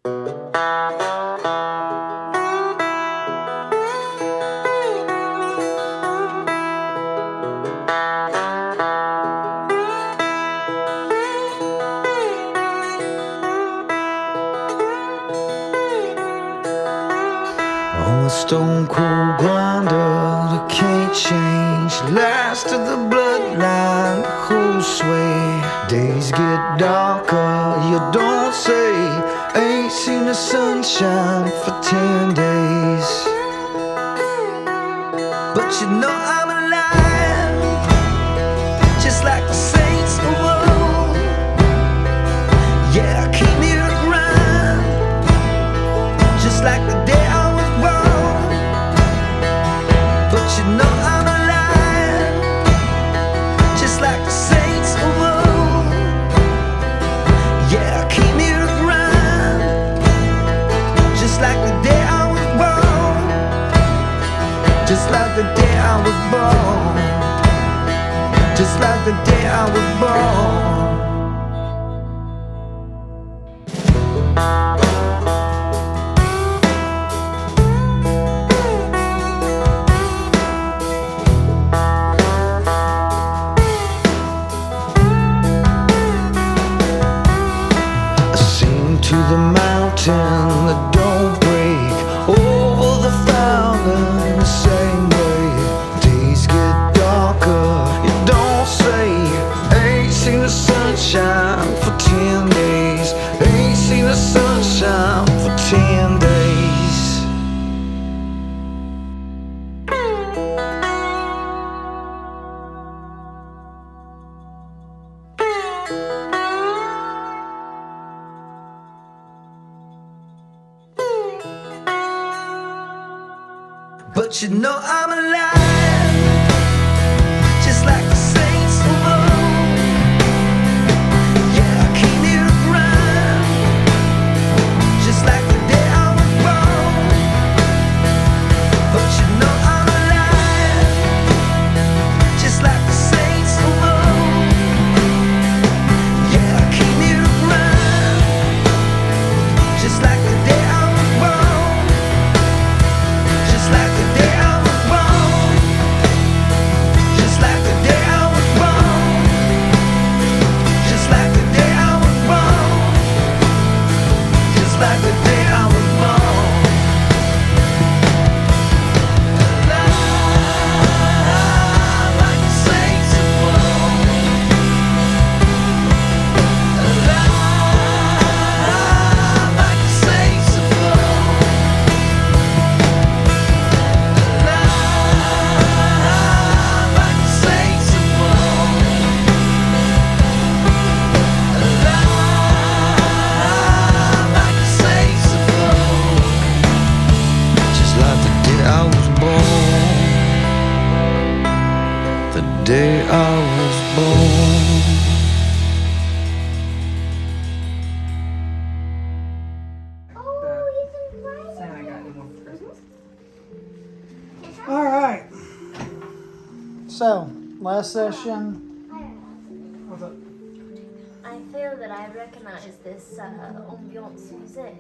I'm a stone cold grinder that can't change. Last of the bloodline that holds sway. Days get darker, you don't say. Ain't seen the sunshine for 10 days. But you know I'm alive, just like the saints of old. Yeah, I came here to grind, just like the day I was born. But you know I'm alive, just like the saints of old. Yeah, I came here to grind, just like the day I was born. Just like the day I was born. Just like the day I was born. To the mountain that don't break, over the fountain the same way. Days get darker, you don't say. Ain't seen the sunshine for 10 days. Ain't seen the sunshine for 10 days. But you know I'm alive, just like the saints of old. Yeah, I came here to grind, just like the day I was born. But you know I'm alive, just like the saints of old. Yeah, I came here to grind, just like the day I was born. Just like the day I was born. Just like the day I was born. Just like the day I was born. Just like the day I was born. Alive like the saints of old. Alive like the saints of old. The day I was born. Santa got you one for Christmas. All right. So, last session. What's up? I feel that I recognize this ambiance music.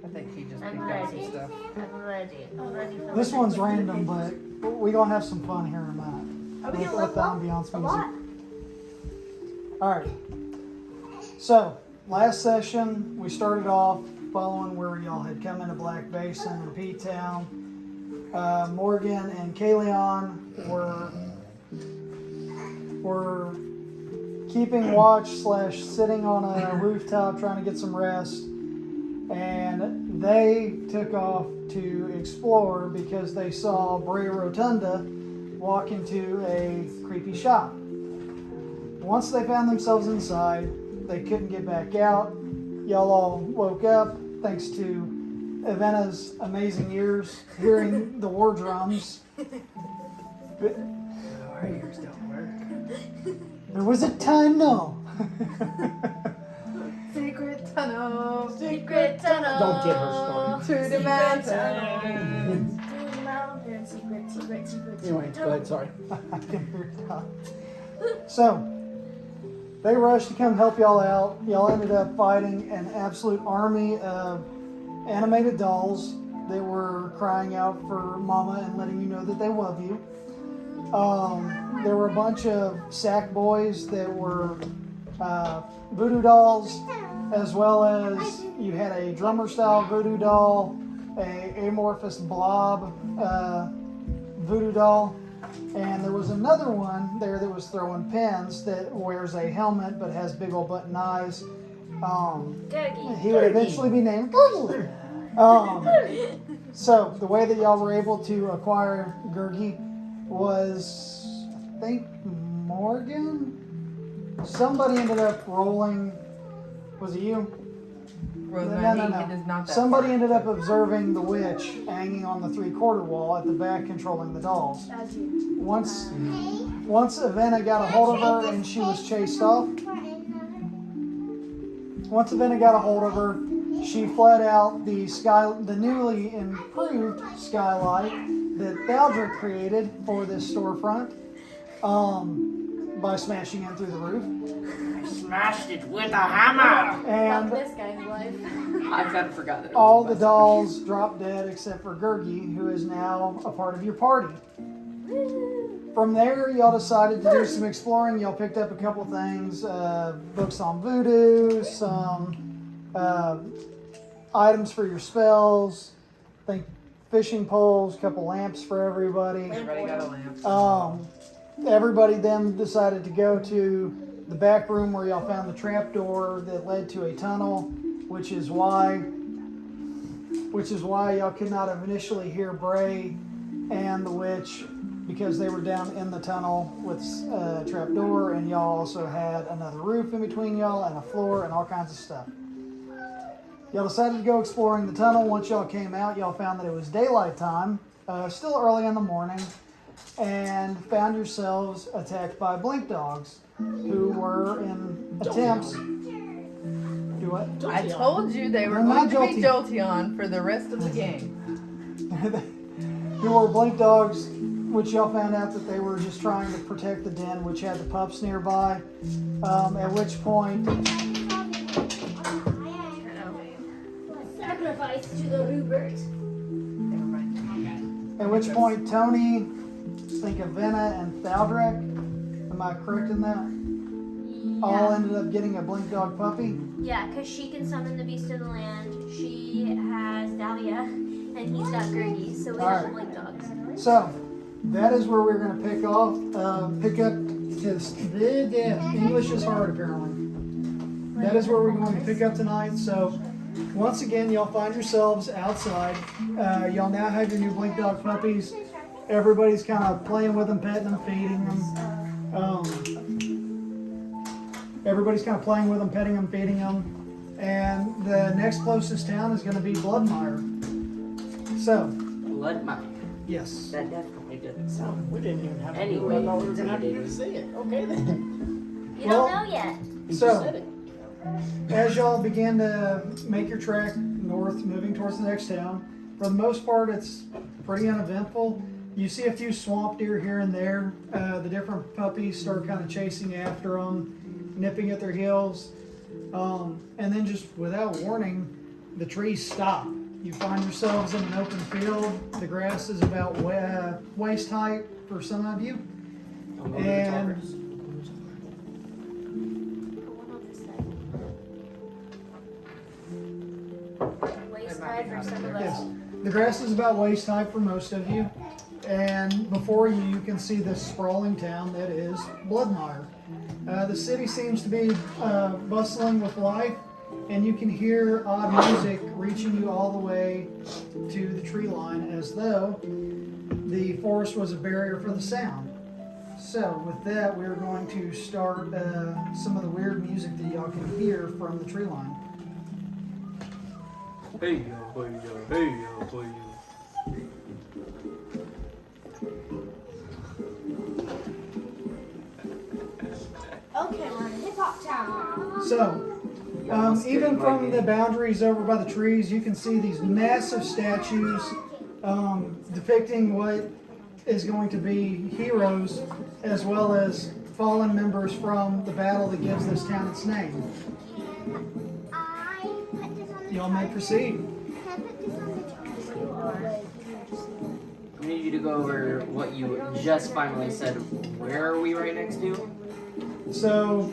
I think he just I'm picked out some ready. stuff. I'm ready. I'm ready for This the one's next random, but we're gonna have some fun here in a minute. Are we with gonna the level up ambiance a music. lot? All right. So, last session we started off following where y'all had come into Black Basin and P-Town. Morgan and Kaleon were keeping watch / sitting on a rooftop trying to get some rest, and they took off to explore because they saw Brea Rotunda walk into a creepy shop. Once they found themselves inside, they couldn't get back out. Y'all all woke up thanks to Avena's amazing ears hearing the war drums. Our ears don't work. There was a time, no. Secret tunnel. Secret tunnel. Don't get her started. To the mountains. To the mountain. Secret. Anyway, go ahead, sorry. I can hear it now. So, They rushed to come help y'all out. Y'all ended up fighting an absolute army of animated dolls that were crying out for mama and letting you know that they love you. There were a bunch of sack boys that were voodoo dolls, as well as you had a drummer style voodoo doll, a amorphous blob voodoo doll, and there was another one there that was throwing pins that wears a helmet but has big old button eyes. Gurgy. He would eventually be named Gurgy. So the way that y'all were able to acquire Gurgy was, I think, Morgan? Somebody ended up rolling. Was it you? Rosemary, it is not that Somebody far. ended up observing the witch hanging on the 3/4 wall at the back, controlling the dolls. As you. Once Avena got a hold of her and she was chased off. Once Avena got a hold of her, she fled out the newly improved skylight that Baldric created for this storefront by smashing in through the roof. Smashed it with a hammer. Fuck And this guy's life. I've kind of forgot that. all the dolls dropped dead except for Gurgi, who is now a part of your party. From there, y'all decided to do some exploring. Y'all picked up a couple things, books on voodoo, some items for your spells, I think fishing poles, a couple lamps for everybody. Everybody got a lamp. Everybody then decided to go to the back room where y'all found the trapdoor that led to a tunnel, which is why y'all could not have initially hear Bray and the witch, because they were down in the tunnel with a trapdoor, and y'all also had another roof in between y'all and a floor and all kinds of stuff. Y'all decided to go exploring the tunnel. Once y'all came out, y'all found that it was daylight time, still early in the morning, and found yourselves attacked by blink dogs, who were in attempts. Do what? I told you they were They're going not to be Jolteon for the rest of the game. Who were blink dogs, which y'all found out that they were just trying to protect the den, which had the pups nearby. At which point, Sacrifice to the Rupert. Never mind. at which point Tony, think Avena and Thaldrek, am I correct in that? All ended up getting a blink dog puppy. Yeah, because she can summon the beast of the land. She has Dahlia, and he's got Gurgi, so we have Alright. blink dogs. So that is where we're going to pick up because English is hard apparently. That is where we're going to pick up tonight. So once again, y'all find yourselves outside. Y'all now have your new blink dog puppies. Everybody's kind of playing with them, petting them, feeding them. Everybody's kind of playing with them, petting them, feeding them. And the next closest town is going to be Bloodmire. So, Bloodmire. yes. That definitely doesn't sound. We didn't even have to Anyway, do it. I thought we were going to have to we say it. Okay then. You Well- don't know yet. You So- said it. As y'all begin to make your trek north, moving towards the next town, for the most part, it's pretty uneventful. You see a few swamp deer here and there. The different puppies start kind of chasing after them, nipping at their heels. And then just without warning, the trees stop. You find yourselves in an open field. The grass is about waist height for some of you. And Put one on this side. Waist high for some of yes, us. the grass is about waist height for most of you. And before you, you can see this sprawling town that is Bloodmire. The city seems to be bustling with life, and you can hear odd music reaching you all the way to the tree line, as though the forest was a barrier for the sound. So with that, we're going to start some of the weird music that y'all can hear from the tree line. Hey yo, boy, yo, hey yo, boy, yo. Okay, we're in hip hop town. So, almost even getting my from the game. boundaries over by the trees, you can see these massive statues depicting what is going to be heroes, as well as fallen members from the battle that gives this town its name. I put this on the Y'all may proceed. Can I put this on the I need you to go over what you just finally said. Where are we right next to? So,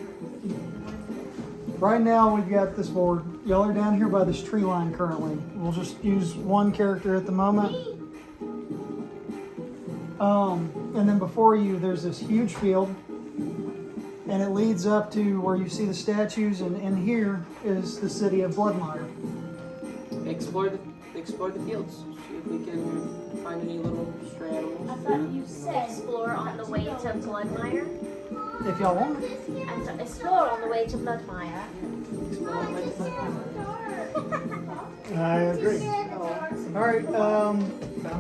right now we've got this board. Y'all are down here by this tree line currently. We'll just use one character at the moment. And then before you, there's this huge field, and it leads up to where you see the statues, and in here is the city of Bloodmire. Explore the fields. See if we can find any little stray animals. I thought you said explore on the way to Bloodmire. If y'all want. I thought explore on the way to Bloodmire. I agree. All right, Found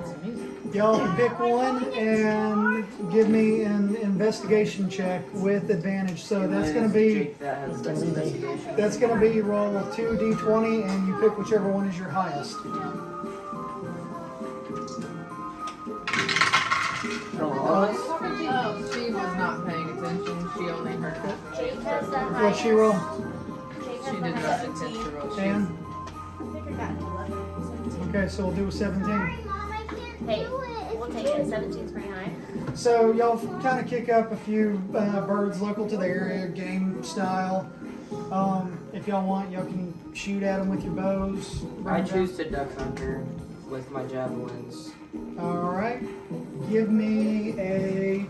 some music. y'all can pick one and give me an investigation check with advantage. So that's going to be Jake that has best investigation. that's going to be you roll 2d20 and you pick whichever one is your highest. Oh, she was not paying attention. She only heard it. Jake has the highest. What'd she roll? Jake has She the did not highest attempt to 17. roll. And I think I got 11. okay, so we'll do a 17. Hey, we'll take it. 17's pretty high. So y'all kind of kick up a few birds local to the area, game style. If y'all want, y'all can shoot at them with your bows. I choose to duck hunter with my javelins. All right. Give me a.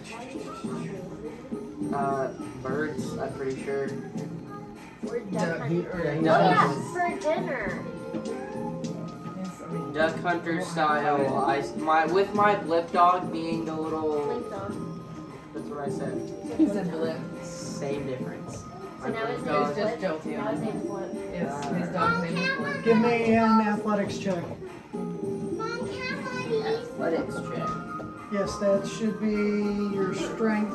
Birds, I'm pretty sure. We're duck Duck, hunting. or Oh No. yeah, for dinner. Yes, I mean, Duck hunter style. With my blip dog being the little. Blink dog. That's what I said. he said blip. Same difference. So now his blip name's dog- It's just Blip. Jolteon. Now his name's Blip. Yes, his dog's name is Blip. Give me an athletics check. Athletics check. Yes, that should be your strength.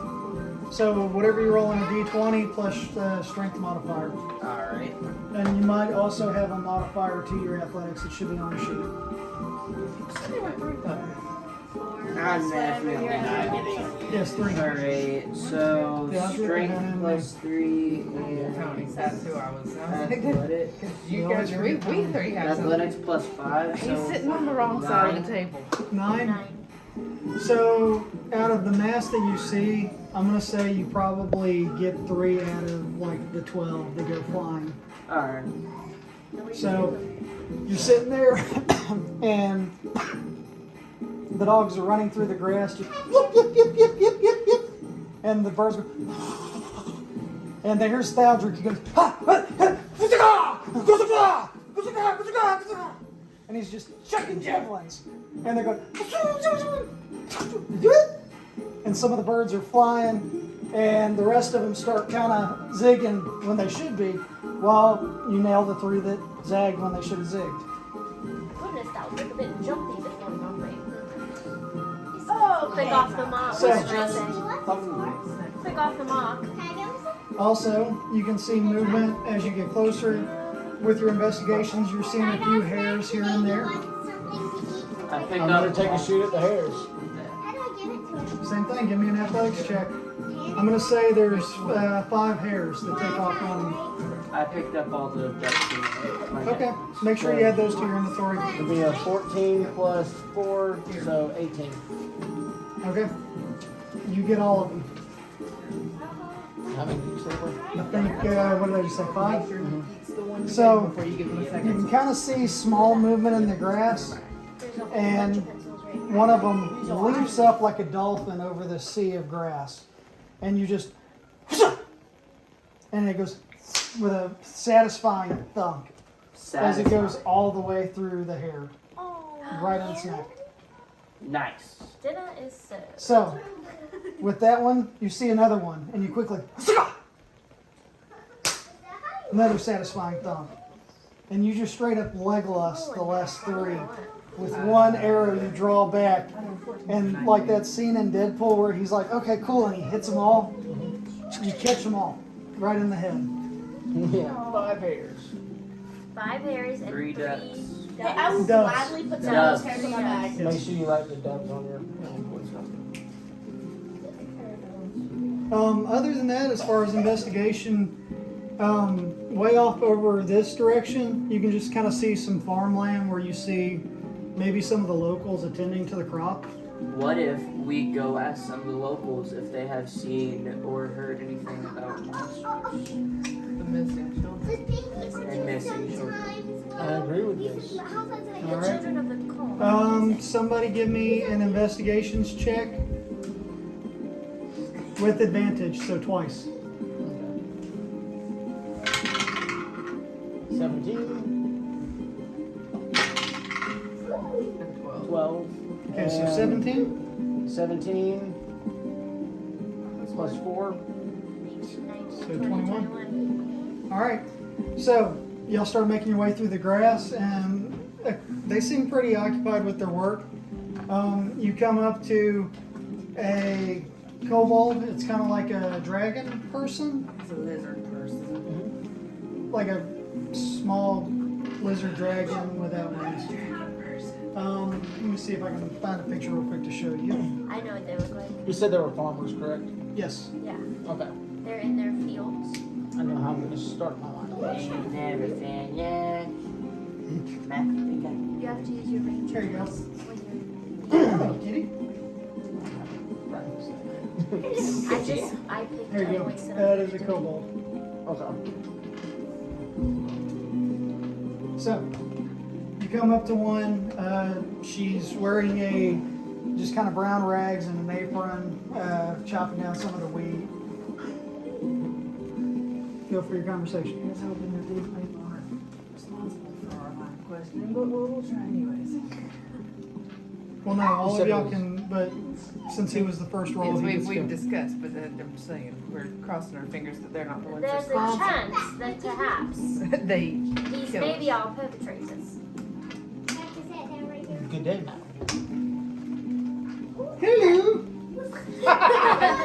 So whatever you roll on a d20 plus strength modifier. Alright. And you might also have a modifier to your athletics. It should be on the sheet. I'm definitely not getting. Yes, 3. Alright, so Yeah, I'll do it strength behind plus 3 and Tony, that's who I was. athletics. You guys, we three have something. Athletics plus 5. He's So sitting on the wrong side of the table. 9. 9. So out of the mass that you see, I'm gonna say you probably get 3 out of like the 12 that go flying. Alright. So you're sitting there and the dogs are running through the grass, just yip, yip, yip, yip, yip, yip, yip. And the birds go, and then here's Thaldrick. He goes, and he's just chucking javelins. And they're going, and some of the birds are flying, and the rest of them start kind of zigging when they should be, while you nail the 3 that zagged when they should have zigged. Goodness, that was a bit jumpy this morning, aren't we? Oh, click off the mock. So- What did I say? Click off the mock. Also, you can see movement as you get closer. With your investigations, you're seeing a few hairs here and there. I pick I'm up. gonna take a shoot at the hairs. Same thing, give me an athletics check. I'm gonna say there's 5 hairs that take off running. I picked up all the ducks in my Okay, make sure you add those to your inventory. It'll be a 14 plus 4, so 18. Okay, you get all of them. How many did you say were? I think, what did I just say, 5? It's the one So, before you give him a You second. can kind of see small movement in the grass. There's a whole And bunch of pencils right here. One of them leaps up like a dolphin over the sea of grass. And you just, and it goes with a satisfying thunk as it goes all the way through the hair, Oh, right in its neck. Nice. dinner is served. So, with that one, you see another one, and you quickly, another satisfying thunk. And you just straight up Legolas the last 3. With one arrow, you draw back, and like that scene in Deadpool where he's like, okay, cool, and he hits them all. You catch them all, right in the head. Yeah. 5 hairs. 5 hairs and 3 3 ducks. Hey, I will Doves. gladly put some Doves. of those hairs on my bag. Make sure you write the dubs on your. Other than that, as far as investigation, way off over this direction, you can just kind of see some farmland where you see maybe some of the locals attending to the crop. What if we go ask some of the locals if they have seen or heard anything about monsters The missing children. and missing children? I agree with this. The Alright. children of the cone. Somebody give me an investigations check with advantage, so twice. 17, And 12. 12. Okay, so and 17. 17 plus 4. So 21. All right. So y'all start making your way through the grass, and they seem pretty occupied with their work. You come up to a kobold. It's kind of like a dragon person, It's a lizard person. like a small lizard dragon without wings. Let me see if I can find a picture real quick to show you. I know what they look like. You said they were farmers, correct? Yes. Yeah. Okay. They're in their fields. I know how I'm going to start my line. And everything, yeah. You have to use your ranger. There you go. When Kitty. I picked There you a go. voice That is a kobold. Okay. So, you come up to one. She's wearing a just kind of brown rags and an apron, chopping down some of the wheat. Feel for your conversation. I was hoping that these people aren't responsible for our line of questioning, but we'll try anyways. Well, no, all said of it y'all was- can, but since he was the first roll, Yes, he gets to we've go. discussed, but I'm saying we're crossing our fingers that they're not the ones there's a responsible. chance that perhaps They these kill may us. be all perpetrators. Good day, Matt. Hello,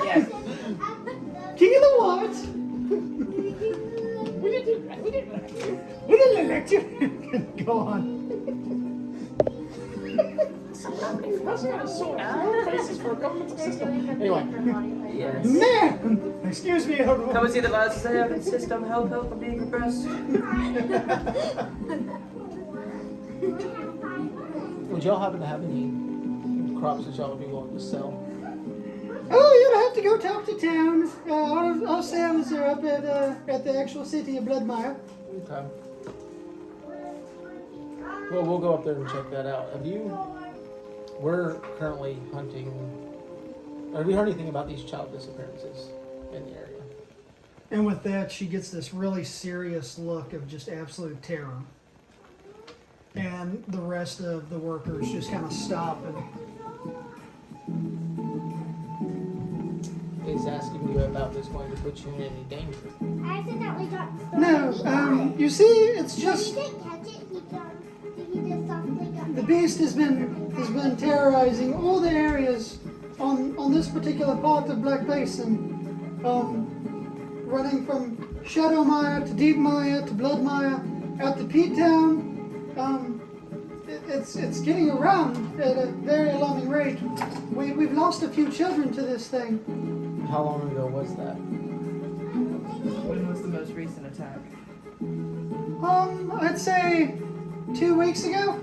Yes. King of the What? We didn't elect you. Go on. Faces for a government They're system. doing a Anyway. paper body part. Yes. Man, excuse me, Come everyone. and see the last system. Help, I'm being oppressed. Would y'all happen to have any crops that y'all would be willing to sell? Oh, you'll have to go talk to town. Our sales are up at the actual city of Bloodmire. Okay. Well, we'll go up there and check that out. We're currently hunting. Have you heard anything about these child disappearances in the area? And with that, she gets this really serious look of just absolute terror. And the rest of the workers just kind of stop and Is asking you about this going to put you in any danger? I accidentally got stuck. no, you see, it's He just didn't catch it. He just softly got the beast has been terrorizing all the areas on this particular part of Black Basin, running from Shadowmire to Deepmire to Bloodmire out to Pete Town. It's getting around at a very alarming rate. We've lost a few children to this thing. How long ago was that? When was the most recent attack? I'd say 2 weeks ago.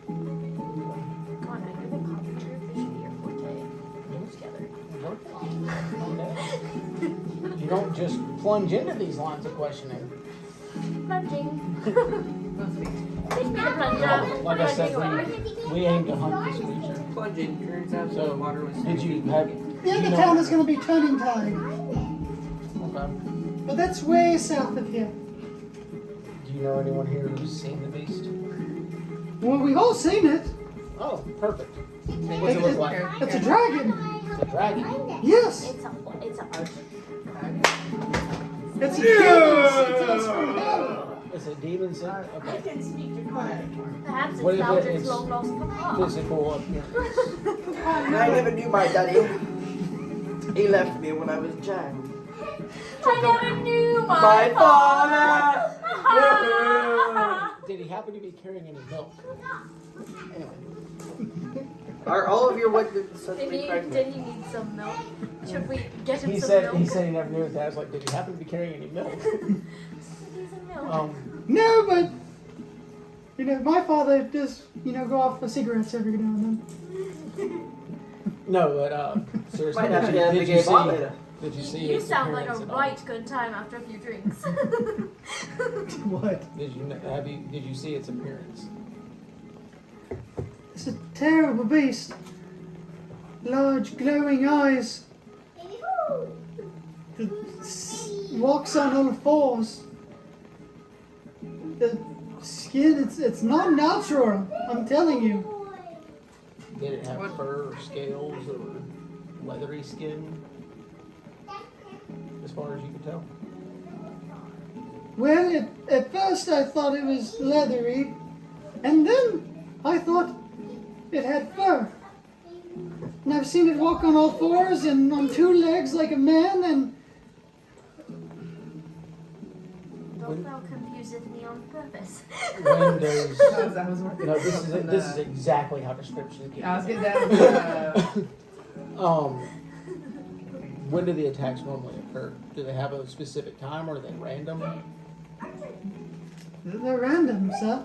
Come on, you're the carpenter. This should be your forte. Together. You don't just plunge into these lines of questioning. Plunging. Must be. They need a plunge up. Like I said, Plunging we aim to hunt this creature. Plunging. Turns out So, the water was. did you have? The end you of know- town is going to be turning tide, Okay. but that's way south of here. Do you know anyone here who's seen the beast? Well, we've all seen it. Oh, perfect. What's it look like? It's a dragon. It's a dragon. Yes, It's a it's a demon. It's a demon scent? Okay. Perhaps What it's if Belgium's it's long lost papa. physical appearance? I never knew my daddy. He left me when I was a child. I never knew My father! Did he happen to be carrying any milk? Anyway. Are all of your wood suddenly Did pregnant? he need some milk? Should we get him He some said milk? he said he never knew his dad. I was like, did you happen to be carrying any milk? Need some milk. No, but you know, my father just go off for cigarettes every now and then. No, but seriously, Might have to get a big bomb later. did you see You its sound like a appearance at all? right good time after a few drinks. What? Did you see its appearance? It's a terrible beast. Large glowing eyes. Walks on all fours. The skin, it's not natural. I'm telling you. Did it have fur or scales or leathery skin? As far as you could tell. Well, at first I thought it was leathery, and then I thought it had fur. And I've seen it walk on all fours and on two legs like a man, and Don't thou confuseth me on purpose. When does I was working. no? This is exactly how descriptions get. I was getting that. When do the attacks normally occur? Do they have a specific time or are they random? they're random, sir.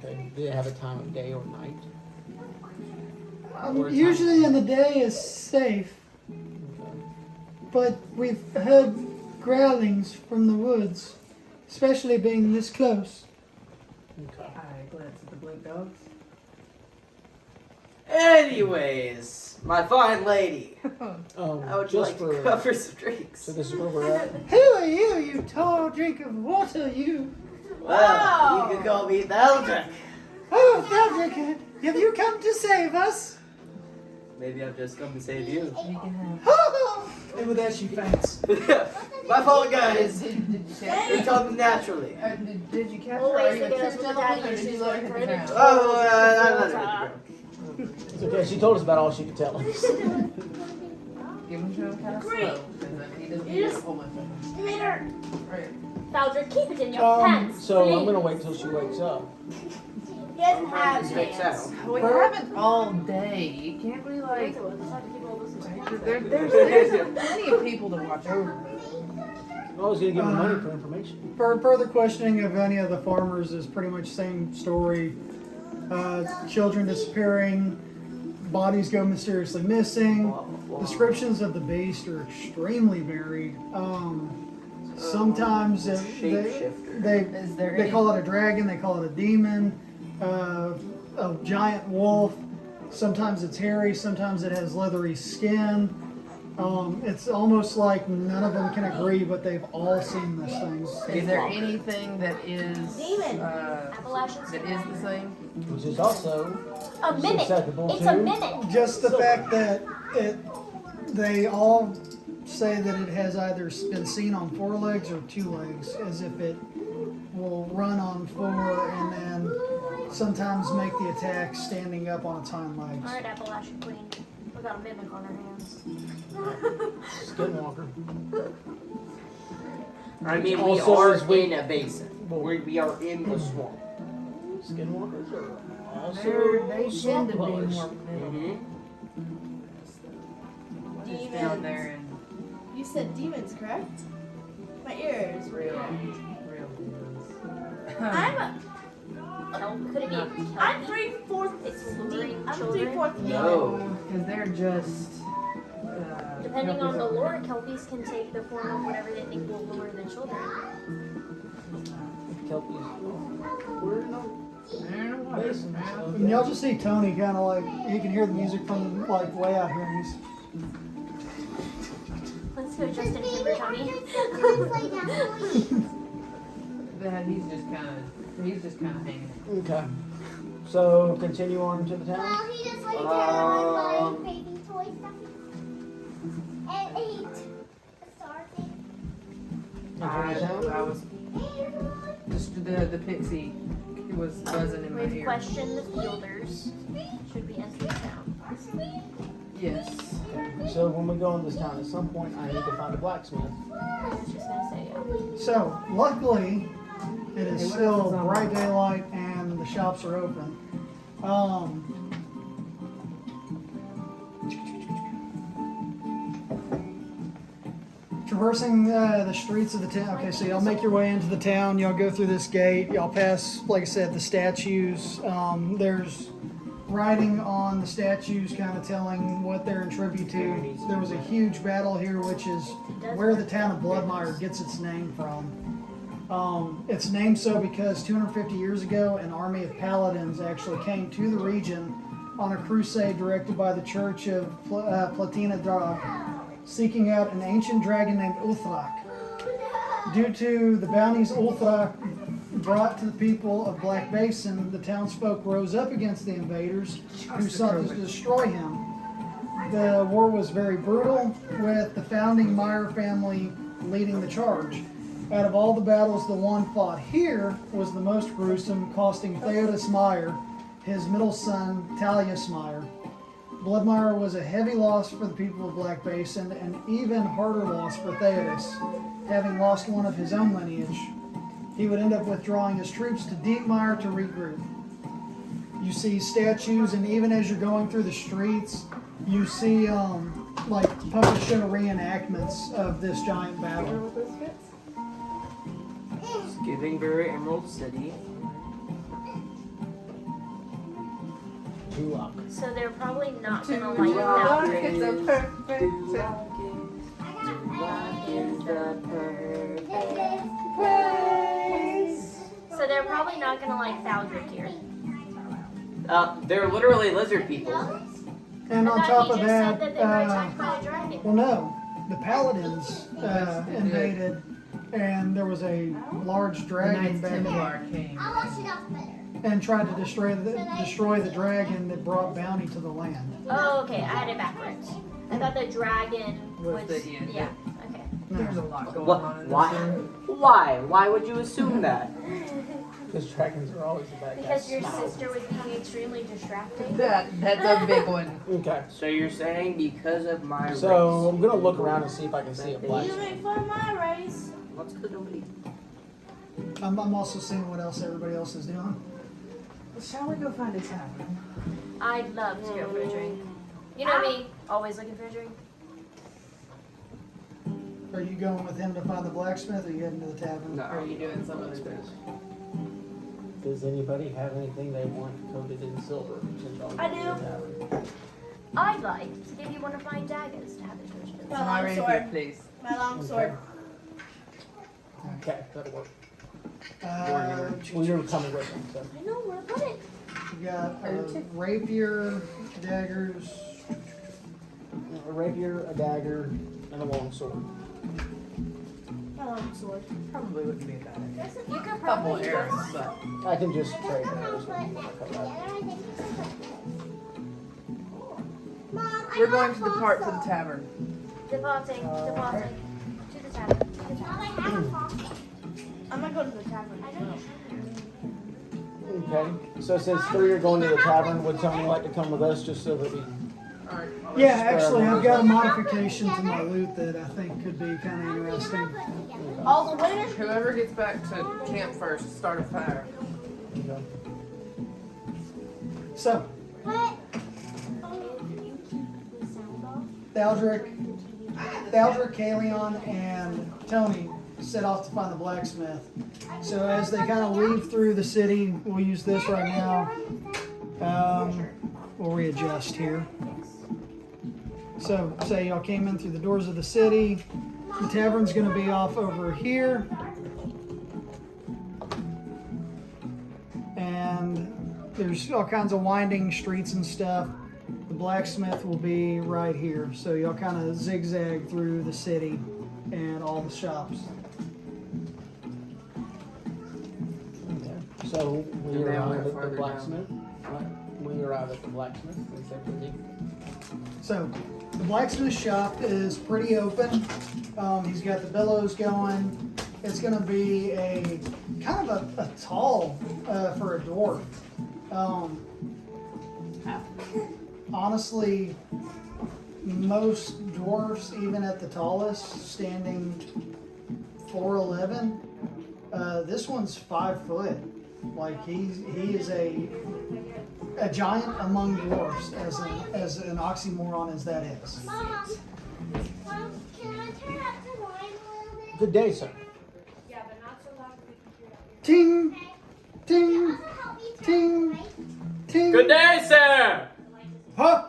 Okay. Do they have a time of day or night? Usually in the day is safe, Okay. but we've heard growlings from the woods, especially being this close. Okay. I glance at the blink dogs. Anyways, my fine lady, how would you Just like for to cover some drinks? so this is where we're at. Who are you, you tall drink of water, you? Well, you can call me Theldrick. Oh, Theldrick, have you come to save us? Maybe I've just come to save you. You can have. Oh, And with that, she faints. My fault, guys. Did you catch They come naturally. Did you catch her? Always Are you a to get us true with gentleman, daddy or did you issues let her like hit the credit. ground? Oh, I'm not a good It's okay. She told us about all she could tell us. Give him to him kind of slow, because then he doesn't get a whole bunch of them. Later. Right. Bowser, keep it in your pants. So please. I'm gonna wait till she wakes up. He doesn't have Sticks pants. out. We haven't all day. You can't be like. There's plenty of people to watch over. I was gonna give her money for information. For further questioning of any of the farmers is pretty much same story. Children disappearing, bodies go mysteriously missing. Descriptions of the beast are extremely varied. Sometimes Shapeshifter. Is there they any? call it a dragon, they call it a demon, a giant wolf. Sometimes it's hairy, sometimes it has leathery skin. It's almost like none of them can agree, but they've all seen this thing. Is there anything that is Demon. Appalachian that is the same? Which is also A minute. susceptible It's to a minute. Just the fact that they all say that it has either been seen on four legs or two legs, as if it will run on four and then sometimes make the attack standing up on its hind legs. Alright, Appalachian Queen. We got a mimic on our hands. Skinwalker. I mean, we Also are is we- in a basin. We are in the swamp. Skinwalkers are also They tend to be swamp more dwellers. middle. Just down there and You said demons, correct? My ears. real demons. Kelp? Could it be I'm Kelpie? 3/4. It's luring I'm children. 3/4 demon. No. Because they're just. Depending on the lore, Kelpies can take the form of whatever they think will lure the children. Kelpies. We're in a basin. And y'all just see Tony kind of like, you can hear the music from like way out here. And he's, Let's go Justin Timber, Tony. That he's just kind of hanging. Okay. So continue on to the town. Well, he just laid down buying baby toy stuff and ate a star thing. Enter the town. I was just the pixie was buzzing in my We've ear. questioned the fielders. Should we enter the town? Yes. So when we go in this town, at some point, I need to find a blacksmith. I was just gonna say, yeah. so luckily, it is Hey, what still else is on bright daylight and the shops are open. traversing the streets of the town. Okay, so y'all make your way into the town. Y'all go through this gate. Y'all pass, like I said, the statues. There's writing on the statues kind of telling what they're in tribute to. There was a huge battle here, which is where the town of Bloodmire gets its name from. It's named so because 250 years ago, an army of paladins actually came to the region on a crusade directed by the Church of Platina Dra, seeking out an ancient dragon named Uthrak. Due to the bounties Uthrak brought to the people of Black Basin, the townsfolk rose up against the invaders who sought to destroy him. The war was very brutal, with the founding Meyer family leading the charge. Out of all the battles, the one fought here was the most gruesome, costing Theodos Meyer his middle son, Talius Meyer. Bloodmire was a heavy loss for the people of Black Basin, and even harder loss for Theodos, having lost one of his own lineage. He would end up withdrawing his troops to Deepmire to regroup. You see statues, and even as you're going through the streets, you see like puppet show reenactments of this giant battle. Skivingbury, Emerald City. So they're probably not gonna Too like dark, that. it's a perfect place. So they're probably not gonna like Thaldric here. They're literally lizard people. And I on thought top he of just said that they were that, attacked by a dragon. well, no, the paladins invaded, and there was a large dragon back there, came. I'll wash it off better. and tried to destroy the dragon that brought bounty to the land. Oh, okay, I had it backwards. I thought the dragon Was was. the end. Yeah, okay. There's a lot going What? on in this Why? room. Why? Why would you assume that? Because dragons are always the bad guys. Because your sister was being extremely distracting. That's a big one. Okay. So you're saying because of my So race? I'm gonna look around and see if I can see a black. You make fun of my race. What's because nobody? I'm also seeing what else everybody else is doing. Shall we go find a tavern? I'd love to go for a drink. You know me, always looking for a drink. Are you going with him to find the blacksmith, or are you heading to the tavern? No. Or are you doing some other thing? Does anybody have anything they want coated in silver? I do. I'd like to give you one of my daggers to have it toasted. My My long rapier, sword. please. My long sword. Okay, that'll work. We Well, you're coming with them, so. I know where to put it. got a rapier, daggers. A rapier, a dagger, and a long sword. My long sword. Probably wouldn't be a bad idea. You could Couple probably arrows, just. but I can just I trade don't know how arrows to with put you. that I'll cut together. that. I think it's Mom, I we're have going to depart to the fossil. tavern. Departing to the tavern. To the Mom, tavern. I have a fossil. I'm not going to the tavern. Okay, so since three are going to the tavern, would somebody like to come with us just so that we? Yeah, actually, I've got a modification to my loot that I think could be kind of interesting. All the winners? Whoever gets back to camp first, start a fire. Okay. So, What? Thaldric, Kalion, and Tony set off to find the blacksmith. So as they kind of weave through the city, we'll use this right now. We'll readjust here. So say y'all came in through the doors of the city. The tavern's going to be off over here. And there's all kinds of winding streets and stuff. The blacksmith will be right here. So y'all kind of zigzag through the city and all the shops. Okay. So we Do they all arrive go at the farther blacksmith. We arrive at the blacksmith. We say pretty. So the blacksmith shop is pretty open. He's got the bellows going. It's going to be a kind of a tall for a dwarf. Honestly, most dwarfs, even at the tallest, standing 4'11". This one's 5 foot. Like he is a giant among dwarfs, as an oxymoron as that is. Mom, can I turn up the wine Good day, sir. Yeah, but not so loud that we can hear out here. Ting, ting, Also help me tell, ting, right? ting. Good day, sir. Huh?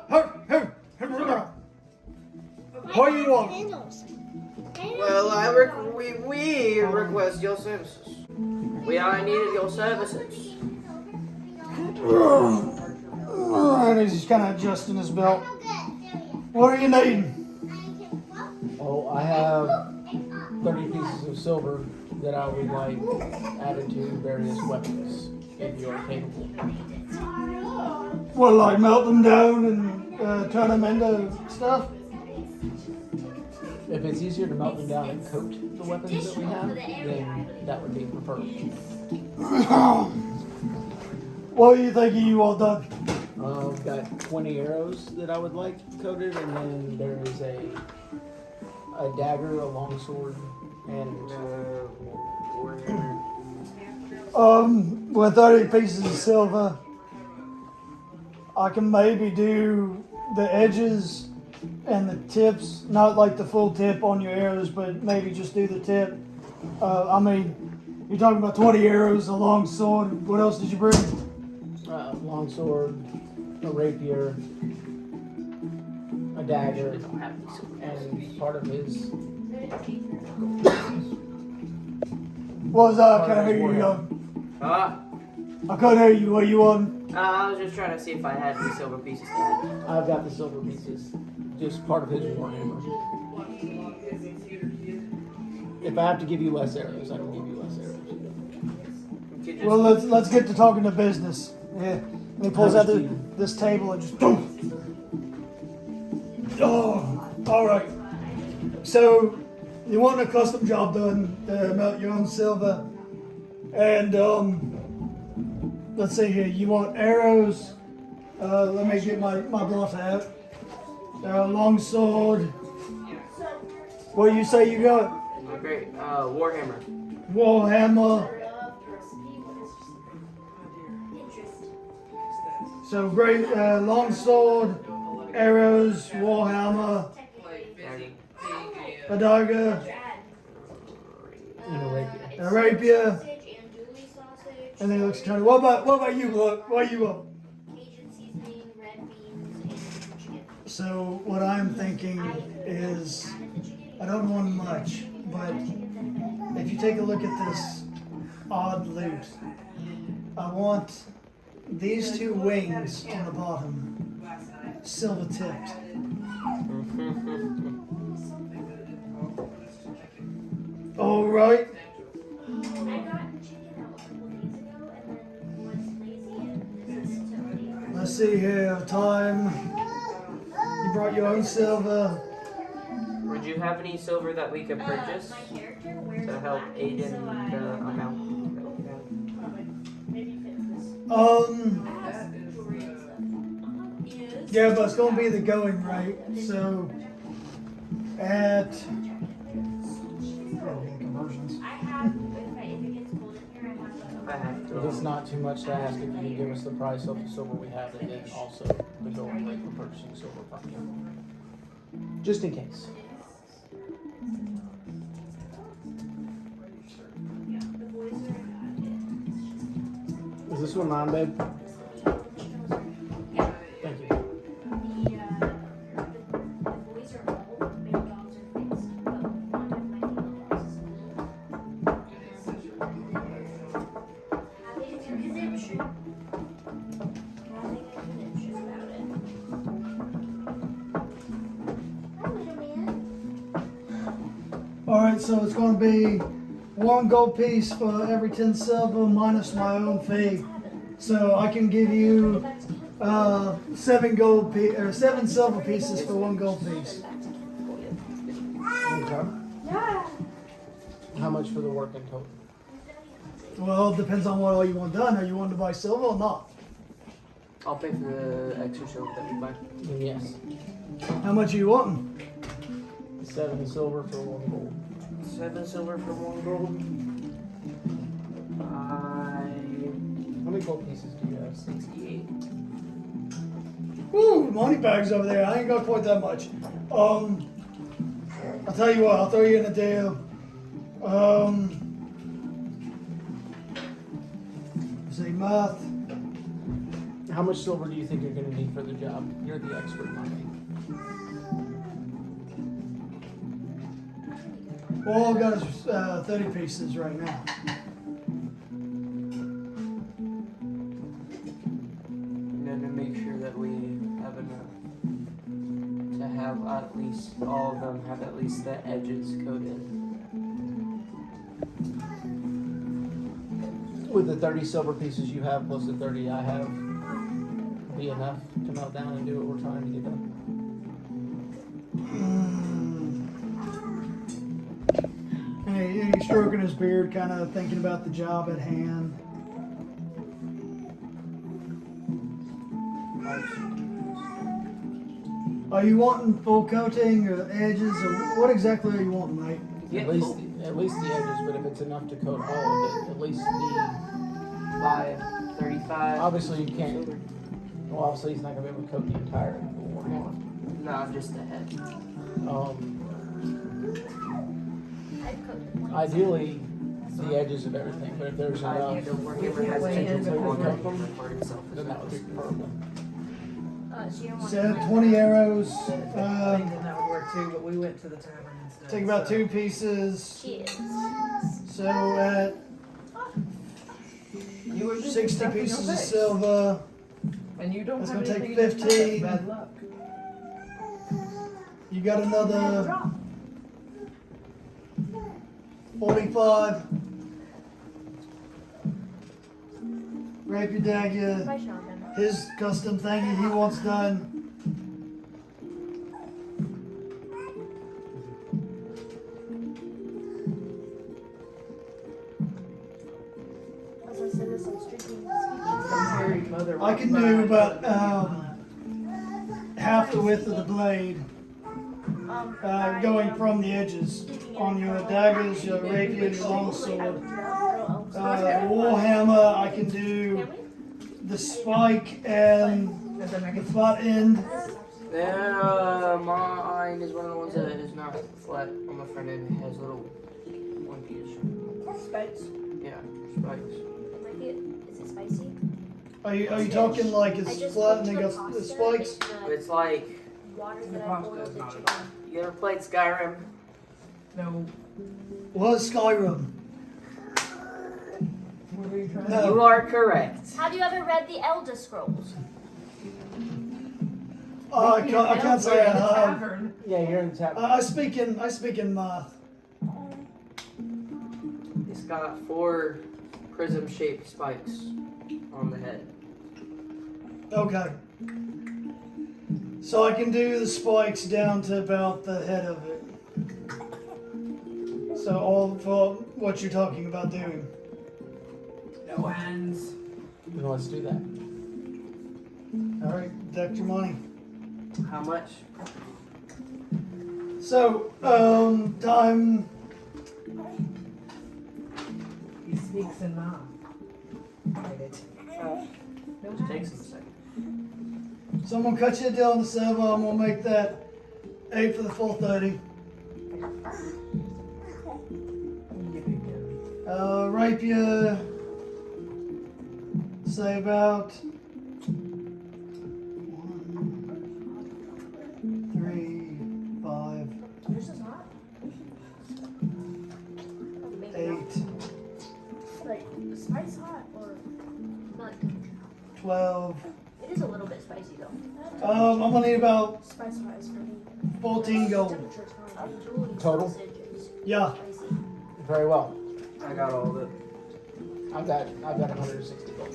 What do you want? Candles. Well, we request your services. We are needed your services. And he's just kind of adjusting his belt. Oh, good. There we go. What are you needing? Oh, I have 30 pieces of silver that I would like added to various weapons if you're capable. What, like melt them down and turn them into stuff? If it's easier to melt them down and coat the weapons that we have, then that would be preferred. What are you thinking you want done? I've got 20 arrows that I would like coated, and then there is a dagger, a longsword, and With 30 pieces of silver, I can maybe do the edges and the tips, not like the full tip on your arrows, but maybe just do the tip. I mean, you're talking about 20 arrows, a long sword. What else did you bring? longsword, a rapier, a dagger, and part of his. What was that? I can't hear you, young. I couldn't hear you. What are you on? I was just trying to see if I had any silver pieces to add. I've got the silver pieces, just part of his warhammer. If I have to give you less arrows, I can give you less arrows. Well, let's get to talking to business. Yeah. And he pulls out this table and just boom. Oh, all right. So you want a custom job done to melt your own silver, and let's see here. You want arrows? Let me get my blotter out. Long sword. What do you say you got? Great. Warhammer. Warhammer. So great, long sword, arrows, warhammer, a dagger, And a rapier. a rapier, and then he looks kind of. What about you? Look, what you want? Cajun seasoning, red beans, and chicken. So what I'm thinking is, I don't want much, but if you take a look at this odd loot, I want these two wings on the bottom, silver tipped. All right. I got chicken a couple days ago and then was lazy and just Let's see here. Time. You brought your own silver. Would you have any silver that we could purchase my character wears to help aid in the amount? Yeah, but it's gonna be the going rate. So at conversions. I have, if it gets cold in here, I have I have If it's not too much to ask, if you can give us the price of the silver we have, and then also the going rate for purchasing silver from you. Just in case. Is this one mine, babe? Thank you. the boys are old, male dogs are fixed, but one of my female dogs is old. Having a conniption. Having a conniption about it. Hi, little man. All right, so it's going to be 1 gold piece for every 10 silver minus my own fee. So I can give you 7 silver pieces for 1 gold piece. Okay. How much for the work in total? Well, it depends on what all you want done. Are you wanting to buy silver or not? I'll pay for the extra silver that we buy. Then yes. How much are you wanting? 7 silver for 1 gold. 7 silver for 1 gold. How many gold pieces do you have? 68. Woo, money bags over there. I ain't got quite that much. I'll tell you what. I'll throw you in a deal. Say math. How much silver do you think you're going to need for the job? You're the expert, not me. Well, all got is 30 pieces right now. And then to make sure that we have enough to have at least all of them have at least the edges coated. With the 30 silver pieces you have plus the 30 I have, be enough to melt down and do what we're trying to get done? And he's stroking his beard, kind of thinking about the job at hand. Are you wanting full coating or the edges, or what exactly are you wanting, mate? Yeah, At least the edges, but if it's enough to coat all of it, at least the 35. obviously you can't. Well, obviously he's not gonna be able to coat the entire warhammer. No, just the head. I'd cook the points. Ideally, the edges of everything, but if there's enough, The Warhammer has weigh in potential to because on of- the part itself. then that would be preferable. So you don't want Said to 20 arrows. Thinking that would work too, but we went to the tavern instead. Take about so- 2 pieces. Cheers. So at You were just 60 stuff in your pieces of face. silver. And you don't That's have gonna take anything to touch. 15. Bad luck. You got another 45. Rapier dagger. By Sean. His custom thing that he wants done. As I said this, I'm speaking. Married mother I can walks do by, about but- half the width of the blade, going from the edges on your daggers, your rapier, your longsword. Warhammer, I can do the spike and Does that make the it? flat end. Mine is one of the ones that is not flat on the front end. It has little one piece. Spikes. Yeah, spikes. Is it spicy? Are you talking like I it's just flat and cooked they the got the pasta spikes? in the It's like, water The that I pasta boiled is the not chicken. you ever played Skyrim? No. What is Skyrim? What are you trying No. You are correct. Have you ever read the Elder Scrolls? I can't say I We're in the have. tavern. Yeah, you're in the tavern. I speak in math. It's got 4 prism-shaped spikes on the head. Okay. So I can do the spikes down to about the head of it. So all for what you're talking about doing. No hands. Then let's do that. All right, deduct your money. How much? So, time. He speaks in math. Get it. It takes a second. So I'm gonna cut you a deal on the silver. I'm gonna make that 8 for the full 30. Rapier. Say about 1, 3, 5, This is hot. 8, Like, the spice hot or not? 12. It is a little bit spicy though. I'm gonna need about Spice hot is for me. 14 gold. Temperature's high. Usually Total? sausage is Yeah. spicy. Very well. I got all of it. I've got 160 gold.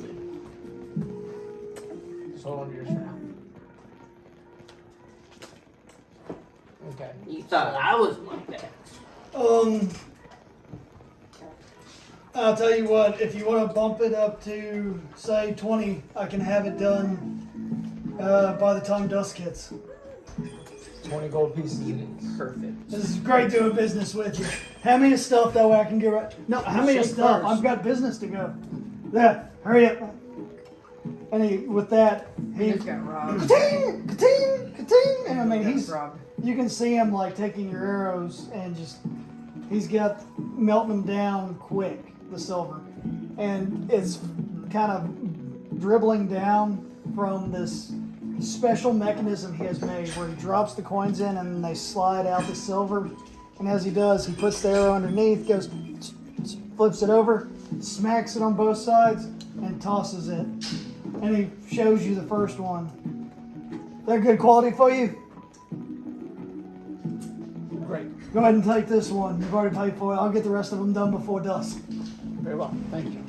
Just hold on to yours for now. Okay. You thought I was my best. I'll tell you what, if you want to bump it up to, say, 20, I can have it done by the time dusk hits. 20 gold pieces it is. Perfect. This is great doing business with you. Hand me your stuff, that way I can get right. No, hand me your Shake stuff. first. I've got business to go. There, hurry up. And with that, He he just got robbed. ka-ting, ka-ting, ka-ting. And I mean, Got he's, robbed. you can see him like taking your arrows and just he's got melting them down quick, the silver. And it's kind of dribbling down from this special mechanism he has made where he drops the coins in and they slide out the silver. And as he does, he puts the arrow underneath, goes, flips it over, smacks it on both sides, and tosses it. And he shows you the first one. They're good quality for you? Great. Go ahead and take this one. You've already paid for it. I'll get the rest of them done before dusk. Very well. Thank you.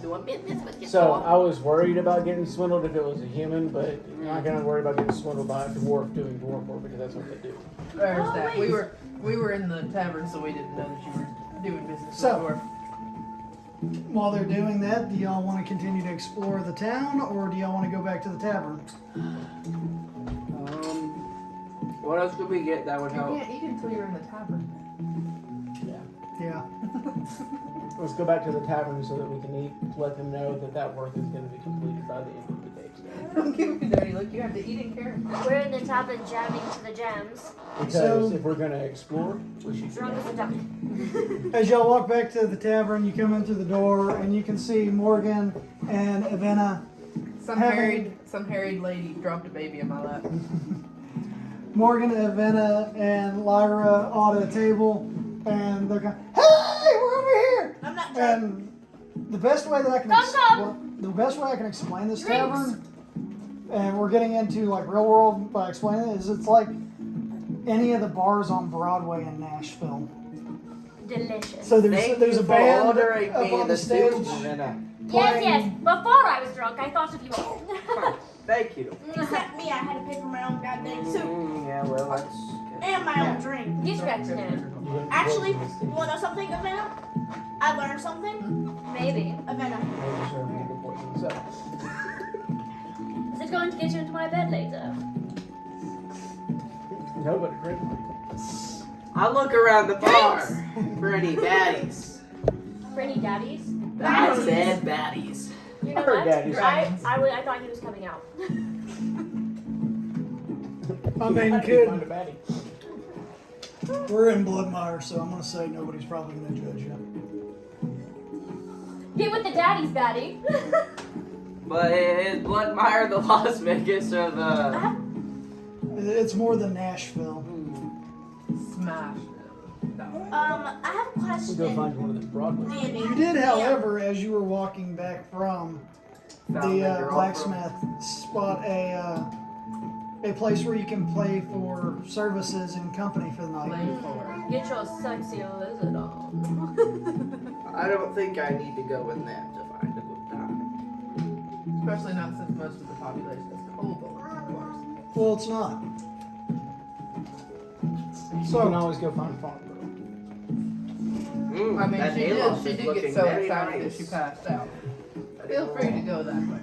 Doing business with you. So I was worried about getting swindled if it was a human, but I'm not gonna worry about getting swindled by a dwarf doing dwarf work because that's what they do. There's Oh, that. wait. We were in the tavern, so we didn't know that you were doing business So- with dwarf. While they're doing that, do y'all want to continue to explore the town, or do y'all want to go back to the tavern? What else could we get that would You help? can't eat until you're in the tavern. Yeah. Let's go back to the tavern so that we can eat. Let them know that that work is going to be completed by the end of the day today. Don't give me dirty look. You have to eat and care. We're in the tavern jamming to the jams. Because So- if we're going to explore, we should. Drunk as a duck. As y'all walk back to the tavern, you come in through the door, and you can see Morgan and Evena. Some Having- harried lady dropped a baby in my lap. Morgan, Evena, and Lyra on a table, and they're going, "Hey, we're over here!" I'm not drunk. And the best way that I can explain this Drinks. tavern, and we're getting into like real world by explaining it, is it's like any of the bars on Broadway in Nashville. Delicious. So Thank there's you a for band ordering up me on the the stage. soup. Yes, yes. Before I was drunk, I thought of you all. Thank you. Except me, I had to pay for my own goddamn soup Yeah, well, that's good. and my own drink. Disrespect to him. Actually, you want to know something, Avena? I learned something. Maybe. Avena. So, Is it going to get you into my bed later? no, but great. I look around the bar for any baddies. Pretty daddies? I said baddies. You know I heard what? daddies. I thought he was coming out. I mean, Find could a baddie. we're in Bloodmire, so I'm gonna say nobody's probably gonna judge you. Get with the daddies, daddy. But is Bloodmire the Las Vegas or the? It's more than Nashville. Smash. I have a We'll question. go find one of them Broadway. Danny. You did, however, as you were walking back from the blacksmith, spot a place where you can play for services and company for the night. Lane four. Get your sexy lizard on. I don't think I need to go in there to find a good time. Especially not since most of the population is kobolds, of course. Well, it's not. You can So, always go find Farm Bro. I mean, that she hayloft did is get looking so very excited nice. that she passed out. Feel free to go that way.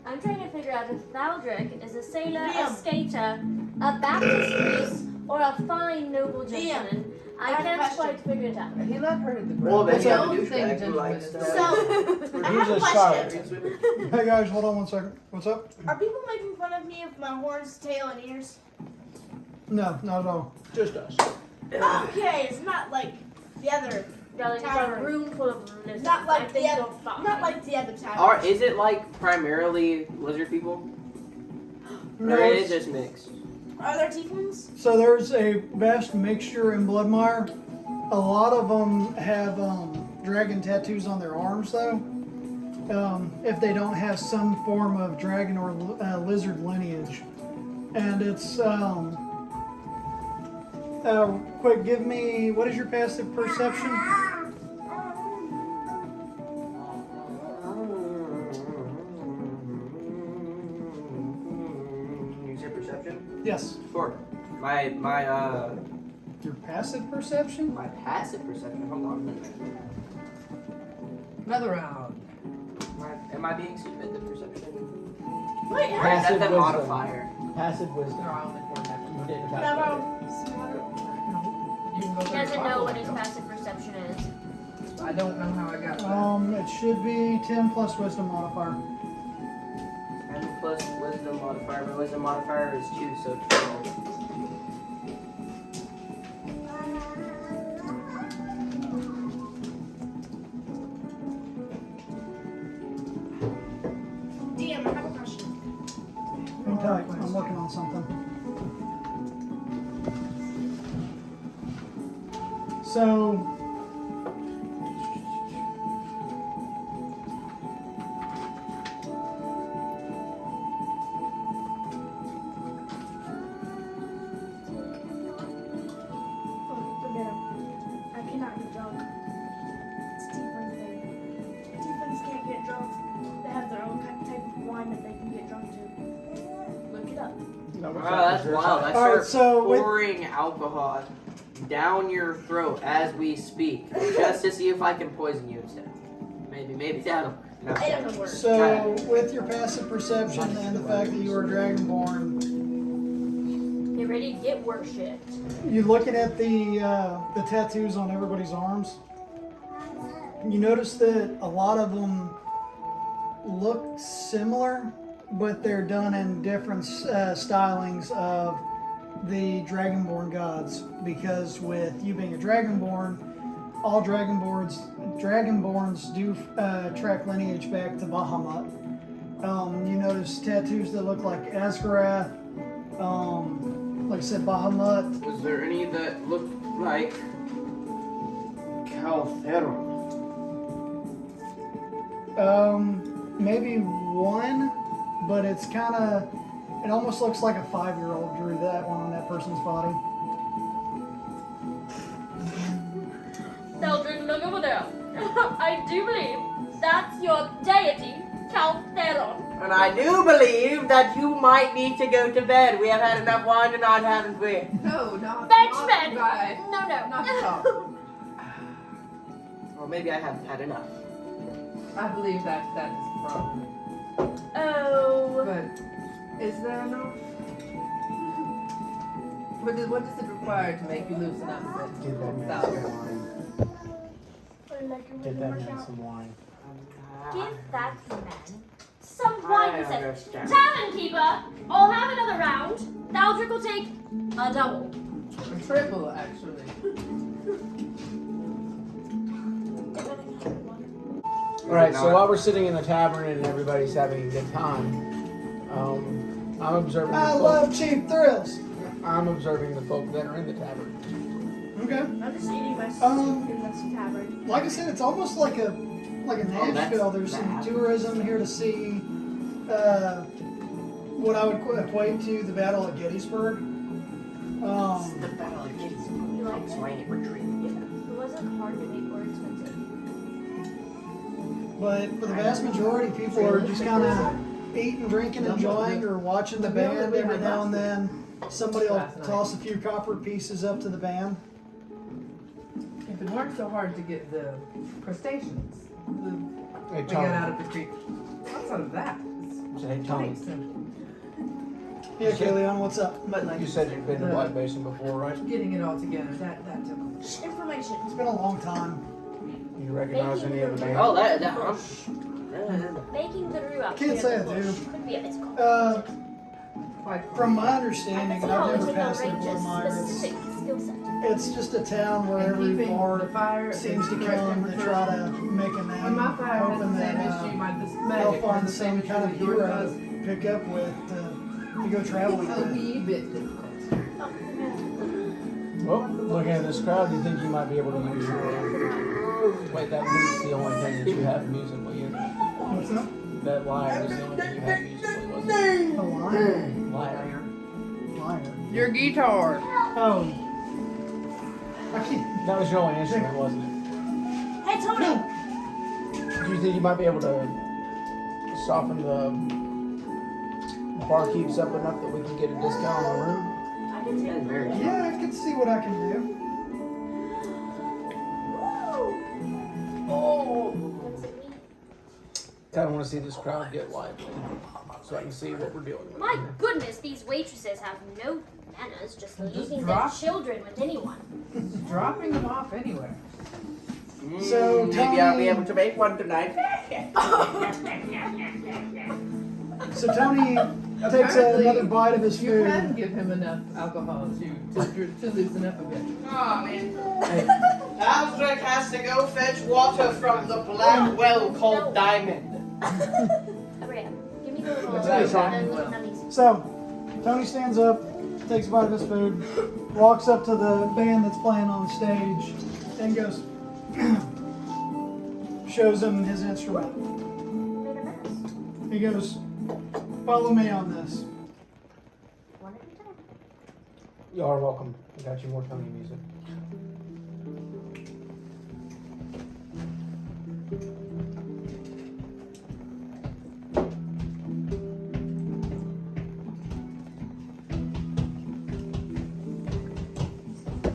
I'm trying to figure out if Thaldric is a sailor, a Liam. skater, a Baptist priest, or a fine noble gentleman. I I have a can't question. quite figure it out. He let her hit the Well, ground. then you have a Don't think douchebag who gentlemen likes is to- So, that. I have He's a a question. hey guys, hold on one second. What's up? Are people making fun of me of my horns, tail, and ears? No, not at all. Just us. Okay, it's not like the other. Darling, it's a room full of lizards. Not like I think the other. you're fine. Not like the other time. Or is it like primarily lizard people? No, Or is it's- it just mixed? Are there tieflings? So there's a vast mixture in Bloodmire. A lot of them have dragon tattoos on their arms, though. If they don't have some form of dragon or lizard lineage, and it's quick. Give me what is your passive perception? Use your perception. Yes, Sure. My your passive perception. My passive perception. Hold on a minute. Another round. am I being stupid? The perception. Wait, Or is Passive that the wisdom. modifier? Passive No, wisdom. I only four You next. didn't no, calculate no. You can go He through doesn't the know what bottle. his passive perception is. I don't know how I got that. It should be 10 plus wisdom modifier. And plus wisdom modifier. My wisdom modifier is 2, so 12. tight. I'm working on something. So, Forget him. I cannot get drunk. It's Tiefling thing. Tieflings can't get drunk. They have their own type of wine that they can get drunk to. Look it up. Wow, that's wild. I All right, start so with- pouring alcohol down your throat as we speak, just to see if I can poison you instead. Maybe that'll. No. It doesn't work. so with your passive perception and the fact that you are dragonborn, Get ready to get worshipped. you looking at the tattoos on everybody's arms. You notice that a lot of them look similar, but they're done in different stylings of the dragonborn gods. Because with you being a dragonborn, all dragonborns do track lineage back to Bahamut. You notice tattoos that look like Asgarath. Like I said, Bahamut. Was there any that looked like Caltheron? Maybe one, but it's kind of. It almost looks like a 5-year-old drew that one on that person's body. Eldred, look over there. I do believe that's your deity, Caltheron. And I do believe that you might need to go to bed. We have had enough wine tonight, haven't we? No, not Benchman! right. No. Not at all. Or maybe I haven't had enough. I believe that is the problem. Oh. But is there enough? What does it require to make you loosen up? Get that man some wine. Get that man some wine. Give that man some wine, he said. understand. Tavern keeper, I'll have another round. Thaldrick will take a double. A triple, actually. Alright, so while we're sitting in the tavern and everybody's having a good time, I'm observing the I folk. love cheap thrills. I'm observing the folk that are in the tavern. Okay. I'm just eating my Um, in this tavern. Like I said, it's almost like a Nashville. There's some bad. tourism here to see what I would equate to the Battle of Gettysburg. The Battle of Gettysburg. You like it? Right, retreat. Yeah. It wasn't hard to make or expensive. But for the vast majority, people are just kind of eating, drinking, enjoying, or watching the band. Every now and then, somebody will toss a few copper pieces up to the band. If it weren't so hard to get the crustaceans, Hey, we got Tony. out of the creek. Outside of that, Hey, Tony. it's simple. Yeah, Kayleon, what's up? But like You said you've been to the- Black Basin before, right? getting it all together, that took. Information. It's been a long time. You recognize any of the band? Oh, that. Making the roux out Can't here say in I the do. bush could be a physical. From my understanding, and I've It's never an passed through outrageous Bloodmire, specific skill set. it's just a town where And every keeping the bar fire seems to at the correct come to temperature. try to make a When name, my fire has hoping the same that issue, my this they'll magic has find the same some issue kind of that yours hero does. to pick up with to go traveling It'll with. be a bit difficult. Well, looking at this crowd, you think you might be able to use your. Wait, that lute's the only thing that you have musically, isn't it? What's that? That lyre is the only thing you have musically, wasn't it? A liar. Lyre. Liar. Your guitar. Oh. I can't. That was your only instrument, wasn't it? Hey, Tony! Do you think you might be able to soften the barkeeps up enough that we can get a discount on the room? I can take Very Yeah, I can see what I can do. What does it mean? Kind of want to see this crowd get lively, so I can see what we're dealing with. My goodness, these waitresses have no manners, just leaving their drop. children with anyone. Just dropping them off anywhere. So, maybe I'll be Tony- able to make one tonight. So Tony takes Apparently, another bite of his You food. can give him enough alcohol to loosen up a bit. Oh, man. Aldrich has to go fetch water from the black well called Diamond. Abraham, give me the little, That's right, little nummies. So, Tony stands up, takes a bite of his food, walks up to the band that's playing on stage, and goes, shows him his instrument. Made a mess. He goes, follow me on this. One at a time. You are welcome. I got you more Tony music.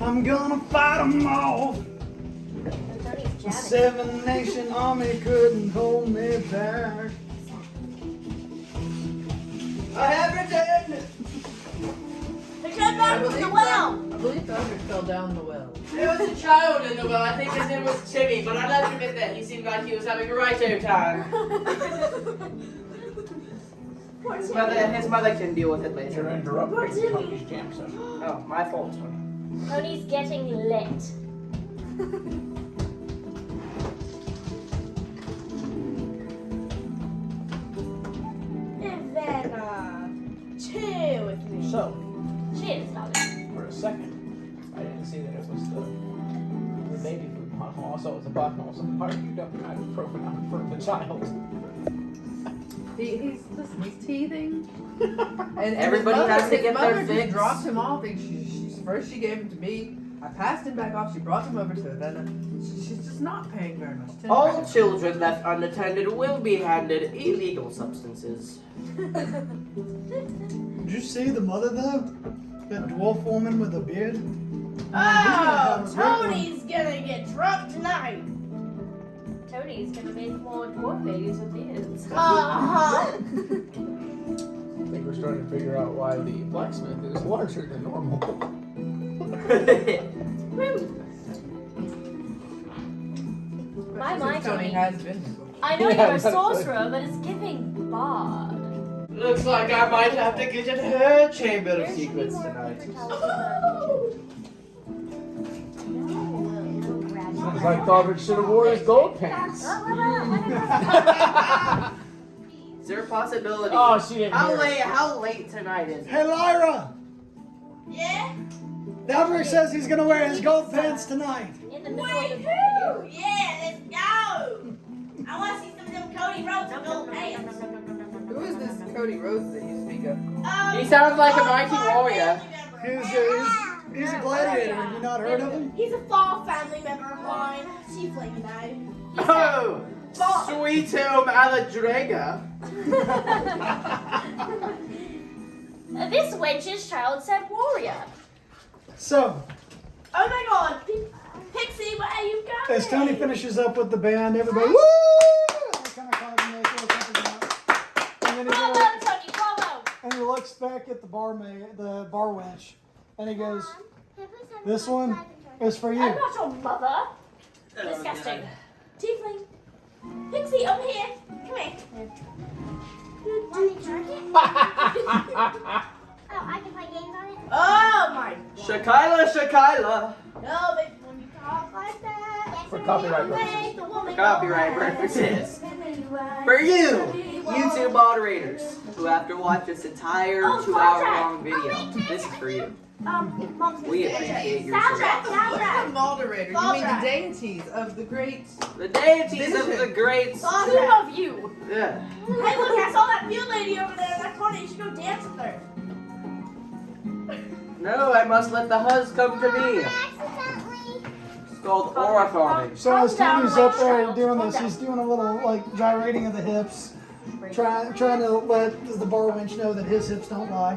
I'm gonna fight 'em all. And Tony's The jabbing. 7 Nation Army couldn't hold me back. I have returned. They came back from the well. I believe Thunder fell down the well. There was a child in the well. I think his name was Timmy, but I'd have to admit that he seemed like he was having a right old time. His mother can deal with it You're later. interrupting Tony's jam session. Oh, my fault, Tony. Tony's getting lit. And then, chill with me. So, Cheers, darling. for a second, I didn't see that it was the baby food bottle. Also, it was a bottle. So why are you dumping ibuprofen out for the child? He's teething. And Everybody his mother, has to get their his mother fix. just dropped him off. First she gave him to me. I passed him back off. She brought him over to her. Then she's just not paying very much attention. All children left unattended will be handed illegal substances. Did you see the mother though? That dwarf woman with a beard? Oh, Tony's gonna get drunk tonight. Tony's gonna make more dwarf babies with beards. I think we're starting to figure out why the blacksmith is larger than normal. My mind Tony only. has been. I know Yeah, you're a that's sorcerer, but it's giving bard. Looks like I might have to get in her chamber of There should be secrets more tonight. paper towels Sounds like Thorvald should have wore his gold pants. Is there a possibility? Oh, she didn't hear it. How late tonight is it? Hey Lyra! Yeah? Dalric says he's gonna wear his gold pants tonight. in the middle of the Woohoo! Yeah, let's go! I want to see some of them Cody Rhodes and gold pants. Who is this Cody Rhodes that you speak of? He sounds like a mighty warrior. He's a gladiator. Have you not heard of him? He's a fall family member of mine. Tiefling and I. Oh, sweet home Aladrega. This wench's child said warrior. So, Oh my god! Pixie, where are you going? as Tony finishes up with the band, everybody woo! They kind of clap and they throw something out. And then Bravo, Tony, bravo! and he looks back at the bar wench, and he goes, "This one is for I'm you." not your mother. Disgusting. Tiefling. Pixie, over here. Come here. Oh, I can play games on it? Oh my god. Shakila. No, but when you talk like that. For copyright make purposes. the woman Copyright go purposes. mad. For you, YouTube moderators, who have to watch this entire 2-hour-long video. This is for you. Mom's We appreciate your soundtrack. support. What's a Soundtrack. moderator? You mean the deities of the great. The deities of the great. Two of you. Yeah. Hey, look, I saw that field lady over there. That's funny. You should go dance with her. No, I must let the huzz come to me. Accidentally. It's called aura farming. So as Tony's up there Calm doing down. this, he's doing a little like gyrating of the hips, trying to let the bar wench know that his hips don't lie.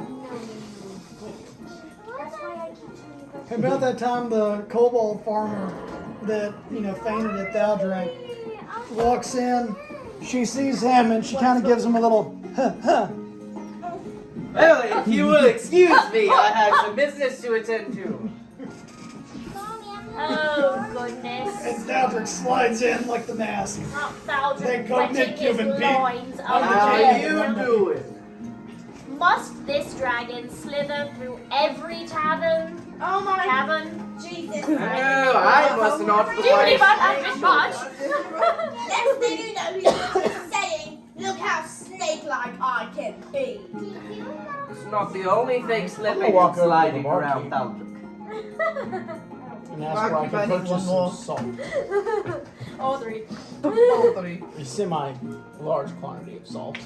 That's why I keep telling you guys. About that time, the kobold farmer that fainted at Thaldrek walks in. She sees him and she kind of gives him a little huh. Well, if you will excuse me, I have some business to attend to. Oh, And goodness. Thaldrek slides in like the mask. Not Thaldrek They go wetting Nick his Cuban beat. loins How under How Yeah. you the doing? Must this dragon slither through every tavern? Oh my Cavern? Jesus. No, I must not Do you fly. a bit much? Next thing you know, he's saying, look how snake-like I can be. It's not the only thing I'm slipping gonna walk and over to the sliding barkeep. around Thalbrook. And ask where I can purchase some salt. All three. All three. A semi-large quantity of salt.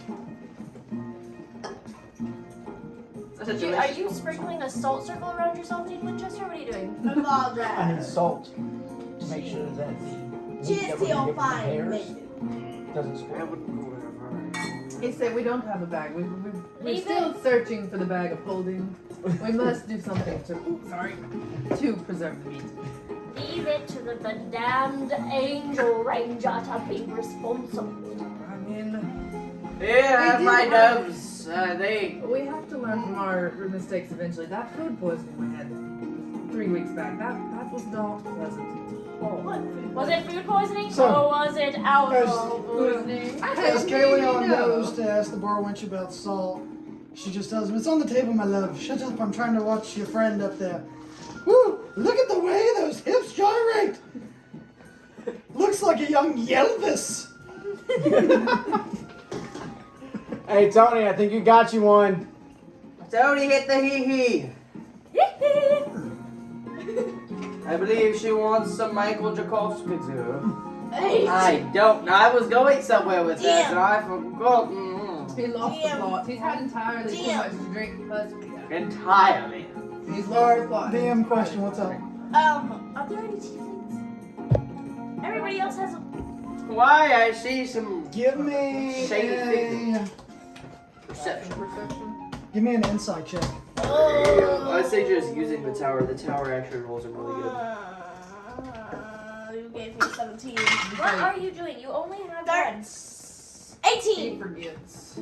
Such a Are delicious. you sprinkling a salt circle around yourself, Dean Winchester? What are you doing? I'm all I dry. need salt to make sure that the meat Cheers that to we're your gonna get from the fine hares lady. doesn't I spoil. wouldn't go there. He said we don't have a bag. We're Leave still searching for the bag of holding. We must do something to preserve the meat. Leave it to the damned angel ranger to be responsible. I mean, Here, have We my did have- doves. we have to learn from our mistakes eventually. That food poisoning we had 3 weeks back, that was not pleasant at all. Was it food poisoning So- or was it alcohol poisoning? As Kayleon goes to ask the bar wench about salt, she just tells him, "It's on the table, my love. Shut up, I'm trying to watch your friend up there. Woo! Look at the way those hips gyrate! Looks like a young Yelvis." Hey Tony, I think you got you one. Tony hit the hee-hee. I believe she wants some Michael Jakovskidzer. I don't know. I was going somewhere with this and I forgot. He lost the plot. He's had entirely too much to drink. Plus, Entirely. he's lost the Alright, plot. DM question, what's up? Are there any tieflings? Everybody else has a. Why? I see some Give me Shady a, perception. give me an insight check. I say just using the tower. The tower actually rolls are really good. You gave me 17. What are you doing? You only have one. 18. He forgets.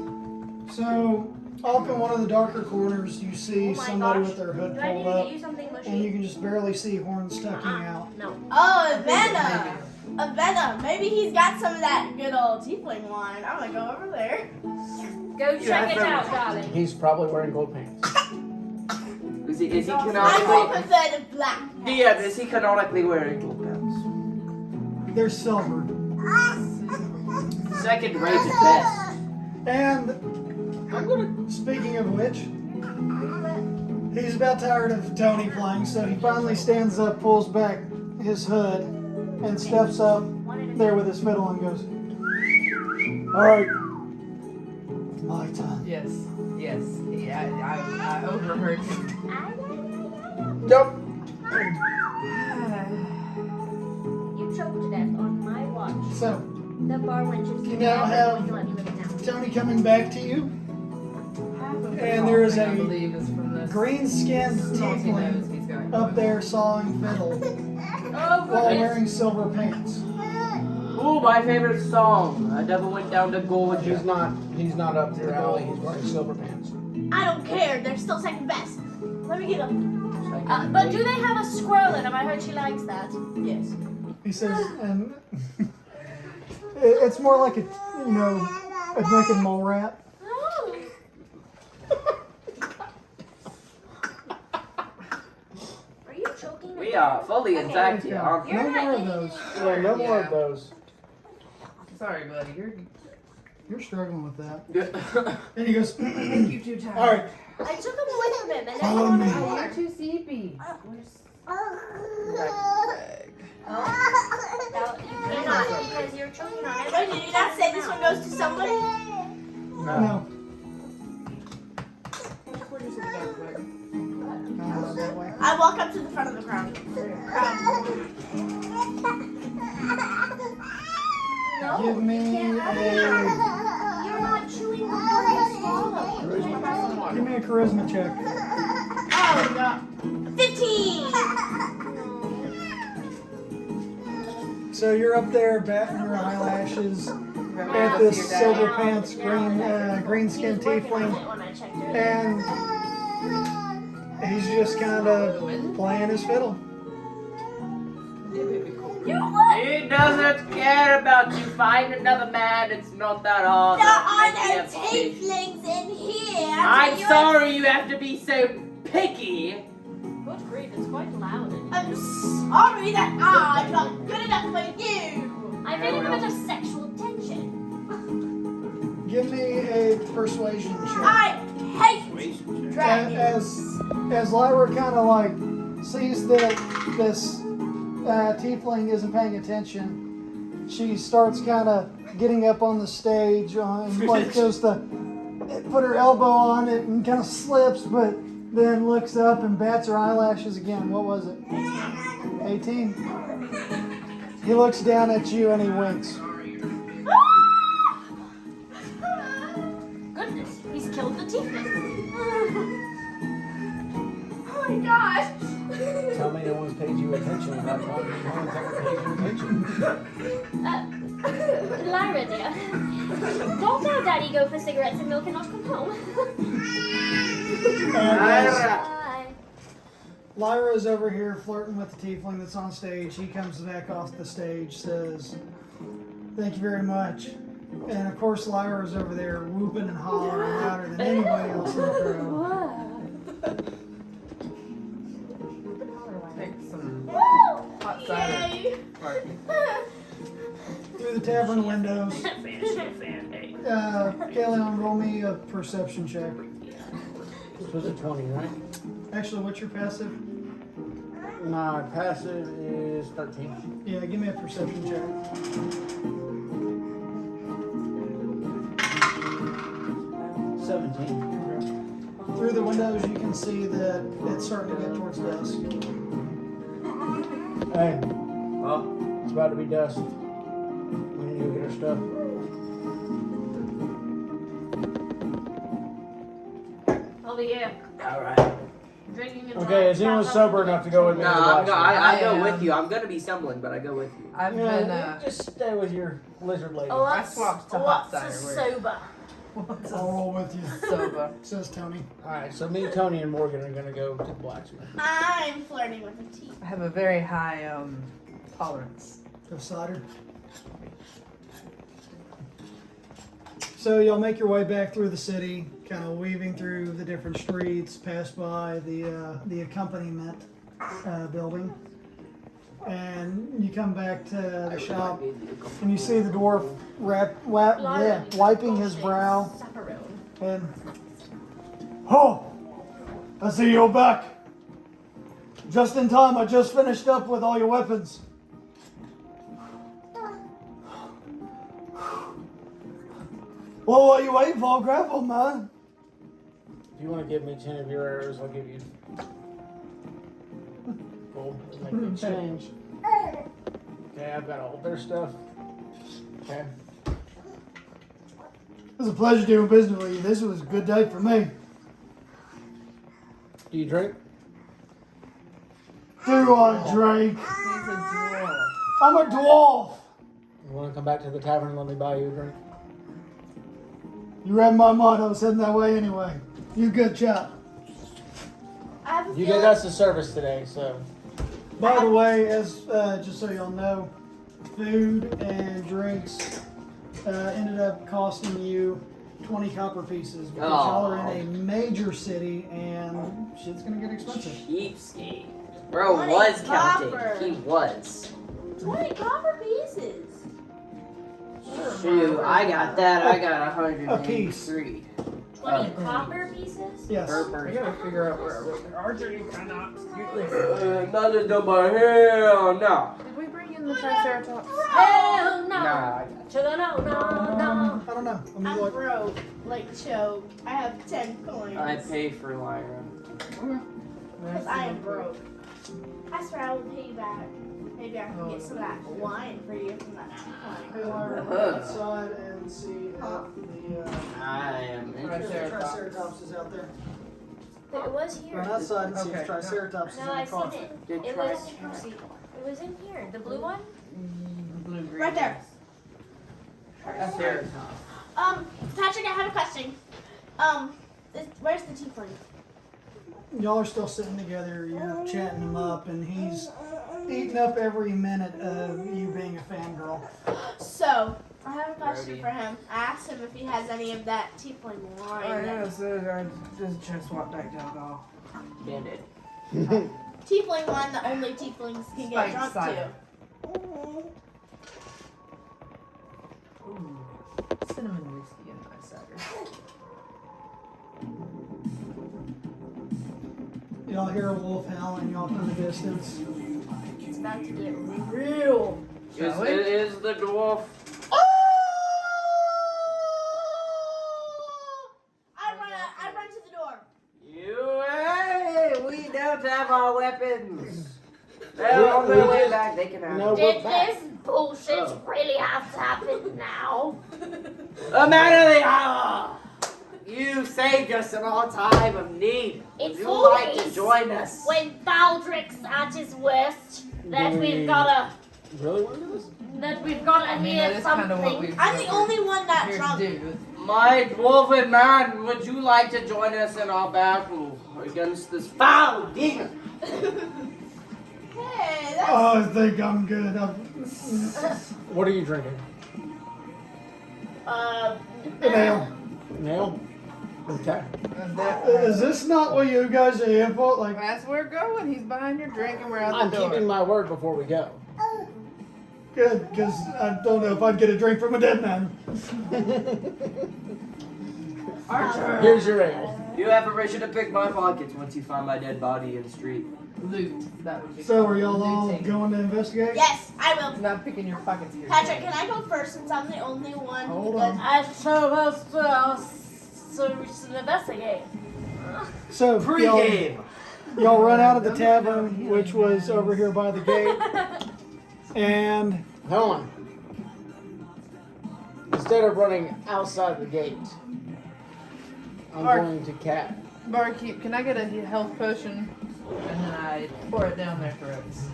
So, off in one of the darker corners, you see Oh my somebody gosh. with their hood Do I need pulled to up, get you something mushy? and you can just barely see horns sticking out. No. Oh, Avena. Avena. Maybe he's got some of that good old tiefling wine. I'm gonna go over there. Go check it out, darling. He's probably wearing gold pants. Is he I will canonically? prefer the black. DM, is he canonically wearing gold pants? They're silver. Second rate at best. And speaking of which, he's about tired of Tony playing, so he finally stands up, pulls back his hood, and steps up there with his fiddle and goes, "Alright, my turn." Yes. Yes. I overheard him. Nope. You choked to death on my watch. So, The bar wench is You now never have- going to let me live it now. Tony coming back to you, and there is I a believe is from this green-skinned naughty nose tiefling he's got. up there sawing fiddle Oh, while goodness. wearing silver pants. Ooh, my favorite song. I never went down to Gorge. He's not up your alley. He's wearing silver pants. I don't care. They're still second best. Let me get them. But do they have a squirrel in them? I heard she likes that. Yes. He says, and it's more like a naked mole rat. Oh. Are you choking? We are fully intact here, aren't we? No You're more not of getting those. Yeah, no more Yeah. of those. Sorry, buddy. You're struggling with that. Good. And he goes, You too tired. "All right, I took them away from him and then Follow he me. Oh, wanted you're too sleepy. Now, you cannot because you're choking on Oh, everything. did you not say this one goes to somebody? no, that way." I walk up to the front of the crowd. No, Give me you can't have a You're not chewing the food you swallow. give me a charisma check. Oh, no. 15. So you're up there batting your eyelashes at this silver pants green skinned tiefling, When I checked her. and he's just kind of playing his fiddle. He doesn't care about you. Find another man. It's not that hard. There are Make no the application. tieflings in here. I'm sorry you have to be so picky. Good grief, it's quite loud in here. I'm sorry that I'm not good enough for you. I'm feeling a bit of sexual tension. Give me a persuasion check. I hate Persuasion check. as Lyra kind of like sees that this tiefling isn't paying attention, she starts kind of getting up on the stage and like goes to put her elbow on it and kind of slips, but then looks up and bats her eyelashes again. What was it? 18. He looks down at you and he winks. Goodness, he's killed the tiefling. Oh my gosh. Tell me no one's paid you attention without telling me no one's ever paid you attention. Lyra, dear. Don't now Daddy go for cigarettes and milk and not come home. Bye. Lyra's over here flirting with the tiefling that's on stage. He comes back off the stage, says, "Thank you very much." And of course, Lyra's over there whooping and hollering louder than anybody else in the crowd. Make some Woo! hot cider. Yay! Party. Through the tavern windows, Kaleon, roll me a perception check. This was a 20, right? Actually, what's your passive? My passive is 13. Yeah, give me a perception check. 17. Through the windows, you can see that it's starting to get towards dusk. Hey, Oh, it's about to be dusk. We need to go get our stuff. I'll be here. alright. Drinking and Okay, is anyone sober enough to go with me? No, to the I blacksmith? go I with am. you. I'm gonna be stumbling, but I go with you. I've Yeah, been just stay with your lizard lady. Oh, I swapped to hot cider. sober. I'll roll with you, sober. says Tony. Alright, so me, Tony, and Morgan are gonna go to the blacksmith. I'm flirting with a tea. I have a very high tolerance. Of cider. So y'all make your way back through the city, kind of weaving through the different streets, pass by the accompaniment building, and you come back to the shop, and you see the dwarf wiping his brow, and oh, I see you're back. Just in time. I just finished up with all your weapons. Well, what are you waiting for? Grab them, man. If you want to give me 10 of your arrows, I'll give you gold. Make it change. Okay, I've got all their stuff. Okay. It was a pleasure doing business with you. This was a good day for me. Do you drink? Do I drink? He's a dwarf. I'm a dwarf. You want to come back to the tavern and let me buy you a drink? You read my mind. I was heading that way anyway. You good chap. I have a You feeling. did us a service today, so. By the way, as just so y'all know, food and drinks ended up costing you 20 copper pieces because y'all are in a major city and shit's gonna get expensive. Cheapskate. Bro 20 was counting. copper. He was. 20 copper pieces. Shoot, I got that. I got 183. 20 copper pieces? Yes. I gotta figure out where Archery cannot. Nothing to my hell no. Did we bring in the Triceratops? Hell no! Nah, I got Sugar, no. I don't know. I mean, I'm like, broke, like choke. I have 10 coins. I pay for Lyra. Because I am broke. I swear I will pay you back. Maybe I can get some of that wine for you from that hey, tea Lyra, run outside and see if the I am interested. Triceratops is out there. But it was here. Run outside and see Okay, if Triceratops is No, in the I've car. seen it. Good It try. was, it was in here. The blue one? Blue green. Right there. Triceratops. Patrick, I have a question. Where's the tiefling? Y'all are still sitting together, you're chatting him up, and he's eating up every minute of you being a fangirl. So, I have a question for him. I asked him if he has any of that tiefling wine. I just walked back down the hall. Bandit. Tiefling wine that only tieflings can get Spiked drunk cider. to. Ooh, cinnamon whiskey and my cider. Y'all hear a wolf howling off in the distance. It's about to get real. Is the dwarf? I run to the door. Hey, we don't have our weapons. They're on their way back. They can have No, them. we're back. This bullshit really have to happen now? A man of the hour. You saved us in our time of need. Would It's you like to always join us? when Baldric's at his worst that we've gotta Really want to do this? I mean, hear that is kind of what something. we've I'm the only one that here to drunk. do. My dwarven man, would you like to join us in our battle against this foul demon? Hey, that's Oh, I think I'm good. What are you drinking? Nail. Nail? Okay. Is this not what you guys are here for? Like, That's where we're going. He's buying your drink and we're out I'm the door. keeping my word before we go. good, because I don't know if I'd get a drink from a dead man. Archer. Here's your ale. You have permission to pick my pockets once you find my dead body in the street. Loot. That would be So, are y'all all looting. going to investigate? yes, I will. Not picking your pockets here. Patrick, can I go first since I'm the only one? Hold who on. I suppose so we should investigate. So, y'all, Pre-game. y'all run out of the tavern, which was over here by the gate, and Hold on. Instead of running outside the gate, I'm Mark. going to cat. Barkeep, can I get a health potion? And then I pour it down their throats.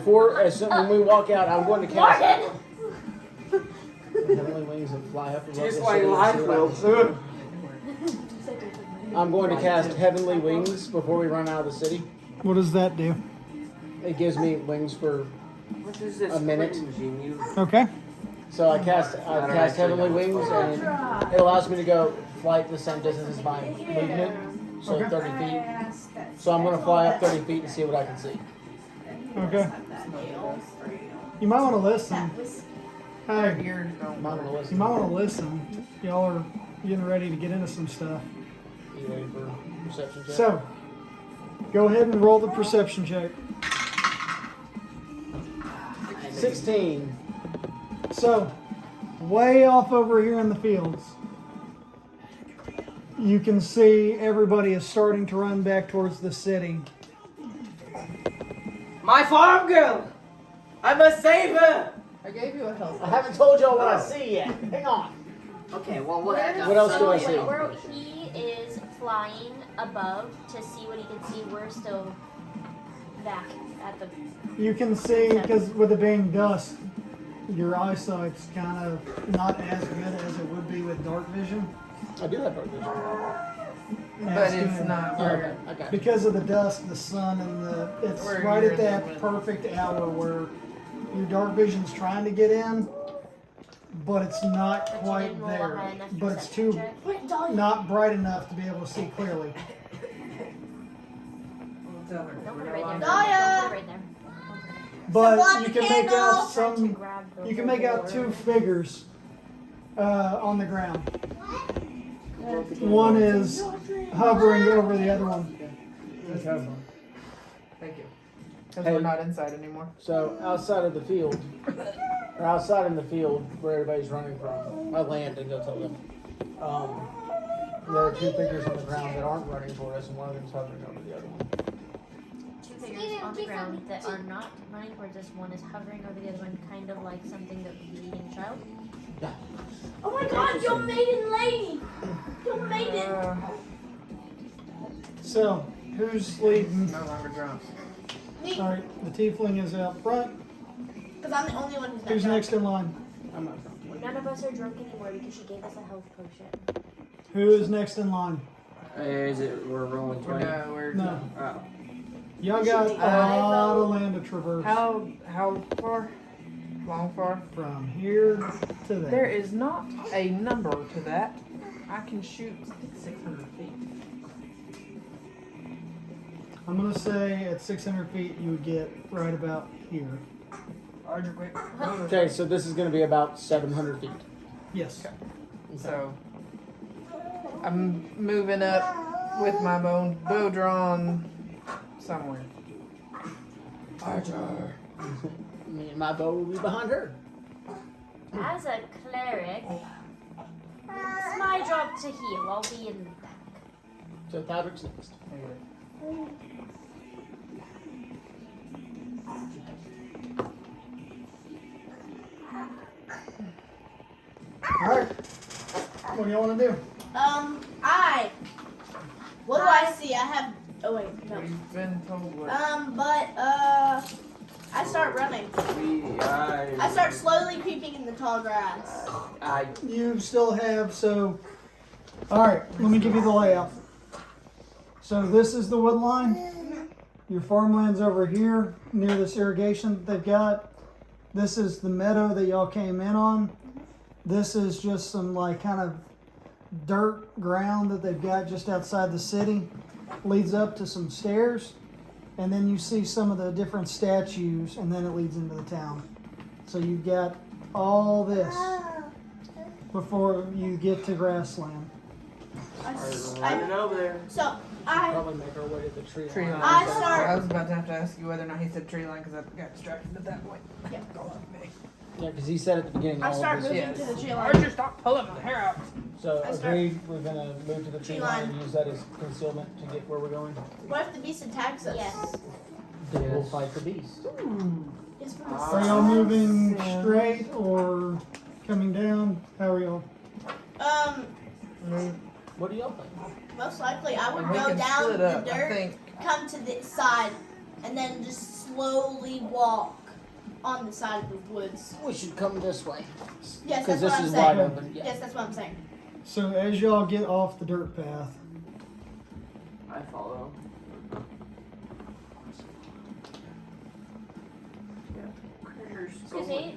When we walk out, I'm going to cast Morgan! heavenly wings that fly up above Just the like city life and see what I will. can see. I'm going to cast heavenly wings before we run out of the city. what does that do? It gives me wings for What is this A minute. cringing you? Okay. so I cast heavenly wings and it allows me to go flight the same distance as my movement, so Okay. 30 feet. So I'm going to fly up 30 feet and see what I can see. Okay. You might want to listen. Hey, Ears don't I'm not going to you listen. might want to listen. Y'all are getting ready to get into some stuff. You ready for perception check? So, go ahead and roll the perception check. 16. So, way off over here in the fields, you can see everybody is starting to run back towards the city. My farm girl! I must save her! I gave you a health I haven't told y'all what I see yet. Hang on. Okay, well, what? What else do I see? Where he is flying above to see what he can see, we're still back at the. You can see, because with it being dusk, your eyesight's kind of not as good as it would be with dark vision. I do have dark vision. but As it's good. not Oh, where. okay. Okay. Because of the dusk, the sun, and it's Where right you're at that living. perfect hour where your dark vision's trying to get in, but it's not But you quite didn't roll a there. high enough But it's perception too check. Wait, Dolly. not bright enough to be able to see clearly. We'll tell her. Don't We're put it no right longer- there. Daya! Don't put it right there. But blow you the can make candle. out Trying to some. grab the You can make out two figures on the ground. One is hovering over the other one. Okay. Thank you. Because Hey. we're not inside anymore. So outside of the field, or outside in the field where everybody's running from, I land and go tell them. There are two figures on the ground that aren't running for us, and one of them's hovering over the other one. Two figures on the ground that are not running towards us. One is hovering over the other one, kind of like something that would be eating a child. Oh my god, your maiden lady! Your maiden! So, who's leading? No longer drunk. Me, Alright, the tiefling is out front. because I'm the only one who's not Who's drunk. next in line? I'm not drunk. None of us are drunk anymore because she gave us a health potion. Who is next in line? Is it, we're rolling 20? No, we're No. Oh. Y'all got a lot of land to traverse. How far? Long far? From here to There there. is not a number to that. I can shoot 600 feet. I'm gonna say at 600 feet you would get right about here. Roger, quick. Okay, so this is going to be about 700 feet. Yes. So, I'm moving up with my bow drawn somewhere. Archer. Me and my bow will be behind her. As a cleric, it's my job to heal. I'll be in the back. So Patrick's next. Alright. What do you want to do? What do I see? I have. Oh wait, no. We've been told what. I start running. I start slowly peeping in the tall grass. You still have, so... Alright, let me give you the layout. So this is the wood line. Your farmland's over here, near this irrigation that they've got. This is the meadow that y'all came in on. This is just some like kind of dirt ground that they've got just outside the city. Leads up to some stairs. And then you see some of the different statues, and then it leads into the town. So you've got all this before you get to grassland. Running over there. So I Probably make our way to the tree Tree line. line. I start- I was about to have to ask you whether or not he said tree line because I got distracted at that point. Yeah. Yeah, because he said at the beginning I all start of this. moving Yes. to the tree line. Archer, stop pulling my hair out. So I start- agreed, we're gonna move to the tree Tree line line. and use that as concealment to get where we're going. What if the beast attacks us? Yes. Then we'll fight the beast. It's from Are y'all moving straight or coming down? How are y'all? What do y'all think? Most likely I would We go can down split the up, I dirt, think. come to the side, and then just slowly walk on the side of the woods. We should come this way. Yes, Because that's what this I'm is saying. wide open. Yeah. Yes, that's what I'm saying. So as y'all get off the dirt path, I follow. Excuse me.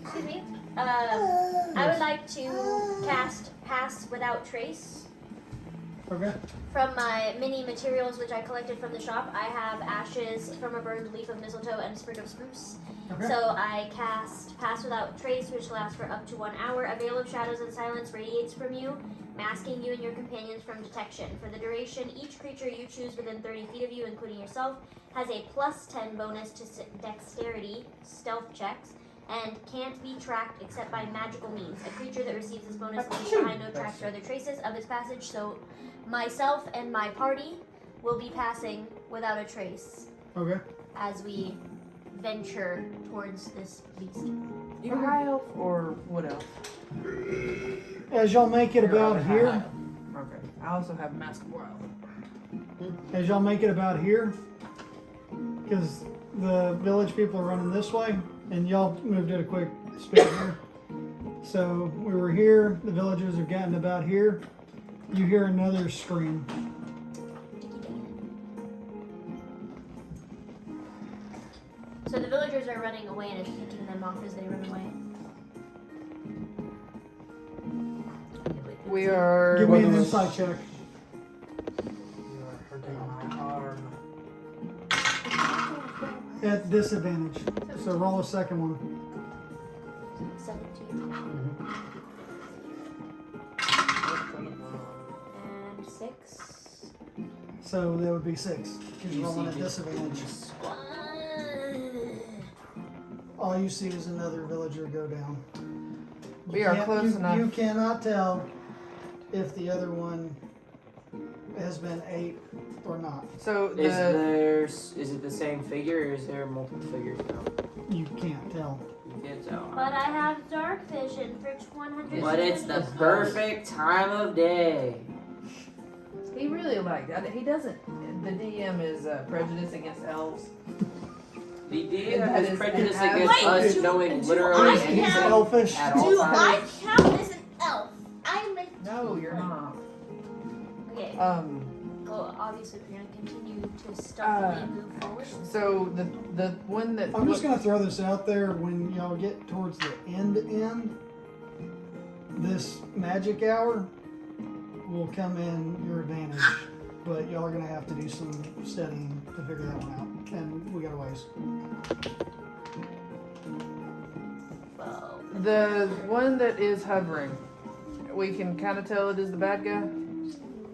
Excuse me. I would like to cast Pass Without Trace. okay? From my mini materials which I collected from the shop, I have ashes from a burned leaf of mistletoe and sprig of spruce. Okay. So I cast Pass Without Trace, which lasts for up to 1 hour. A veil of shadows and silence radiates from you, masking you and your companions from detection. For the duration, each creature you choose within 30 feet of you, including yourself, has a plus 10 bonus to dexterity, stealth checks, and can't be tracked except by magical means. A creature that receives this bonus leaves behind no tracks or other traces of its passage, so myself and my party will be passing without a trace Okay. as we venture towards this beast. You high elf or wood elf? As y'all make it about here, Okay. I also have Mask of Wild. as y'all make it about here, because the village people are running this way, and y'all moved at a quick speed here. So we were here, the villagers have gotten about here. You hear another scream. So the villagers are running away and it's picking them off as they run away. We are. Give me an insight check. You are hurting my arm. At disadvantage. So roll a second one. 17 and 6. So that would be 6. Because you're rolling at disadvantage. All you see is another villager go down. We are close enough. You cannot tell if the other one has been ate or not. So Is it the same figure or is there multiple figures now? You can't tell. You can't tell. But I have dark vision for 100. But it's the perfect time of day. he really liked that. He doesn't. The DM is prejudiced against elves. The DM That has is prejudice an against Wait, us do- knowing do literally I anything have- Elfish. at all Do I times. count as an elf? I'm a No, you're not. Okay. Well, obviously we're gonna continue to stealthily move forward. So the one that I'm just going to throw this out there. When y'all get towards the end, this magic hour will come in your advantage. But y'all are going to have to do some studying to figure that one out. And we got a ways. Well, the one that is hovering. we can kind of tell it is the bad guy.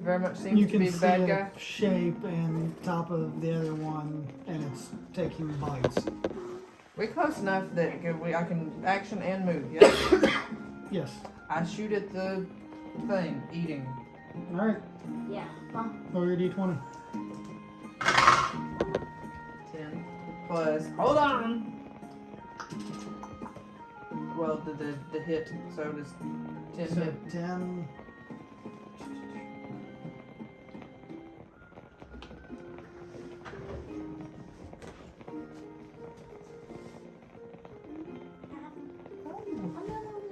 Very much seems You to can be see the bad a guy. shape and top of the other one, and it's taking bites. We're close enough that I can action and move. Yes. Yes. I shoot at the thing eating. All right. Yeah. Well, Roll your d20. 10 plus. Hold on. Well, the hit. So does 10 So hit. 10.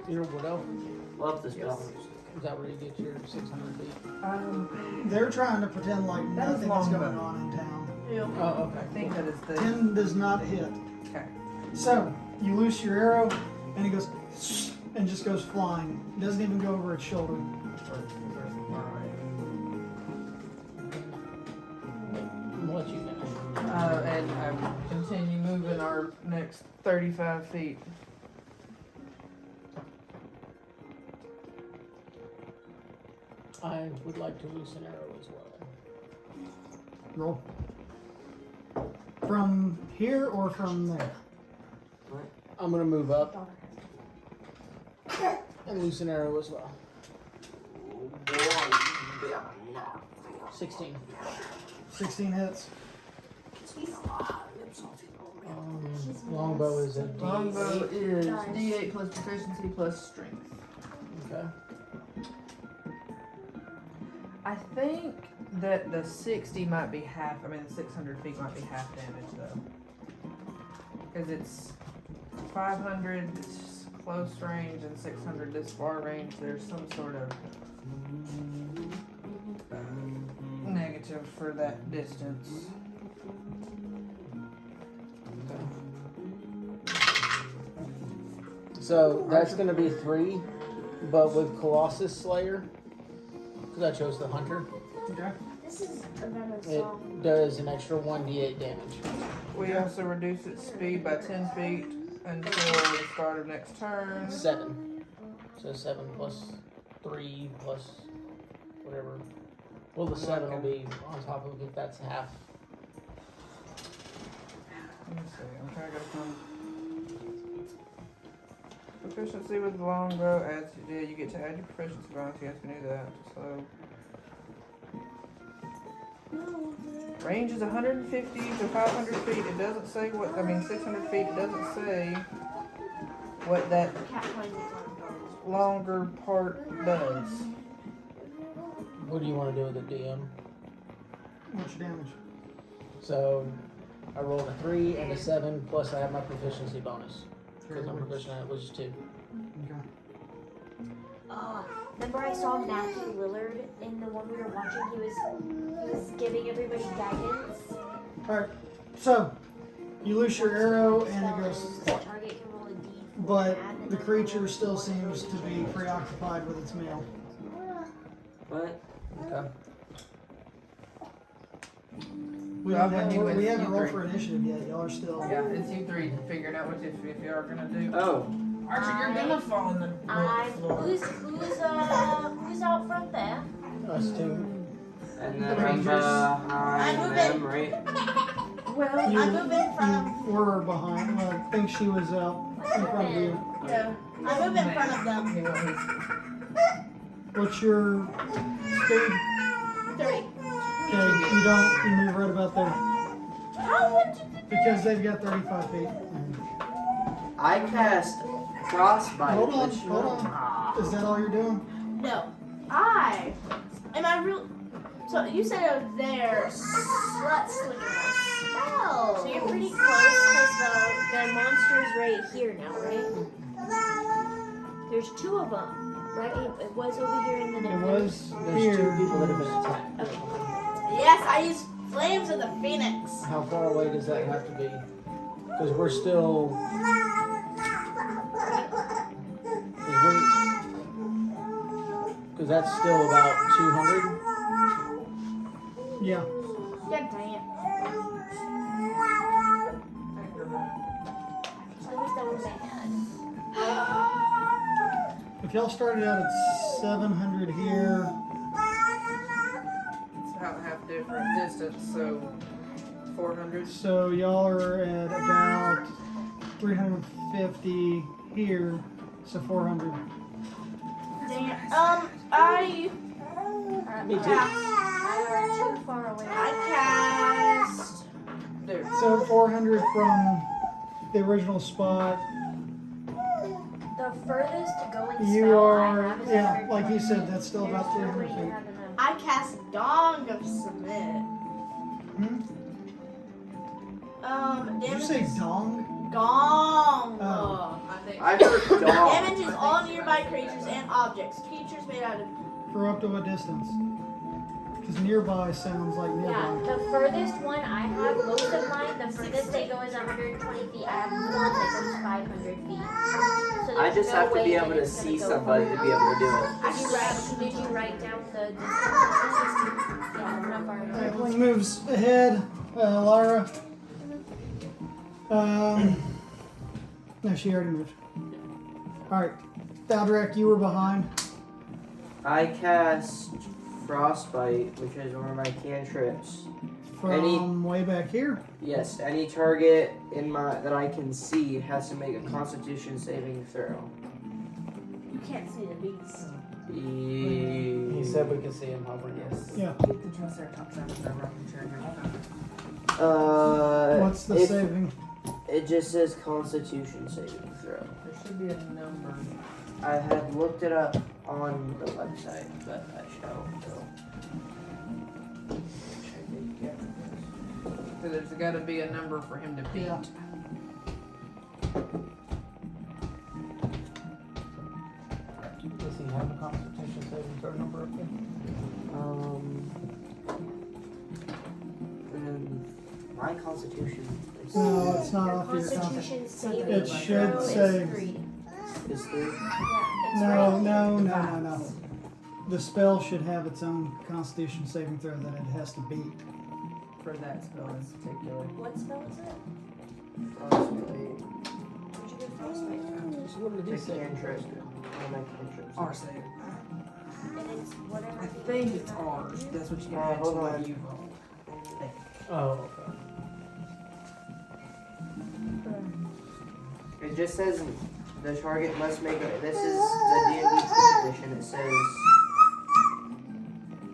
You're a widow. Love this Yes. dog. Is that where you get your 600 feet? They're trying to pretend like That is nothing is long going bow. on in town. Oh, okay. I think that is the. 10 does not hit. Okay. So you loose your arrow, and it goes and just goes flying. It doesn't even go over its shoulder. I'll let you finish. And I continue moving our next 35 feet. I would like to loose an arrow as well. Roll. From here or from there? I'm gonna move up and loose an arrow as well. 16. 16 hits. Longbow is a D8. Longbow is D8 plus proficiency plus strength. Okay. I think that the 60 might be half. I mean, the 600 feet might be half damage though, because it's 500 this close range and 600 this far range. There's some sort of negative for that distance. So that's gonna be 3, but with Colossus Slayer, because I chose the hunter, Okay. This is a venomous it song. does an extra 1d8 damage. We also reduce its speed by 10 feet until the start of next turn. 7. So 7 plus 3 plus whatever. Well, the 7 will be on top of if that's half. Let me see. I'm trying to go from proficiency with the longbow adds. Yeah, you get to add your proficiency bonus. Yes, we knew that. So range is 150 to 500 feet. It doesn't say what. I mean, 600 feet. It doesn't say what that Cat playing with one. longer part does. What do you want to do with the DM? What's your damage? So I rolled a 3 and a 7, plus I have my proficiency bonus. Because I'm Which- proficient at it, which is 2. Okay. Remember I saw Matthew Lillard in the one we were watching? He was giving everybody guidance. Alright, so you loose your arrow and it goes, The target can roll a D4 but and the then creature roll still a seems to be D4. preoccupied with its meal. What? Okay. We Well, haven't, you we went haven't rolled you for initiative yet. Y'all are still. Yeah, it's you three figuring out what if you are gonna do. Oh, Archer, you're gonna fall on the floor. Who's out front there? Us 2. and The then I'm Rangers. behind moving. them, right? Well, You, I move in front of. you were behind. Well, I think she was out in front of you. Yeah, I move in front of them. You know, he's- What's your speed? 3. Okay, you don't. You move right about there. How would you? Because they've got 35 feet. I cast Frostbite. Hold on, which- hold on. Is that all you're doing? No. Am I real? So you said it was there. Slut slinger. Oh. So you're pretty close because the monster's right here now, right? There's 2 of them, right? It was over here and then It was There's 2 here. people that have been attacked. Okay. Yes, I use flames of the phoenix. How far away does that have to be? Because we're still. Because that's still about 200. Yeah. God dang it. So who's that one bad? If y'all started out at 700 here. It's about half different distance, so 400. So y'all are at about 350 here. So 400. Dang it. Me too. I'm too far away. I cast. There. So 400 from the original spot. The furthest going You spell are, I have is yeah, 120 like you said, feet. that's still There's about no way 300 you feet. have enough. I cast Dong of Submit. Did you Damage say is dong? Gong. Oh. I think. I heard dog. Damage is all nearby creatures and objects. Creatures made out of. For up to what distance? Because nearby sounds like Yeah, nearby. the furthest one I have, most of mine, the furthest they go is 120 feet. I have one that goes 500 feet. So I there's just no have to way be that able to it's gonna see go somebody to be able to do it. Did you write down the distance? Yeah, how far it Alright, goes. one moves ahead. Lara. No, she already moved. Alright. Thaldrak, you were behind. I cast Frostbite, which is one of my cantrips. From way back here. Yes, any target in my that I can see has to make a Constitution saving throw. You can't see the beast. He said we could see him hovering. Yes. Yeah. Keep the Triceratops out of the rocking chair next time. What's the if- saving? It just says Constitution saving throw. There should be a number. I had looked it up on the website, but I shall go. So there's got to be a number for him to beat. Yeah. Does he have a Constitution saving throw number up there? My Constitution is No, it's not Your off your Constitution saving It should throw say- is 3. is 3. Yeah, it's No, right. no. The spell should have its own Constitution saving throw that it has to beat. For that spell in particular. What spell is it? Frostbite. Where'd you get frostbite from? So what did he The say? cantrip. One of my cantrips. R save. And it's whatever. I think it's ours. That's what you Oh, add to hold what on. you roll. Oh, okay. It just says the target must make a. This is the D&D 5th edition. It says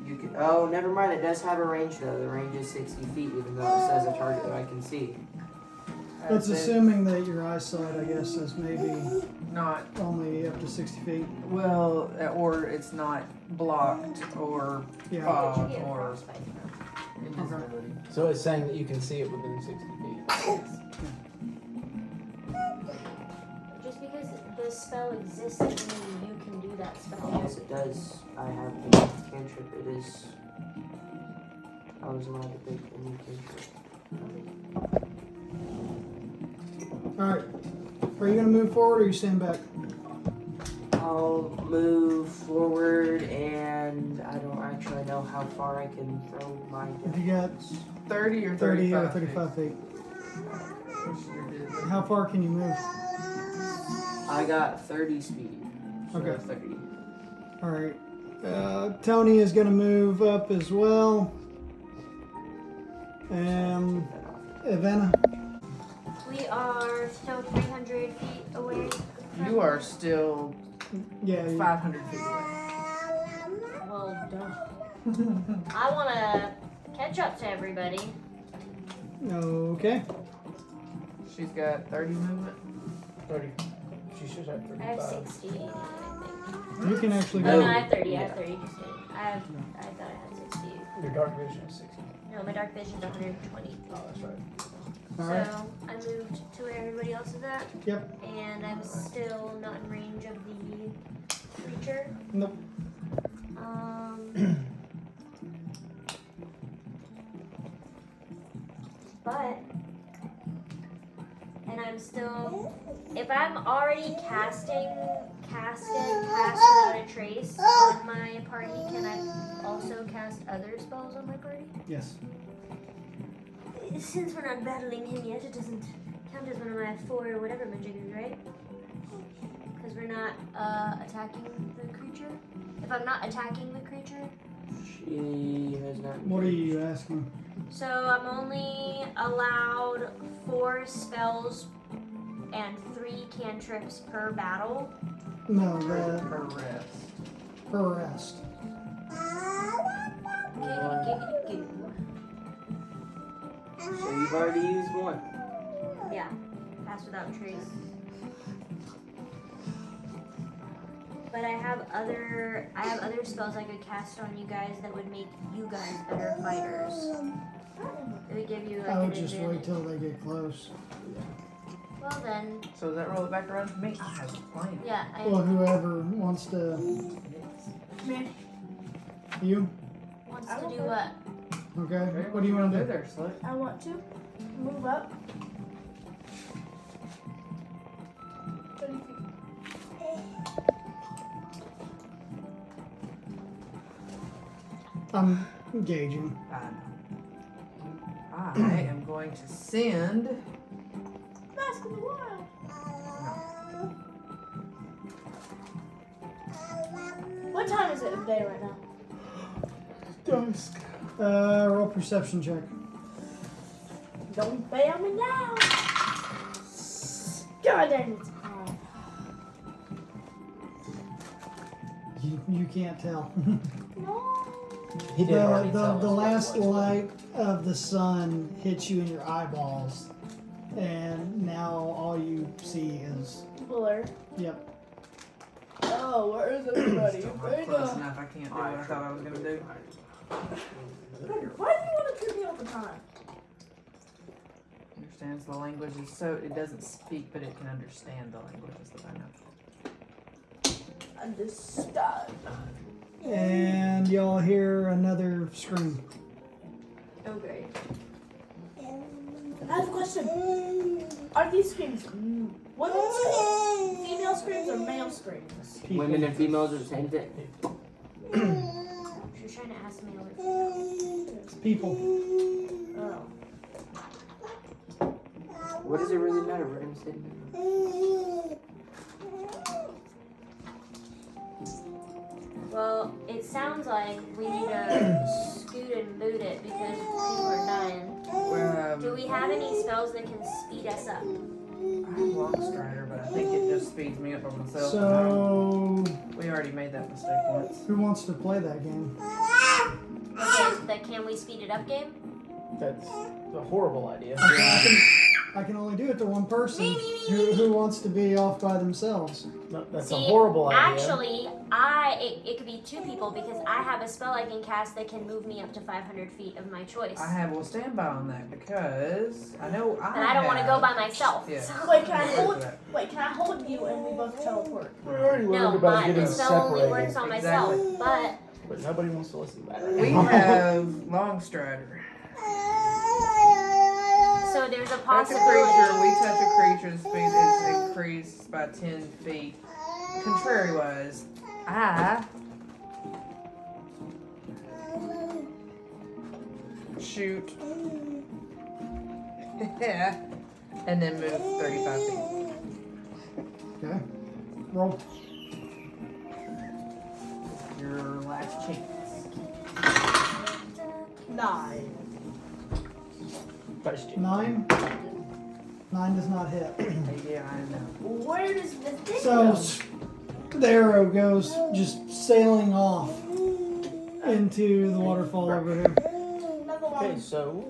you can. Oh, never mind. It does have a range though. The range is 60 feet, even though it says a target that I can see. It's assuming that your eyesight, I guess, is maybe Not only up to 60 feet. well, or it's not blocked or Yeah. Where'd fog you get or frostbite from? invisibility. So it's saying that you can see it within 60 feet. Just because the spell exists doesn't mean you can do that spell. Yes, it does. I have the cantrip. It is. I was allowed to pick a new cantrip. Alright. Are you going to move forward or are you staying back? I'll move forward, and I don't actually know how far I can throw my. You got 30 or 30 or 35 35 feet. Which you did. How far can you move? I got 30 speed. So Okay. 30. Alright. Tony is going to move up as well. And Evana. We are still 300 feet away. You are still Yeah. 500 feet away. Well, duh. I want to catch up to everybody. Okay. She's got 30 movement. 30. She should have I have 35. 60. I think. You can actually No, go. I have 30. I have 30. Just kidding. I thought I had 60. Your dark vision is 60. No, my dark vision's 120. Oh, that's right. Alright. So I moved to where everybody else is at. Yep. And I'm still not in range of the creature. Nope. But, and I'm still, if I'm already cast without a trace on my party, can I also cast other spells on my party? Yes. Since we're not battling him yet, it doesn't count as one of my 4 or whatever magickers, right? Because we're not attacking the creature. If I'm not attacking the creature. She has not. What are you asking? So I'm only allowed 4 spells and 3 cantrips per battle. No, Per rest. per rest. Giggity. So you've already used one. Yeah, pass without trace. But I have other spells I could cast on you guys that would make you guys better fighters. It would give you like I would an just advantage. wait till they get close. Well then, So does that roll it back around to me? I have a plan. yeah, Well, whoever wants to. Man, You? wants to do what? Okay. What do you want to do? there, Slick? I want to move up 30 feet. I'm engaging. I am going to send. Mask of the Wild. What time is it of day right now? Dusk. Roll perception check. Don't bail me now. God dang it. You can't tell. No. He did already the tell us what it last was. light of the sun hits you in your eyeballs, and now all you see is Blur. yep. Oh, where is everybody? Still not Right close now. enough. I can't do what I thought I was gonna do. Why do you want to kill me all the time? Understands the languages, so it doesn't speak, but it can understand the languages that I know. Understand. And y'all hear another scream. Okay. I have a question. Are these screams women screams, female screams, or male screams? Women and females are the same thing. She was trying to ask me what. People. Oh. What does it really matter? We're gonna say. Well, it sounds like we need to scoot and boot it because people are dying. Do we have any spells that can speed us up? I have Longstrider, but I think it just speeds me up by myself. So We already made that mistake once. who wants to play that game? The can we speed it up game? That's a horrible idea. I can only do it to one person. Who wants to be off by themselves? No, that's See, a horrible idea. Actually, it could be 2 people because I have a spell I can cast that can move me up to 500 feet of my choice. Will stand by on that because I know But I don't want to go by myself. Yeah. So. Wait, can I hold you and we both teleport? We're already worried No, about my getting spell only separated. works on myself, Exactly. But nobody wants to listen to that. We have Longstrider. so there's a Touch a possibility. creature. We touch a creature's speed is increased by 10 feet. Contrary-wise, I shoot. And then move 35 feet. Okay. Roll. Your last chance. 9. First you. 9. 9 does not hit. Yeah, I know. Where does the thing So go? the arrow goes just sailing off into the waterfall over here. Another one. Okay, so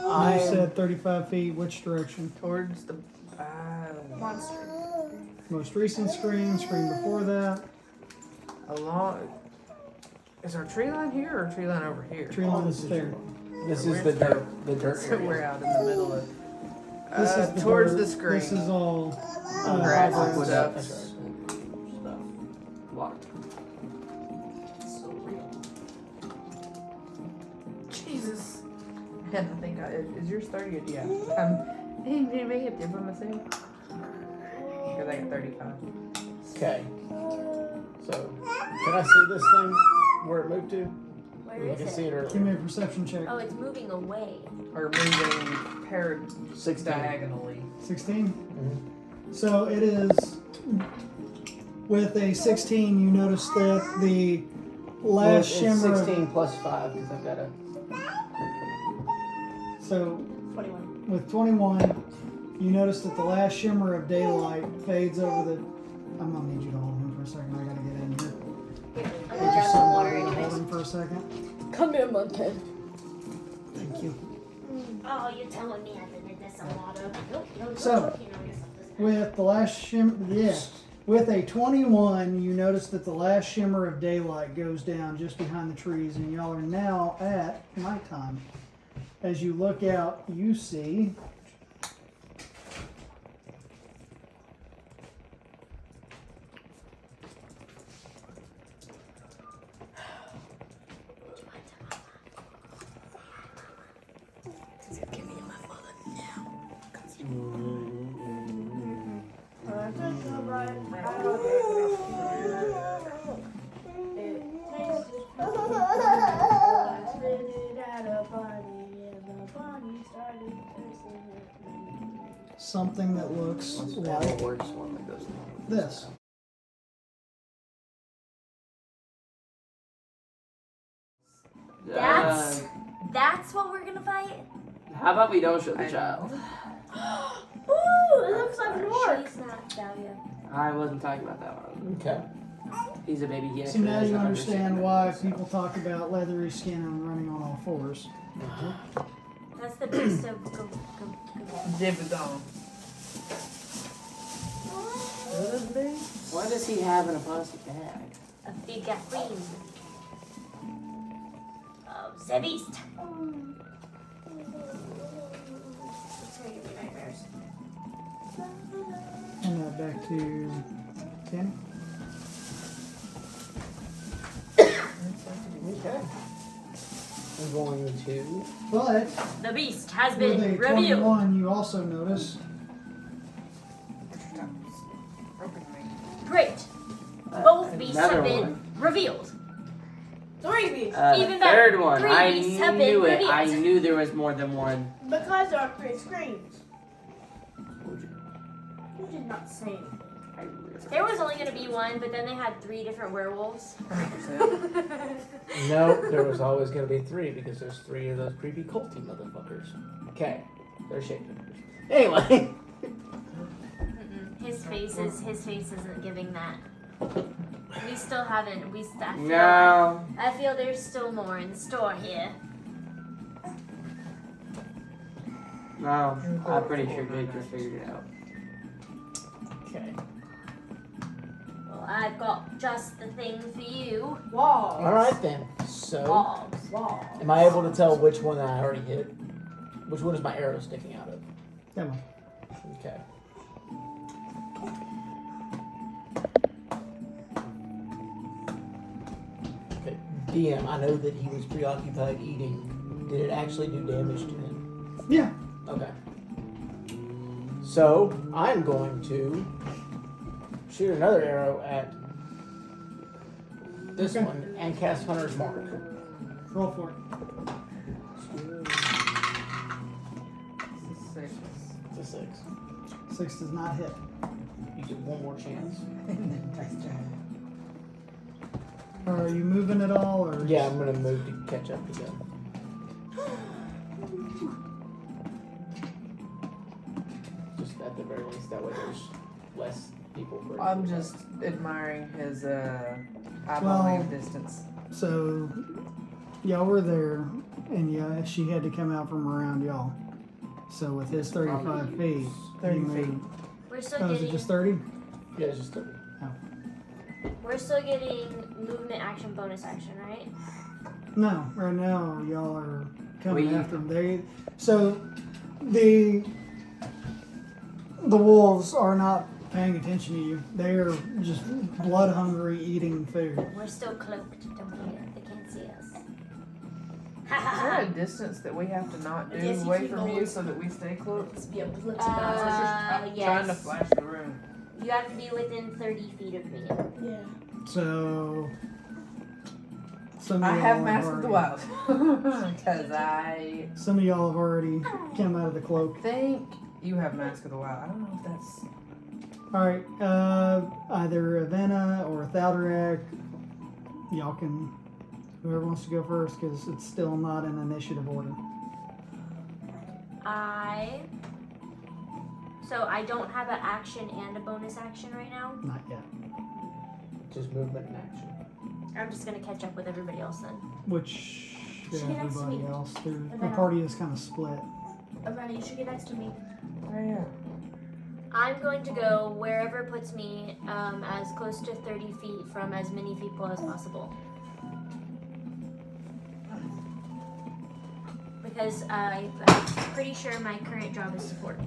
I I said 35 feet. Which direction? Towards the Monster. Most recent screen before that. along. Is our tree line here or tree line over here? Tree line is there. this is the dirt. The dirt So we're area. out in the middle of. This is the towards dirt. the screen. This is all grass grass. and stuff. That's right. Stuff. Water. So real. Jesus. And I think is yours 30? Yeah. Did you make it by myself? Because I got 35. Okay. So can I see this thing where it moved to? Where You is can it? see it Give me earlier. a perception check. Oh, it's moving away. Or moving paired 16. diagonally. 16. Mhm. So it is With a 16, you notice that the last It's shimmer. 16 plus 5 because I've got a. So 21. with 21, you notice that the last shimmer of daylight fades over the. I'm gonna need you to hold him for a second. I gotta get in here. I'm gonna grab some water Hold anyways. him for a second. Come here, monkey. Thank you. Oh, you're telling me I needed this a water. Nope, no, So, you know yourself this time. With the last shimmer, with a 21, you notice that the last shimmer of daylight goes down just behind the trees, and y'all are now at nighttime. As you look out, you see something that looks like works one that goes along with this. That's what we're gonna fight? How about we don't show the child? Ooh, it looks like an orc. She's not Dahlia. I wasn't talking about that one. Okay. He's a baby. He So actually now has you 100% understand why memory, so. people talk about leathery skin and running on all fours. That's the beast of Dividon. What does he have in a plastic bag? a figurine of the beast. It's gonna give me nightmares. And that back to Kenny. Okay. I'm going to. But The beast has with been a revealed. 21, you also notice Great. Both beasts another have been one. revealed. 3 beasts. Even The better. third one. 3 I beasts have been knew it. revealed. I knew there was more than one. Because there are 3 screens. You did not say anything. There was only gonna be one, but then they had 3 different werewolves. 100%. No, there was always going to be 3 because there's 3 of those creepy culty motherfuckers. Okay. They're shapeshifters. Anyway. His face isn't giving that. We still haven't. No. I feel there's still more in store here. No. I'm pretty sure Jake just figured it out. Okay. Well, I've got just the thing for you. Walls. Alright then. So, Logs. Walls. am I able to tell which one I already hit? Which one is my arrow sticking out of? that one. Okay. Okay. DM, I know that he was preoccupied eating. Did it actually do damage to him? Yeah. Okay. So, I'm going to shoot another arrow at this Okay. one and cast Hunter's Mark. Roll for it. It's a 6. 6 does not hit. You get one more chance. Are you moving at all, or Yeah, I'm gonna move to catch up again. Just at the very least, that way there's less people. For I'm just admiring his eyeballing Well- distance. So y'all were there, and yeah, she had to come out from around y'all. So with his 35 feet, 30 you feet. moved- We're still Oh, is it getting. just 30? Yeah, it's just 30. We're still getting movement, action, bonus action, right? No, right now y'all are coming We- after them. So the wolves are not paying attention to you. They are just blood hungry, eating food. We're still cloaked. Don't forget, they can't see us. Is there a distance that we have to not do Yes, you away can from go you with- so that we stay close? Be a blitz Trying to Yes. flash the room. You have to be within 30 feet of me. Yeah. So some of I y'all have have Mask of the already- Wild. Because I Some of y'all have already come out of the cloak. think you have Mask of the Wild. I don't know if that's. Alright, either Avena or Thaldarak, y'all can, whoever wants to go first, because it's still not in initiative order. So I don't have an action and a bonus action right now. Not yet. Just movement and action. I'm just gonna catch up with everybody else then. Which, She next to everybody me. else, the Avena. party is kind of split. Avena, you should get next to me. Oh, yeah. I'm going to go wherever puts me as close to 30 feet from as many people as possible. Because I'm pretty sure my current job is support.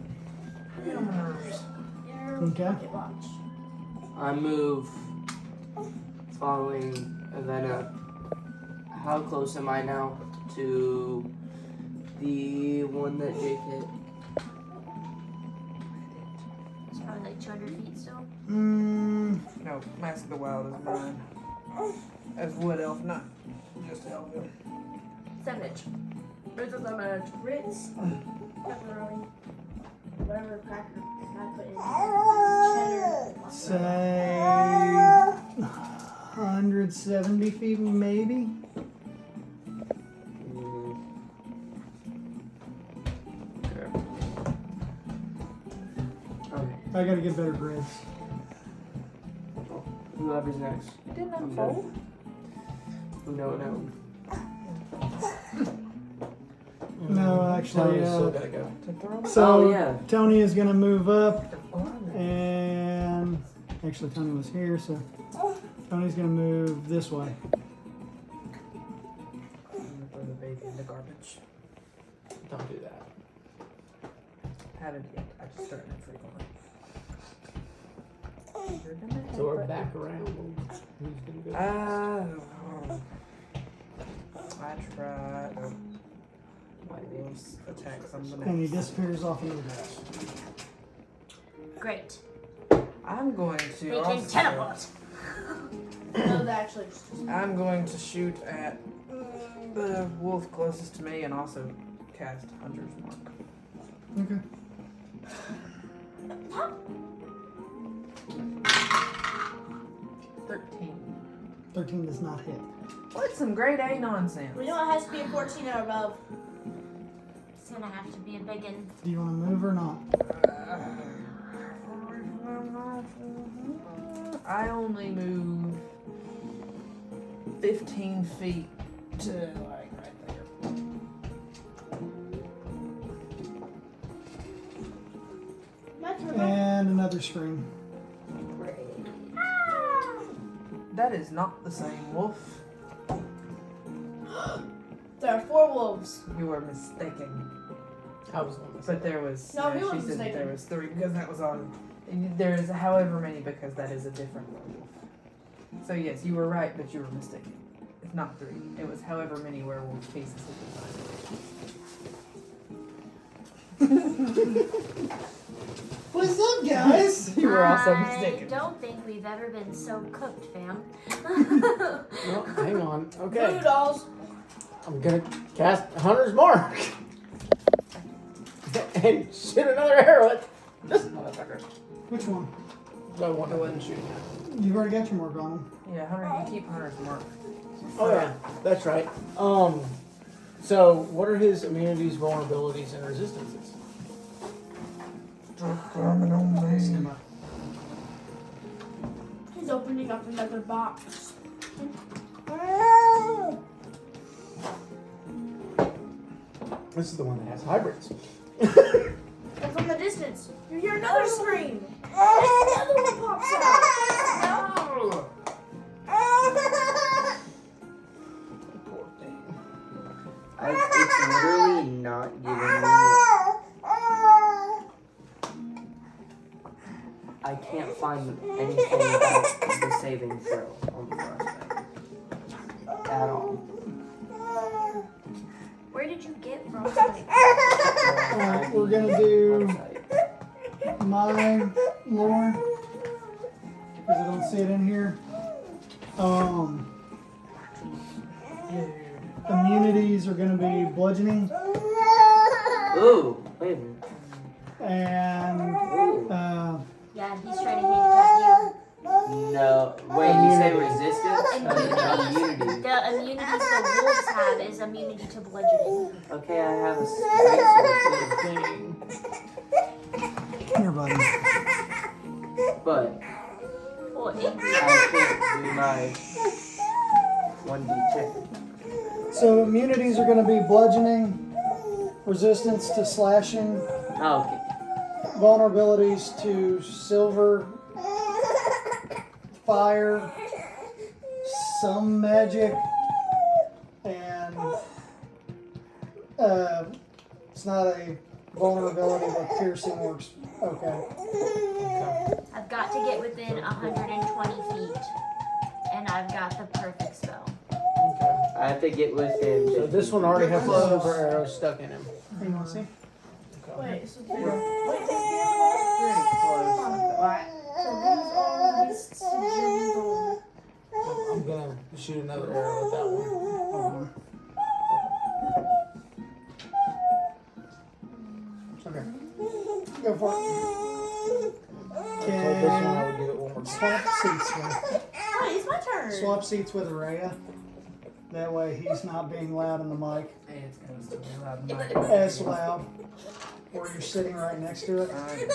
Okay. Watch. I move following Avena. How close am I now to the one that Jake hit? It's probably like 200 feet still. No, Mask of the Wild is mine. As Wood Elf, not just Elf. 7 inch. Ritz is on a Ritz. Pepperoni. Whatever cracker I put in. Cheddar. Say 170 feet, maybe? Okay. I gotta get better grids. Whoever's next. It didn't I'm unfold. No. No, actually, Tony's still gotta go. To throw so Oh, yeah. Tony is gonna move up, and actually Tony was here, so Tony's gonna move this way. Throw the baby in the garbage. Don't do that. Haven't yet. I just started infrequently. So we're back around. Who's gonna go? I tried. Attack somebody. And he disappears off into the grass. Great. I'm going to They can also, teleport. No, that actually just. I'm going to shoot at the wolf closest to me and also cast Hunter's Mark. Okay. $13. 13 does not hit. What some grade A nonsense. We know it has to be a 14 or above. It's gonna have to be a big one. Do you want to move or not? I only move 15 feet to like right there. My turn. And another scream. That is not the same wolf. There are 4 wolves. You were mistaken. I was on But there was. No, he she wasn't said that mistaken. there was 3 because that was on. There's however many because that is a different werewolf. So yes, you were right, but you were mistaken. It's not 3. It was however many werewolf cases at the time. What's up, guys? You were also I mistaken. don't think we've ever been so cooked, fam. Well, hang on. Okay. Blue dolls. I'm gonna cast Hunter's Mark. And shoot another arrow at this motherfucker. Which one? The one I wasn't shooting at. You've already got your mark on him. Yeah, Hunter, you keep Hunter's Mark. Oh yeah, that's right. So what are his immunities, vulnerabilities, and resistances? He's opening up another box. This is the one that has hybrids. And from the distance, you hear another scream. Another one pops out. No! Poor thing. It's literally not giving me. I can't find anything about the saving throw on the prospect at all. Where did you get frostbite? Alright, we're gonna do Website. my lore. Because I don't see it in here. Immunities are gonna be bludgeoning Ooh, wait a minute. and Ooh. Yeah, he's trying to handicap No. Wait, you say resistance? you. Immunity. Immunity. The immunities the wolves have is immunity to bludgeoning. Okay, I have a straight sword Here, buddy. too. But Well, I can't do my 1d check. So immunities are going to be bludgeoning, resistance to slashing, Oh, okay. vulnerabilities to silver, fire, some magic, and it's not a vulnerability, but piercing works. Okay. I've got to get within 120 feet, and I've got the perfect spell. Okay. I have to get within. So this one already has a silver arrow stuck in him. You want to see? Wait, so Pretty they're close. Alright, so these are these suggestions. I'm gonna shoot another arrow with that one. Okay. Go for it. I told this one I would give it one more time. Swap seats with Wait, it's my turn. swap seats with Araya. That way he's not being loud in the mic. And it's gonna still be loud in my As loud. Or you're sitting right next to it. Alright.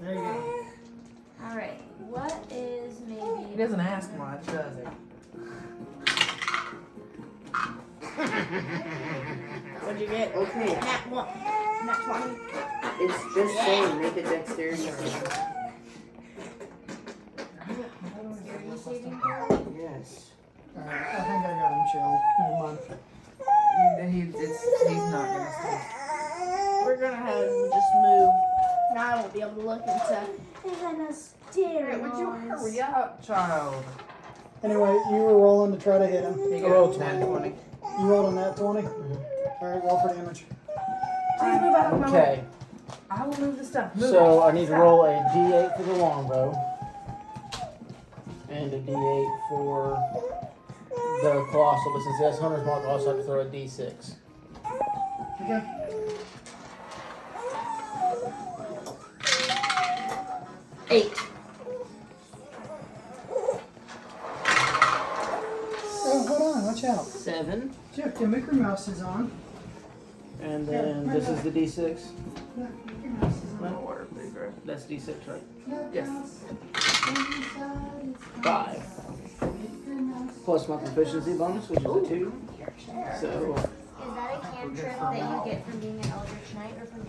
There you go. Alright, what is He maybe. doesn't ask much, does he? What'd you get? Okay, Nat 1. Nat 20. it's just saying make a dexterity save. Security saving throw? Yes. Alright, I think I got him chill. Never mind. He's not gonna stay. We're gonna have him just move. Now I won't be able to look into Hannah's Hey, would you hurry up, child? Anyway, you were rolling to try to hit him. He Roll got 10, 20. You rolled a nat 20? Alright, roll for damage. Please move out of my way. Okay, I will move the stuff. Move so it. I need to roll a d8 for the longbow. And a d8 for the colossal, but since that's Hunter's Mark, I also have to throw a d6. Okay. Oh, hold on, watch out. 7. Jeff, the Mickey Mouse is on. And then this is the d6. Yeah, Mickey Mouse is on. Water, please, right? That's d6, right? Yes. 5. Plus my proficiency bonus, which is a 2. So, Is that a cantrip that you get from being an Eldritch Knight or from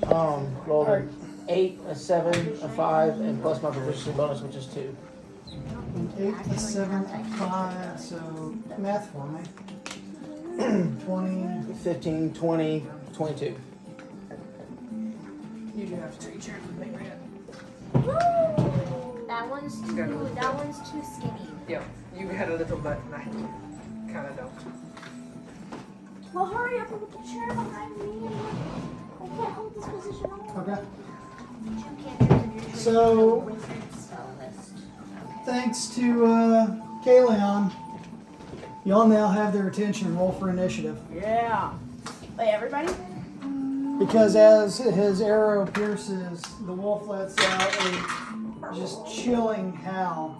being rolled an 8, a 7, a 5, and plus my proficiency bonus, which is 2. An 8, a 7, a 5, so math for me. 20. 15, 20, 22. You do have 3 chairs with me, man. That one's too skinny. Yeah, you got a little butt and I kinda don't. Well, hurry up and put the chair behind me. I can't hold this position on. Okay. Two cantrips of your choice So- from the wizard spell list. Thanks to Kaleon, y'all now have their attention. Roll for initiative. Yeah. Wait, everybody? Because as his arrow pierces, the wolf lets out a just chilling howl.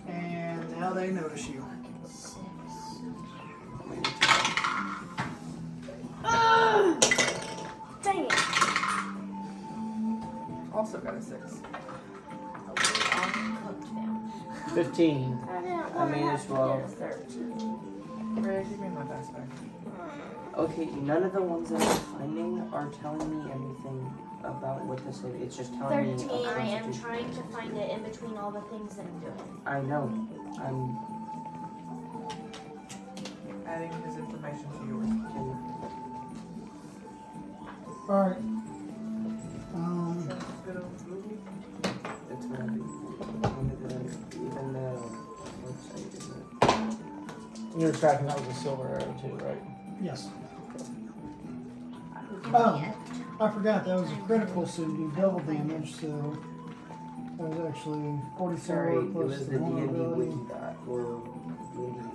And now they notice you. Dang it. Also got a 6. 15. I mean, it's 12. 13. Ray, give me my dice back. Okay, none of the ones that I'm finding are telling me anything about what this is. It's just telling me. 13. a I am constitution. trying to find it in between all the things that I'm doing. I know. I'm. Adding his information to yours. Alright. It's gonna be one of the even the website is it. You're tracking that with a silver arrow too, right? Yes. Give Oh. me it. I forgot that was a critical, so you do double damage, so that was actually 44 Sorry, it plus was the the D&D vulnerability. wiki dot or maybe not.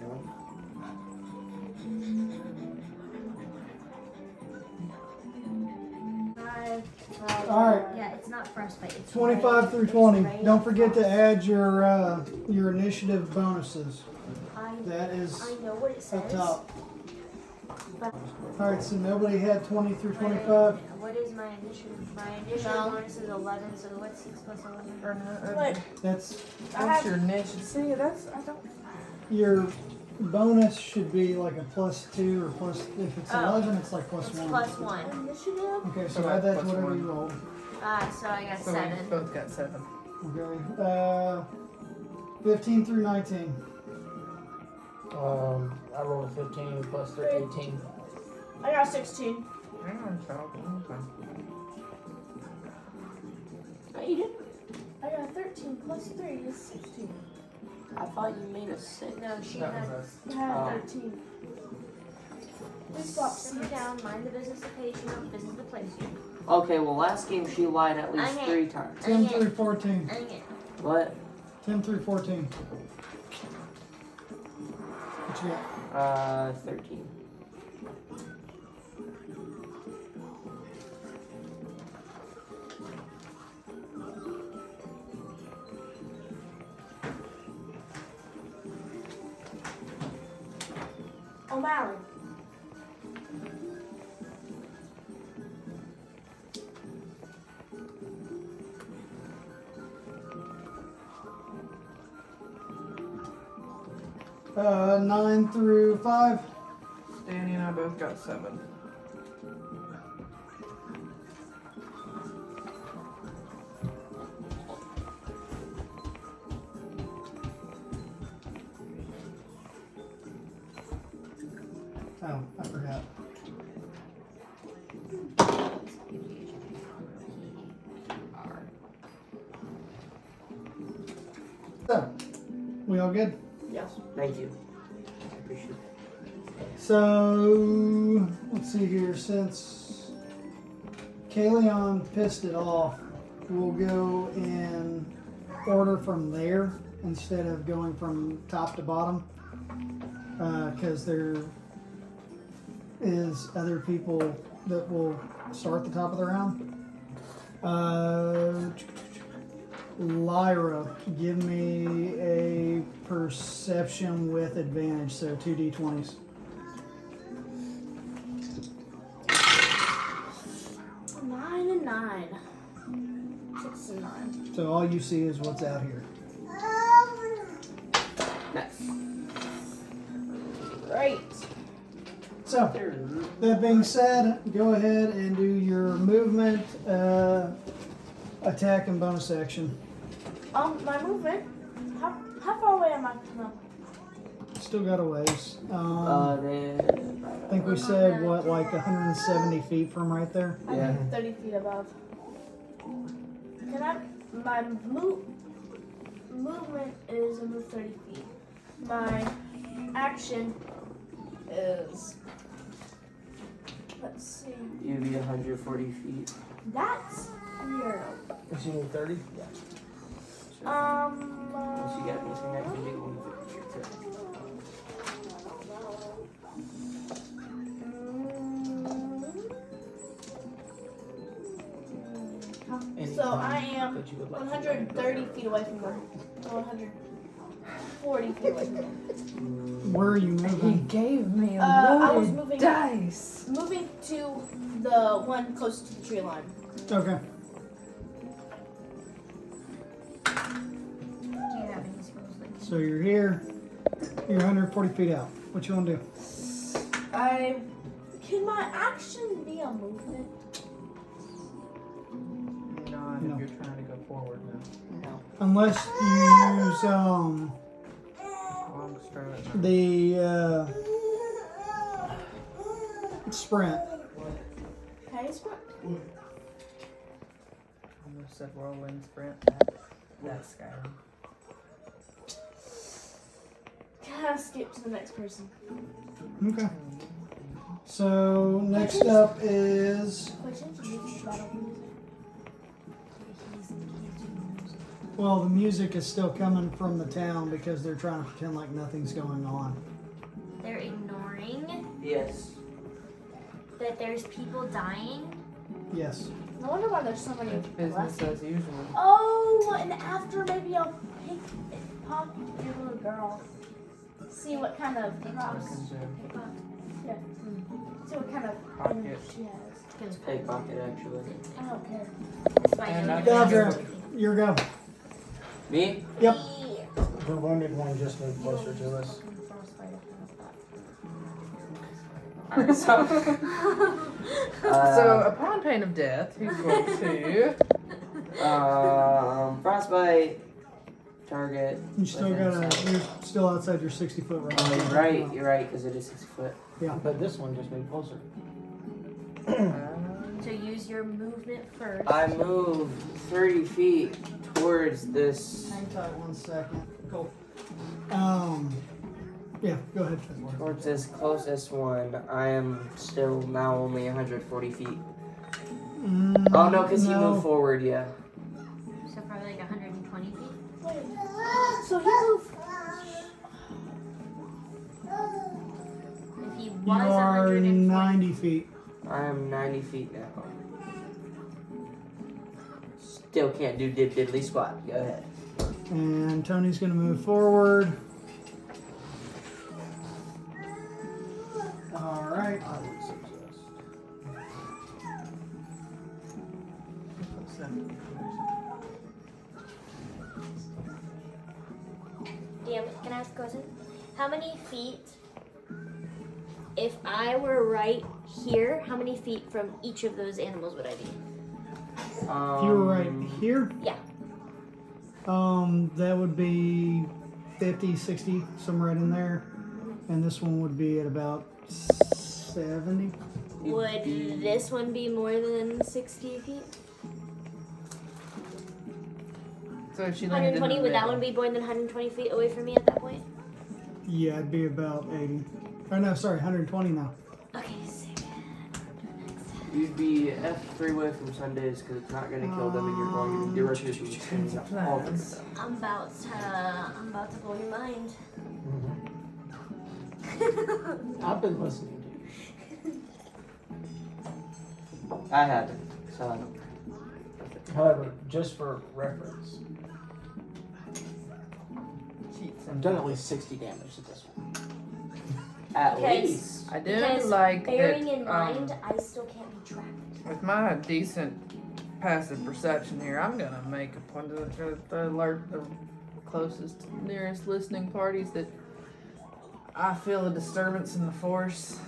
Alright. Yeah, it's not frostbite. It's 25 ray. through It's 20. ray Don't forget to frost. add your initiative bonuses. That is I know what it up says. top. But Alright, so nobody had 20 through wait, wait, 25. wait. What is my initiative? My initiative No. bonus is 11, so what's 6 plus 11? Or no, Wait, That's I What's have your niche? See, that's I don't. your bonus should be like a +2 or plus. If it's Oh. 11, it's like It's +1. plus 1. initiative. Okay, so So add that to plus whatever one. you roll. So I got So 7. we both got 7. Okay. 15 through 19. I rolled a 15 plus 18. I got 16. Hang on, child. Okay. Oh, you did? I got 13 plus 3 is 16. I thought you made a 6. No, she That had. was us. I had Oh. 13. Please swap Simmer seats. down, mind the business of page, you know, business to place you. Okay, well, last game she lied at least Okay. 3 times. 10 Okay. through 14. Dang it. What? 10 through 14. What you got? 13. O'Malley. Uh, 9 through 5. Danny and I both got 7. Oh, I forgot. So, we all good? Yes. Thank you. I appreciate it. So, let's see here. Since Kaleon pissed it off, we'll go in order from there instead of going from top to bottom. Because there is other people that will start the top of the round. Lyra, give me a perception with advantage, so 2d20s. 9 and 9. 6 and 9. So all you see is what's out here. Nice. Great. So, that being said, go ahead and do your movement, attack, and bonus action. My movement. How far away am I from them? Still got a ways. Then. I think we said, what, like 170 feet from right there? Yeah. I'm 30 feet above. Can I? My movement is a move 30 feet. My action is. Let's see. You'd be 140 feet. That's weird. Is you need 30? Unless you got anything that can do 150 or 30. So I am That you would like 130 feet away from them. 140 feet away from them. Where are you He moving? gave me a I was loaded moving- dice. Moving to the one close to the tree line. Okay. Do you have any spells that So you're here. You're 140 feet out. What you want to do? Can my action be a movement? Not No. if you're trying to go forward now. No. Unless you use Long stride. the sprint. Okay, sprint. Almost said rolling sprint. That's Skyrim. Can I skip to the next person? Okay. So next up is, Question? Music, battle music. well, the music is still coming from the town because they're trying to pretend like nothing's going on. they're ignoring Yes. that there's people dying Yes. No wonder why there's so many It's business as usual. Oh, and after maybe I'll pick pop your little girl. See what kind of props. Yeah. See what kind of Pocket. energy she has. It's pickpocket actually. I don't care. It's fine. And I I- don't know. Dodger, your go. Me? Yep. The wounded one just moved closer to us. Alright, so. So upon pain of death, he's going to. Frostbite. Target. You still you're still outside your 60-foot range. Oh, you're right, because it is 6 foot. But this one just moved closer. So use your movement first. I move 30 feet towards this. Hang tight 1 second. Cool. Yeah, go ahead. Towards this closest one. I am still now only 140 feet. Oh no, because he moved forward, yeah. So probably like 120 feet. Wait. So he moved. If he You was are 120. 90 feet. I am 90 feet now. Still can't do dib diddly squat. Go ahead. And Tony's going to move forward. All right. I would suggest. DM, can I ask a question? How many feet, if I were right here, how many feet from each of those animals would I be? If you were right here, Yeah. that would be 50, 60, somewhere right in there. And this one would be at about 70. Would this one be more than 60 feet? So if she landed in 120, the would that middle. one be more than 120 feet away from me at that point? Yeah, it'd be about 80. Oh, no, sorry, 120 now. Okay, sick. You'd be F3 away from Sundays because it's not going to kill them and you're going to be directly to all of them. I'm about to blow your mind. I've been listening to you. I haven't, so I don't. However, just for reference, I've done at least 60 damage to this one. At Because- least. I do Because like bearing that. in mind, I still can't be tracked. With my decent passive perception here, I'm gonna make a point to alert the closest, nearest listening parties that I feel a disturbance in the force,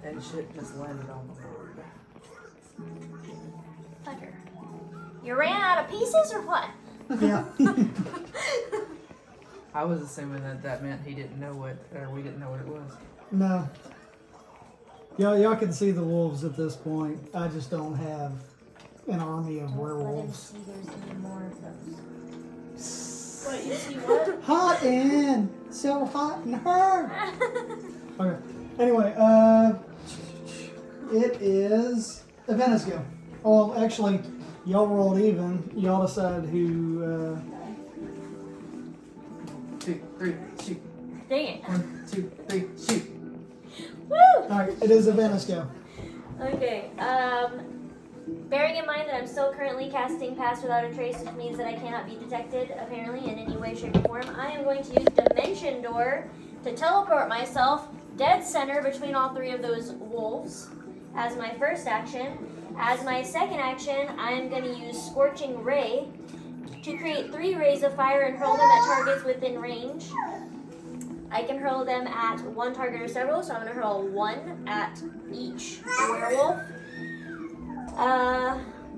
and shit just landed on the board. Fucker. You ran out of pieces or what? Yeah. I was assuming that meant he didn't know what, or we didn't know what it was. No. Y'all can see the wolves at this point. I just don't have an army of Don't let him werewolves. see there's any more of those. Wait, you see what? Hot in! So hot in her! Okay. Anyway, it is Avena's go. Well, actually, y'all rolled even. Y'all decide who, 2, 3, shoot. Dang it. 1, 2, 3, shoot. Woo! Alright, it is Avena's go. Okay, bearing in mind that I'm still currently casting Pass Without a Trace, which means that I cannot be detected, apparently, in any way, shape, or form, I am going to use Dimension Door to teleport myself dead center between all three of those wolves as my first action. As my second action, I am going to use Scorching Ray to create 3 rays of fire and hurl them at targets within range. I can hurl them at one target or several, so I'm going to hurl 1 at each werewolf.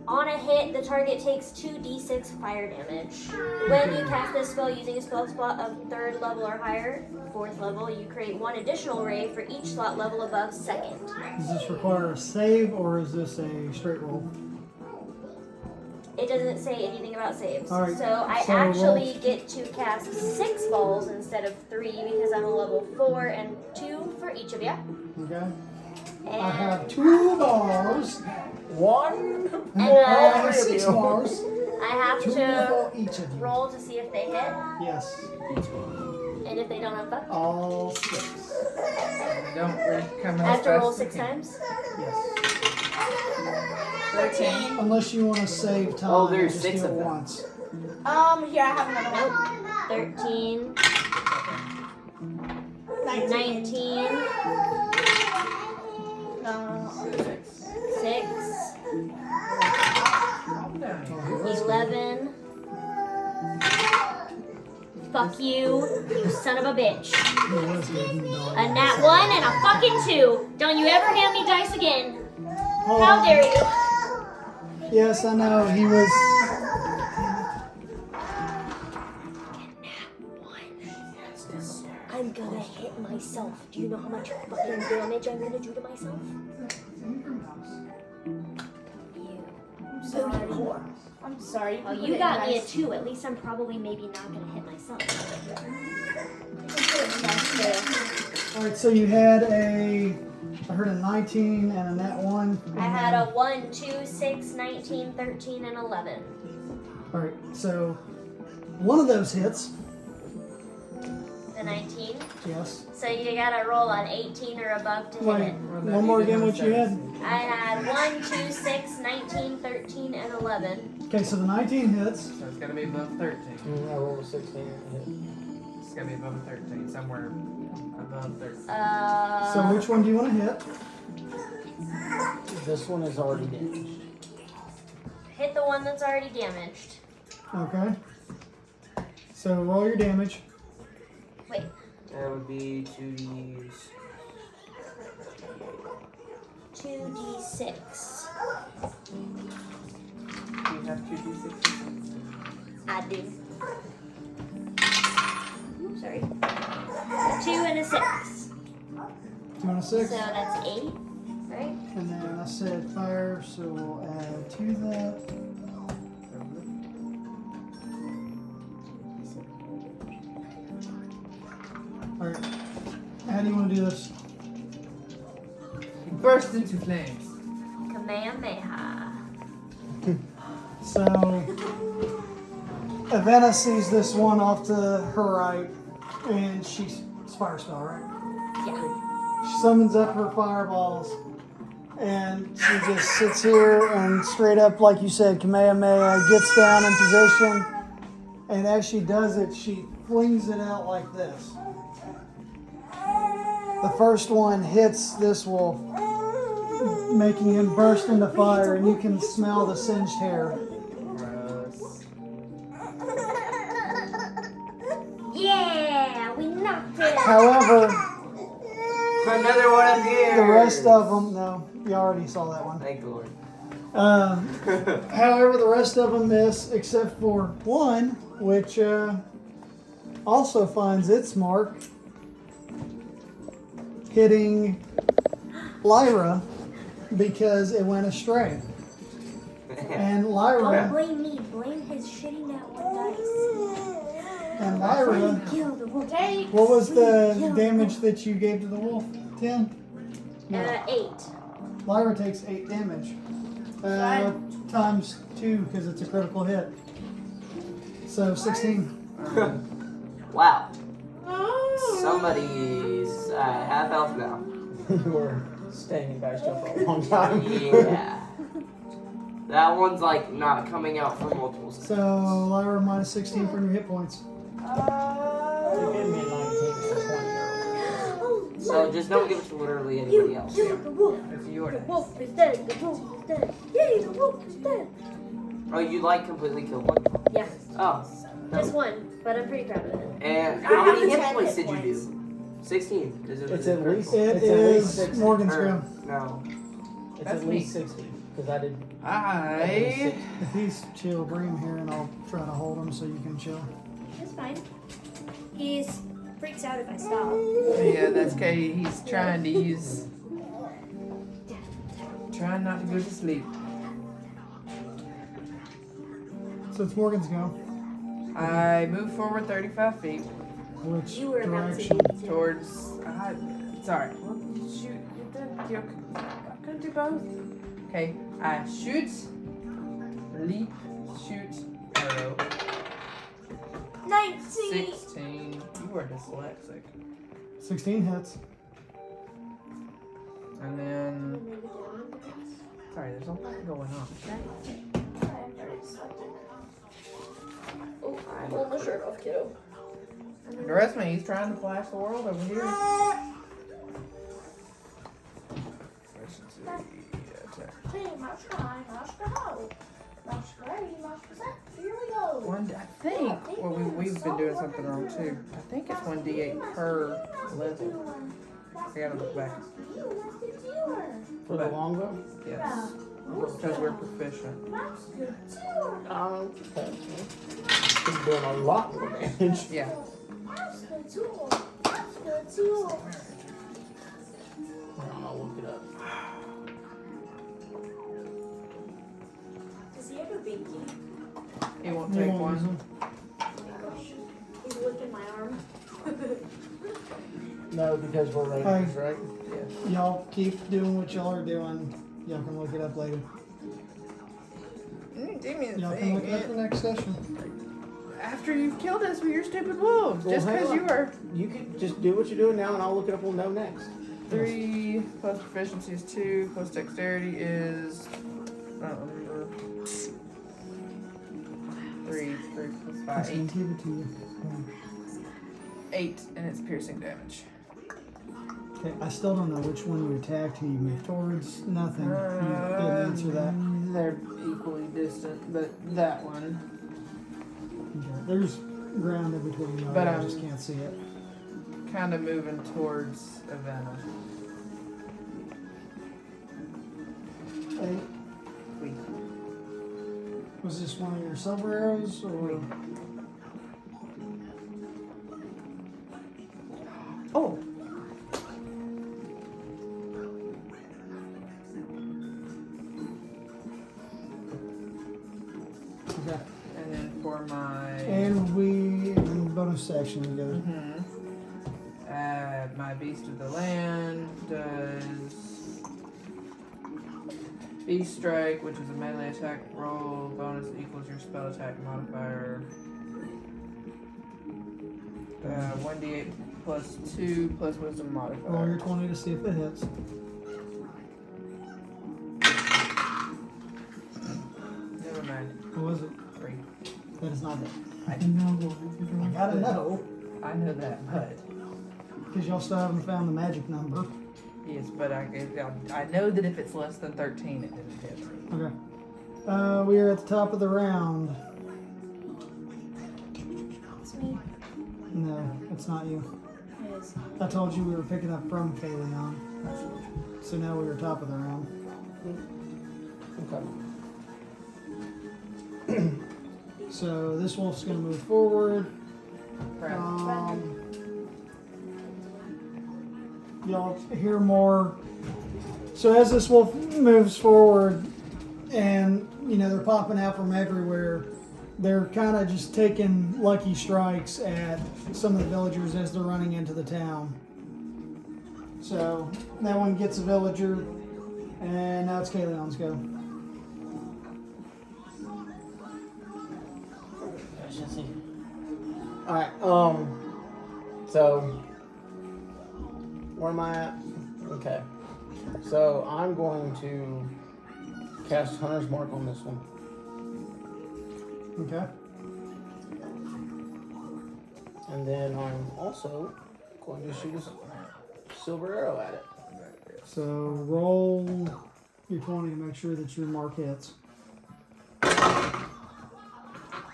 On a hit, the target takes 2d6 fire damage. When you cast this spell using a spell slot of 3rd level or higher, 4th level, you create 1 additional ray for each slot level above 2nd. Does this require a save or is this a straight roll? It doesn't say anything about saves. All right, So I so actually get to cast 6 balls instead of 3 because I'm a level 4 and 2 for each of you. Okay. And I have 2 bars. One. And, I have 6 bars. I have 2 to for each of you. roll to see if they hit, Yes. and if they don't, I'm fucked. All 6. Don't really come I as have to roll fast as 6 you can. times. Yes. 13. Unless you want to save time. Oh, there's just 6 do it of them. once. Here, I have another one. 13, 19. 19, No. 6, Calm down. 11. Fuck you, you son of a bitch. A nat 1 and a fucking 2. Don't you ever hand me dice again. Hold How on. dare you? Yes, I know. He was. I'm gonna hit myself. Do you know how much fucking damage I'm gonna do to myself? You. I'm sorry. Oh, you got me a 2. At least I'm probably maybe not gonna hit myself. Alright, so you had a. I heard a 19 and a nat 1. I had a 1, 2, 6, 19, 13, and 11. Alright, so one of those hits. The 19. Yes. So you gotta roll on 18 or above to hit Wait, it. one more again, what you had? I had 1, 2, 6, 19, 13, and 11. Okay, so the 19 hits. So it's gotta be above 13. I rolled a 16 and It's gotta be above 13, somewhere above 13. So which one do you want to hit? hit. This one is already damaged. Hit the one that's already damaged. Okay. So roll your damage. Wait. That would be 2Ds. 2d6. Do you have 2d6? I do. Oops, sorry. A 2 and a 6. 2 and a 6. So that's 8, right? And then I said fire, so we'll add to that. Alright. How do you want to do this? You burst into flames. Kamehameha. So, Avena sees this one off to her right, and she's fire spell, right? Yeah. She summons up her fireballs, and she just sits here and straight up, like you said, Kamehameha, gets down in position, and as she does it, she flings it out like this. The first one hits this wolf, making him burst into fire, and you can smell the singed hair. Gross. Yeah, we knocked it. However, Another one appears. the rest of them, no, you already saw that one. Thank the Lord. However, the rest of them miss, except for one, which also finds its mark, hitting Lyra because it went astray. And Don't Lyra, blame me. Blame his shitty nat 1 dice. and Lyra, Kill the wolf. what was the damage that you gave to the wolf? 10? No. 8. Lyra takes 8 damage. Times 2 because it's a critical hit. So 16. Wow. Somebody's half health now. You were staying in Bastion for a long time. Yeah. That one's like not coming out for multiple seconds. So Lyra minus 16 from your hit points. You gave me a 19 or 20 earlier. So just don't give it to literally anybody else. Kill the wolf. It's your The dice. wolf is dead. The wolf is dead. Yay, the wolf is dead. Oh, you like completely killed one? Yeah, Oh. just one, but I'm pretty proud of it. And I how have many hit 10 points hit did you points. do? 16. Is it, It's is at it least. It It's at least is 60. Morgan's or- go. No. It's That's at least me. 60 because I did. I. If he's chill, bring him here and I'll try to hold him so you can chill. That's fine. He's freaks out if I stop. Yeah, that's okay. He's trying to use. Trying not to go to sleep. So it's Morgan's go. I move forward 35 feet Which You were about to direction? do too. towards. Sorry. Well, shoot. You're gonna do both. Okay. I shoot, leap, shoot, arrow. 19. 16. You are dyslexic. 16 hits. And then Sorry, there's a lot going on. Oh, I'm pulling the shirt off, kiddo. Trust me, he's trying to flash the world over here. Hey, Mashka, how? Here we go. One, I think. Well, we've been doing something wrong too. I think it's 1d8 per level. I gotta look back. For the longbow? Yes, because we're proficient. Okay. He's doing a lot more damage. Yeah. I'll look it up. Does he have a binky? He won't take one. He's licking my arm. No, because we're rangers, right? Yeah. Y'all keep doing what y'all are doing. Y'all can look it up later. Y'all can look it up the next session. After you've killed us with your stupid wolves, Well, just hang because on. you are. You can just do what you're doing now, and I'll look it up. We'll know next. 3 plus proficiency is 2 plus dexterity is. I don't remember. 3 plus 5, Let's 8. give it to you. 8, and it's piercing damage. Okay, I still don't know which one you attacked, who you moved towards. Nothing. You didn't answer that. They're equally distant, but that one. Okay, there's ground in between y'all. But I just can't see it. Kind of moving towards Avena. Hey, was this one of your silver arrows or? Oh! Okay. And then for my. And we in bonus section together. My Beast of the Land does Beast Strike, which is a melee attack roll. Bonus equals your spell attack modifier. 1d8 plus 2 plus wisdom modifier. Roll your 20 to see if it hits. Never mind. What was it? 3. That is not it. I know. I gotta know. I know that, but Because y'all still haven't found the magic number. yes, but I know that if it's less than 13, it didn't hit. Okay. We are at the top of the round. It's me. No, it's not you. It is. I told you we were picking up from Kaleon. So now we are top of the round. Okay. So this wolf's gonna move forward. Crap. Y'all hear more. So as this wolf moves forward, and they're popping out from everywhere, they're kind of just taking lucky strikes at some of the villagers as they're running into the town. So that one gets a villager, and now it's Kaleon's go. Alright, so where am I at? Okay. So I'm going to cast Hunter's Mark on this one. Okay. And then I'm also going to shoot a silver arrow at it. So roll your 20 to make sure that your mark hits.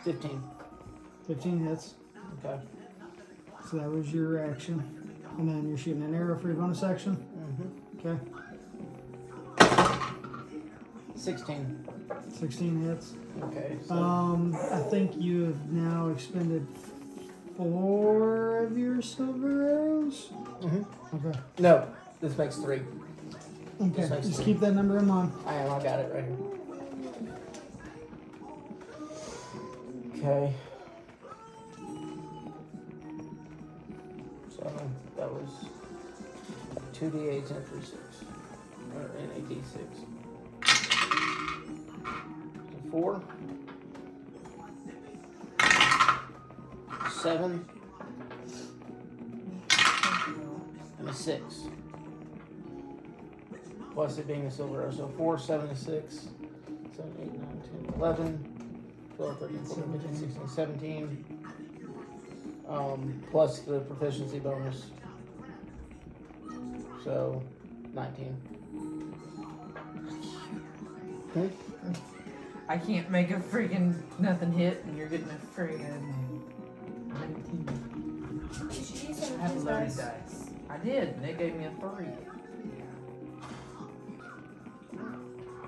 15. 15 hits. Okay. So that was your action. And then you're shooting an arrow for your bonus action. Mm-hmm. Okay. 16. 16 hits. Okay. So I think you have now expended 4 of your silver arrows. Okay. no, this makes 3. Okay. Just Just keep that number in mind. I got it right here. Okay. So that was 2d8 and 3 6. Or an 8d6. 4. 7. And a 6. plus it being a silver arrow. So 4, 7 is 6, 7, 8, 9, 10, 11, 12, 13, 14, 15, 16, 17. Plus the proficiency bonus. So 19. I can't make a freaking nothing hit, and you're getting a freaking 19. You should use some I have of loaded these dice. dice. I did, and it gave me a 3.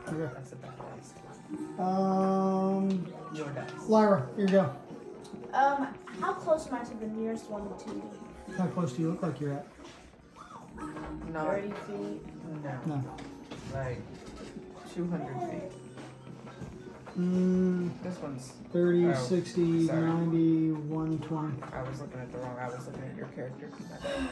Okay. That's a bad dice. Your dice. Lyra, here you go. How close am I to the nearest one to me? How close do you look like you're at? No. 30 feet. No. No. Like 200 feet. This one's. 30, Oh, 60, sorry. 90, 120. I was looking at the wrong. I was looking at your character. My bad.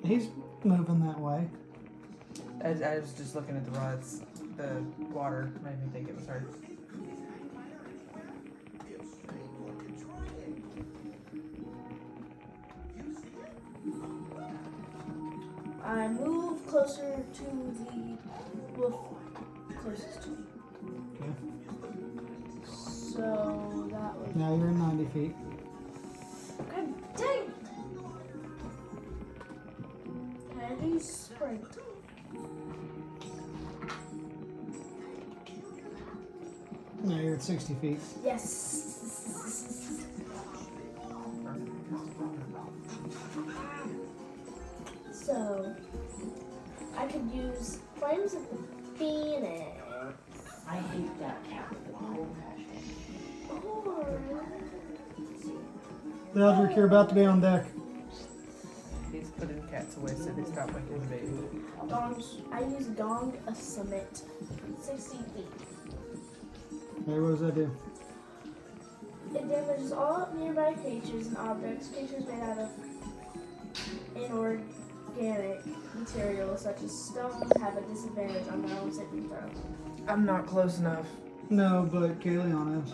He's moving that way. I was just looking at the rods. The water made me think it was her. I move closer to the wolf closest to me. Okay. So that would. Now you're at 90 feet. God dang it! Can I do sprint? Now you're at 60 feet. Yes. So I could use Flames of the Phoenix. I hate that cat with the whole Or Eldrick, you're about to be on deck. He's putting cats away so they stop making the baby. I use Gong a Summit. 60 feet. Hey, what does that do? It damages all nearby creatures and objects. Creatures made out of inorganic materials such as stone have a disadvantage on their own saving throws. I'm not close enough. No, but Kayleon is.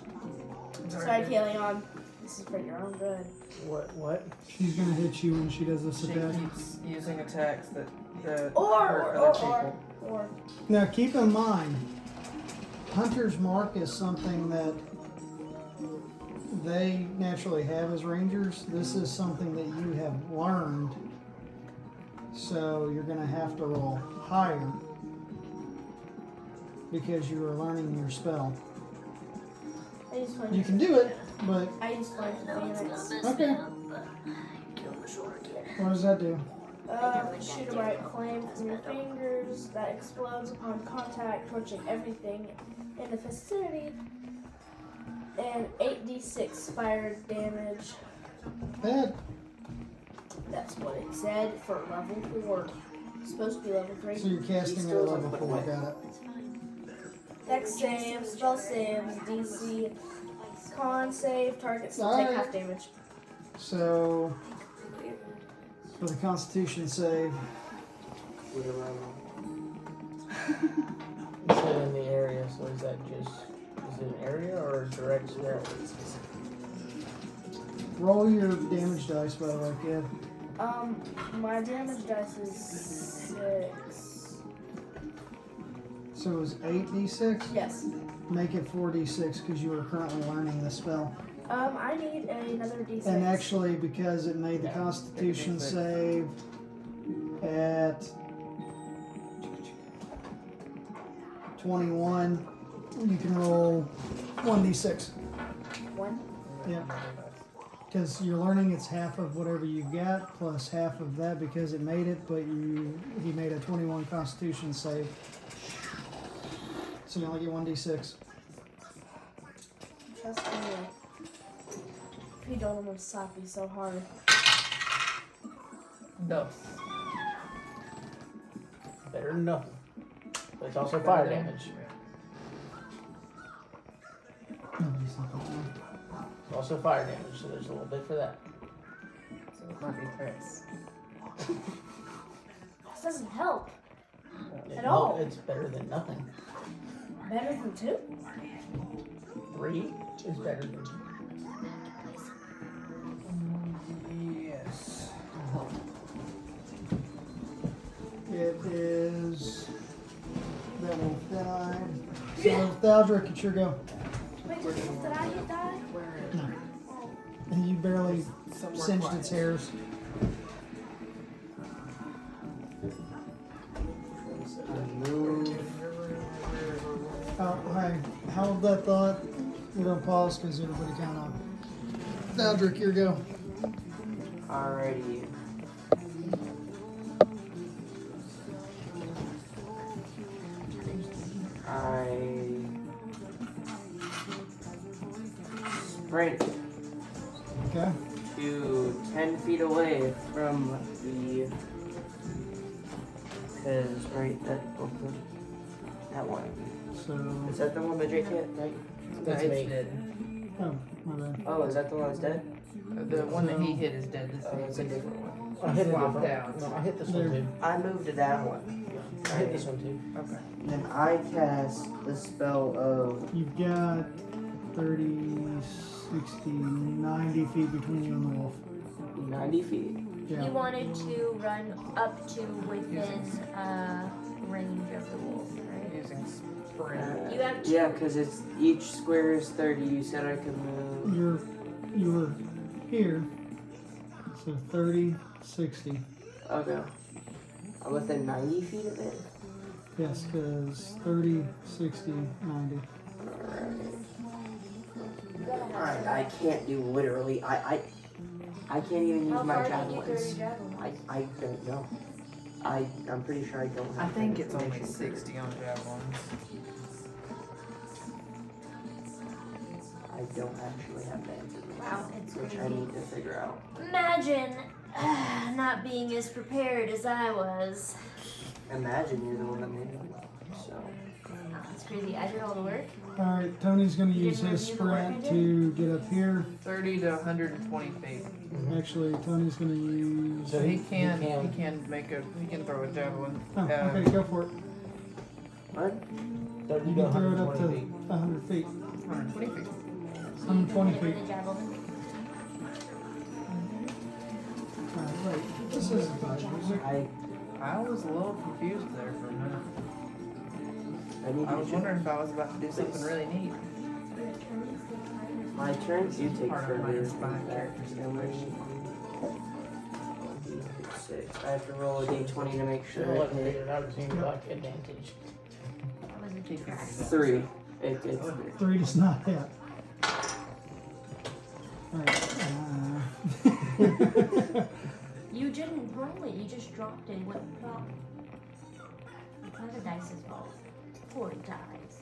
Sorry, Kayleon. This is for your own good. What? She's gonna hit you when she does this She attack. keeps using attacks that hurt Or other people. Now keep in mind, Hunter's Mark is something that they naturally have as rangers. This is something that you have learned, so you're gonna have to roll higher because you are learning your spell. I use Flames. You can do it, but I use Flames of Phoenix. okay. What does that do? Shoot a bright flame from your fingers that explodes upon contact, torching everything in the vicinity. And 8d6 fire damage. Bad. That's what it said for level 4. It's supposed to be level 3. So you're casting at level 4. Got it. Dex save, spell saves, DC, con save, targets will take half damage. So for the Constitution save, Whatever I You said in the area, so is that just, is it an area or a direct spread? roll your damage dice, by the way, kid. My damage dice is 6. So it was 8d6? Yes. Make it 4d6 because you are currently learning the spell. I need another d6. And actually, because it made the Constitution save at 21, you can roll 1d6. 1. Yeah. Because you're learning it's half of whatever you got plus half of that because it made it, but he made a 21 Constitution save. So you only get 1d6. Trust me. If you don't, I'm gonna slap you so hard. No. Better than nothing. But it's also fire damage. Nobody's not going to. It's also fire damage, so there's a little bit for that. So it might be Chris. This doesn't help. At all. It's better than nothing. Better than 2? 3 is better than 2. dice. It is that wolf die. So Thaldric, it's your go. Wait, did I hit die? No. And you barely Somewhere singed quiet. its hairs. Move. Oh, hey, hold that thought. We're gonna pause because everybody kind of. Thaldric, your go. Alrighty. I sprint Okay. to 10 feet away from the. Because, right, that one. So. Is that the one that Jake hit, right? That's It's me. dead. Oh, my bad. Oh, is that the one that's dead? The one that he hit is dead. This Oh, is it's a different one. I hit it Swapped different. out. No, I hit this There. one too. I moved to that one. I hit this one too. Okay. Then I cast the spell of. You've got 30, 60, 90 feet between you and the wolf. 90 feet. Yeah. You wanted to run up to within range of the wolf, right? Using sprint. You have two. Yeah, because it's each square is 30. You said I could move. You were here. So 30, 60. Okay. I'm within 90 feet of it. Yes, because 30, 60, 90. Alright, I can't do literally. I can't even use How my far can you throw javelins. your javelins? I don't know. I'm pretty sure I don't have I think that it's only information. 60 on javelins. I don't actually have that information. Wow, it's Which I crazy. need to figure out. Imagine not being as prepared as I was. Imagine you're the one that made it. So. Oh, it's crazy. I did all the work. Alright, Tony's going to You use didn't his review the work I sprint did? to get up here. 30 to 120 feet. Actually, Tony's going to use. So he can he can throw a javelin. Oh, okay, go for it. What? 30 You to can throw it up to 120 feet. 100 feet. 120 feet. 120 Hit it with feet. a javelin. Wait, this is music. I was a little confused there for a minute. I need I was to wondering if I was about to do something really neat. My turns do take Part of further. my in spine fact. character situation. 6. I have to roll a d20 to make Should sure. have I let me hit. figure it out because he like advantage. That was a big crack. 3. It's 3. 3 does not hit. Alright. You didn't roll it. You just dropped it. What dropped? It's not a dice's fault. 4 dice.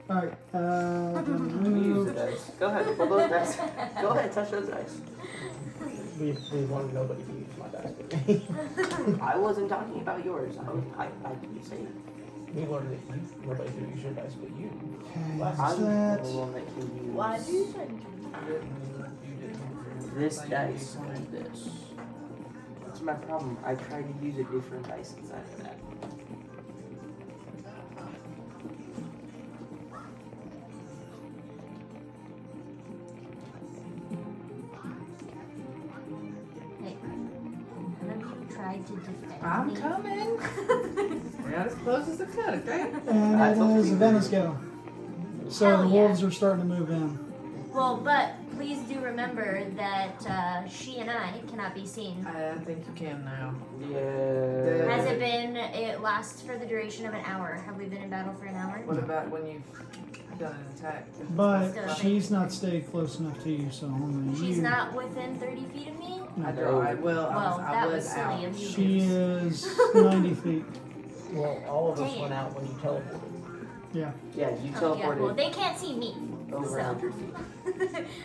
Alright, Use the move. dice. Go ahead, pull those dice. Go ahead, touch those dice. We wanted nobody to use my dice but me. I wasn't talking about yours. I didn't say. We wanted it. Nobody could use your dice but you. Okay, I'm the that. one that can use Why do you think? this dice and this. That's my problem. I tried to use a different dice inside of that. Hey, none of you tried to defend I'm me. coming. We're not as close as I could, okay? And I it told is you. Venice go. So Hell the yeah. wolves are starting to move in. Well, but please do remember that she and I cannot be seen. I think you can now. Yeah. Has it been? It lasts for the duration of an hour. Have we been in battle for an hour? What about when you've done an attack? But Still, she's not stayed close enough to you, so only She's you. not within 30 feet of me? I don't. I will. Well, I that was was silly out. of you. She is 90 feet. Well, all of us Dang. went out when you teleported. Yeah. Yeah, you Oh, yeah. teleported Well, they can't see me. over so. 100 feet.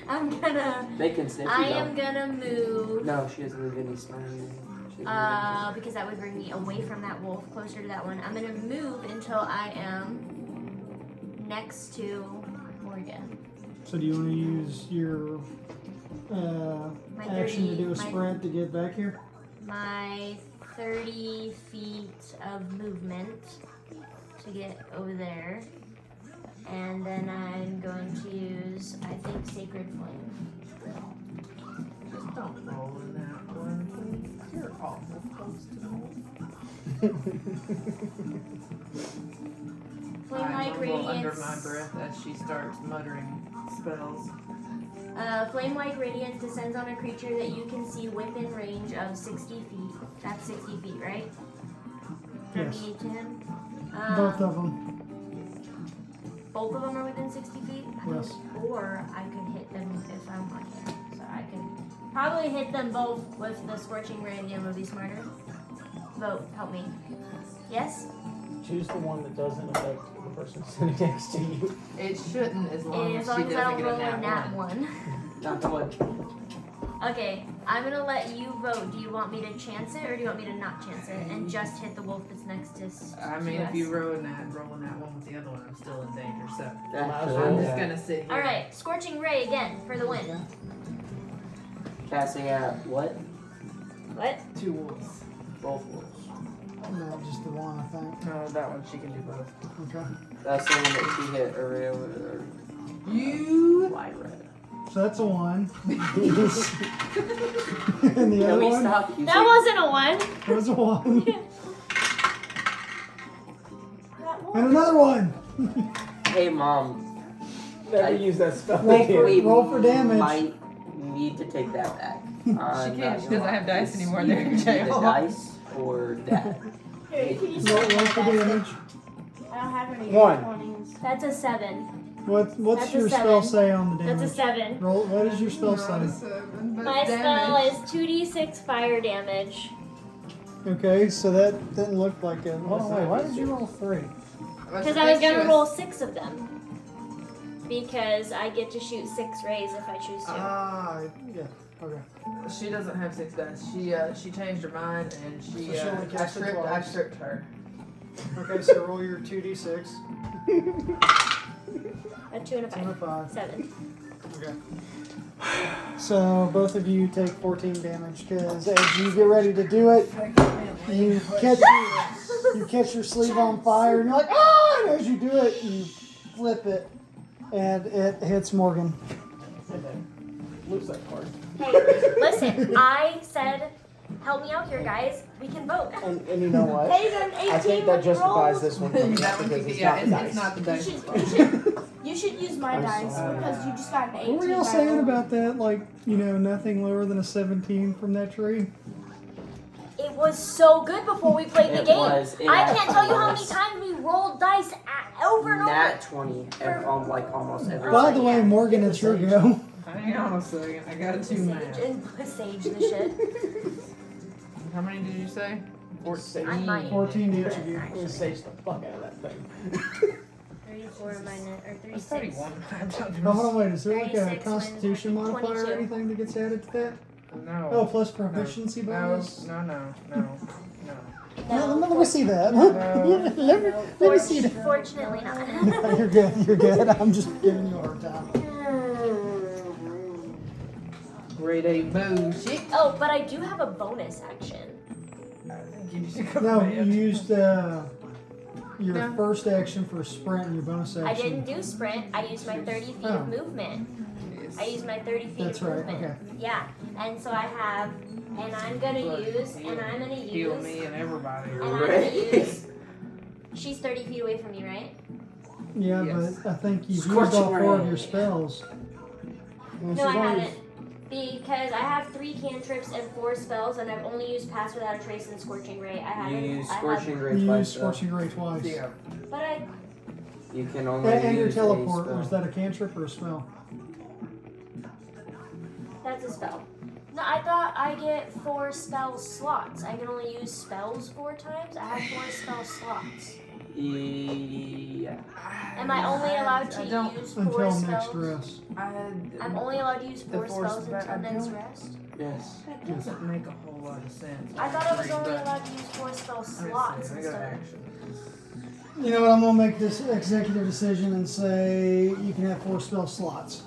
I'm gonna. They can sniff you I though. am gonna move. No, she doesn't leave any smell. She doesn't leave Because that would bring me away from that wolf, closer to that one. I'm gonna move until I am next to Morgan. So do you want to use your My action to 30 do a my- sprint to get back here? My 30 feet of movement to get over there. And then I'm going to use, I think, Sacred Flame. Just don't roll in that one. You're awful close to me. Flame I like mumble under radiance. my breath as she starts muttering spells. Flame like radiance descends on a creature that you can see within range of 60 feet. That's 60 feet, right? From Yes. me to him. Both of them. Both of them are within 60 feet? Yes. Or I could hit them if I'm lucky. So I could probably hit them both with the Scorching Ray and the will be smarter. Vote, help me. Yes? Choose the one that doesn't affect the person sitting next to you. It shouldn't as long As as long she as I doesn't don't get a roll a nat nat one. one. Not the one. Okay, I'm gonna let you vote. Do you want me to chance it or do you want me to not chance it and just hit the wolf that's next to I mean, to if us? you roll a nat one with the other one, I'm still in danger. So Actually, I'm just yeah. gonna sit here. Alright, Scorching Ray again for the win. Casting out what? What? 2 wolves. Both wolves. No, just the one, I think. No, that one she can do both. Okay. That's the one that she hit earlier with You. wide red. So that's a 1. and the Can other we one stop using That wasn't a 1. was a 1. That and one. another 1. Hey mom, Never use that spell Roll again. for- we roll for damage. might need to take that back. She can't. She doesn't have dice anymore. They're in Either jail. dice or that. Here, can you Roll, see roll for damage. I don't have any 1. 20s. That's a 7. What's That's a your spell 7. say on the That's damage? a 7. Roll. What does your spell Not a say? 7, but My spell damage. is 2d6 fire damage. Okay, so that didn't look like it. Hold on, wait. Why did you roll 3? Because I was gonna roll 6 of them. Because I get to shoot 6 rays if I choose to. Ah, Yeah. Okay. she doesn't have 6 dice. She changed her mind and she So she only I cast it tripped twice. her. Okay, so roll your 2d6. A 2 and a 2 and a 5. 5. 7. Okay. So both of you take 14 damage because as you get ready to do it, you catch your sleeve on fire and you're like, ah! And as you do it, you flip it and it hits Morgan. Lose that card. Hey, listen, I said, help me out here, guys. We can vote. And you know what? Hey, then 18 I think that with justifies rolls. this one for me That one because can, it's yeah, not the dice. it's not the dice. You should use my I'm dice sorry. because you just got an 18. What were y'all by saying roll. about that? Like, nothing lower than a 17 from that tree? It was so good before we played the It game. was. It I can't tell you how many was. times we rolled dice over and over. Nat 20 on like almost every. By the way, yeah. Morgan, it's your go. Hang on a second. I got a 2 Sage math. and sage the shit. How many did you say? I might. 14 to each of you. I'm gonna sage the fuck out of that thing. 34 minus, or That's 36. 31. No, hold on, wait. Is there like a 36 constitution minus modifier or 22. anything that gets added to that? No. Oh, plus proficiency No, bonus? no. No, let me see that. No, let me see that. Fortunately not. No, you're good. You're good. I'm just giving you a hard time. Grade A bullshit. Oh, but I do have a bonus action. I think you should go No, to you bed. used your No. first action for a sprint and your bonus action. I didn't do sprint. I used my 30 feet Oh. of movement. I used my 30 feet That's of right, movement. okay. Yeah, and so I have, and I'm gonna Look, use, heal- and I'm gonna Heal use, me and everybody. and I'm gonna use. She's 30 feet away from me, right? Yeah, Yes. but I think you've used Scorching all 4 of ray. your spells. No, I haven't. Because I have 3 cantrips and 4 spells, and I've only used Pass Without a Trace and Scorching Ray. I You haven't. use I Scorching You Ray used twice. though. Scorching Ray twice. Yeah. But I. You can only And your use teleport, a was spell. that a cantrip or a spell? That's a spell. No, I thought I get 4 spell slots. I can only use spells 4 times. I have 4 spell slots. Yeah. Am I only allowed to I don't- use 4 Until spells? next rest. I'm only allowed to use 4 four spells spe- until I next don't- rest. Yes. That doesn't make a whole lot of sense. I thought I was only But- allowed to use 4 spell Let me see, slots I got instead. action. You know what? I'm gonna make this executive decision and say you can have 4 spell slots.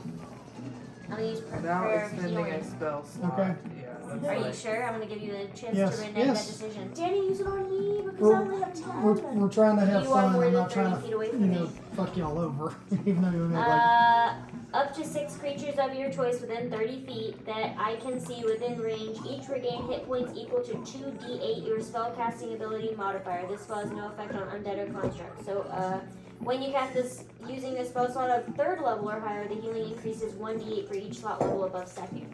I'm gonna use Without prayer of expending healing. a spell slot. Okay. Yeah, Are you sure? I'm gonna give you the chance Yes, to renege yes. that decision. Danny, use it on me because We're- I only have 10. We're trying to have You are fun. more I'm than not trying 30 feet away to, from me. fuck y'all over. Even though you're like, Up to 6 creatures of your choice within 30 feet that I can see within range each regain hit points equal to 2d8 your spellcasting ability modifier. This spell has no effect on undead or construct. So, when you cast this using a spell slot of 3rd level or higher, the healing increases 1d8 for each slot level above 2nd.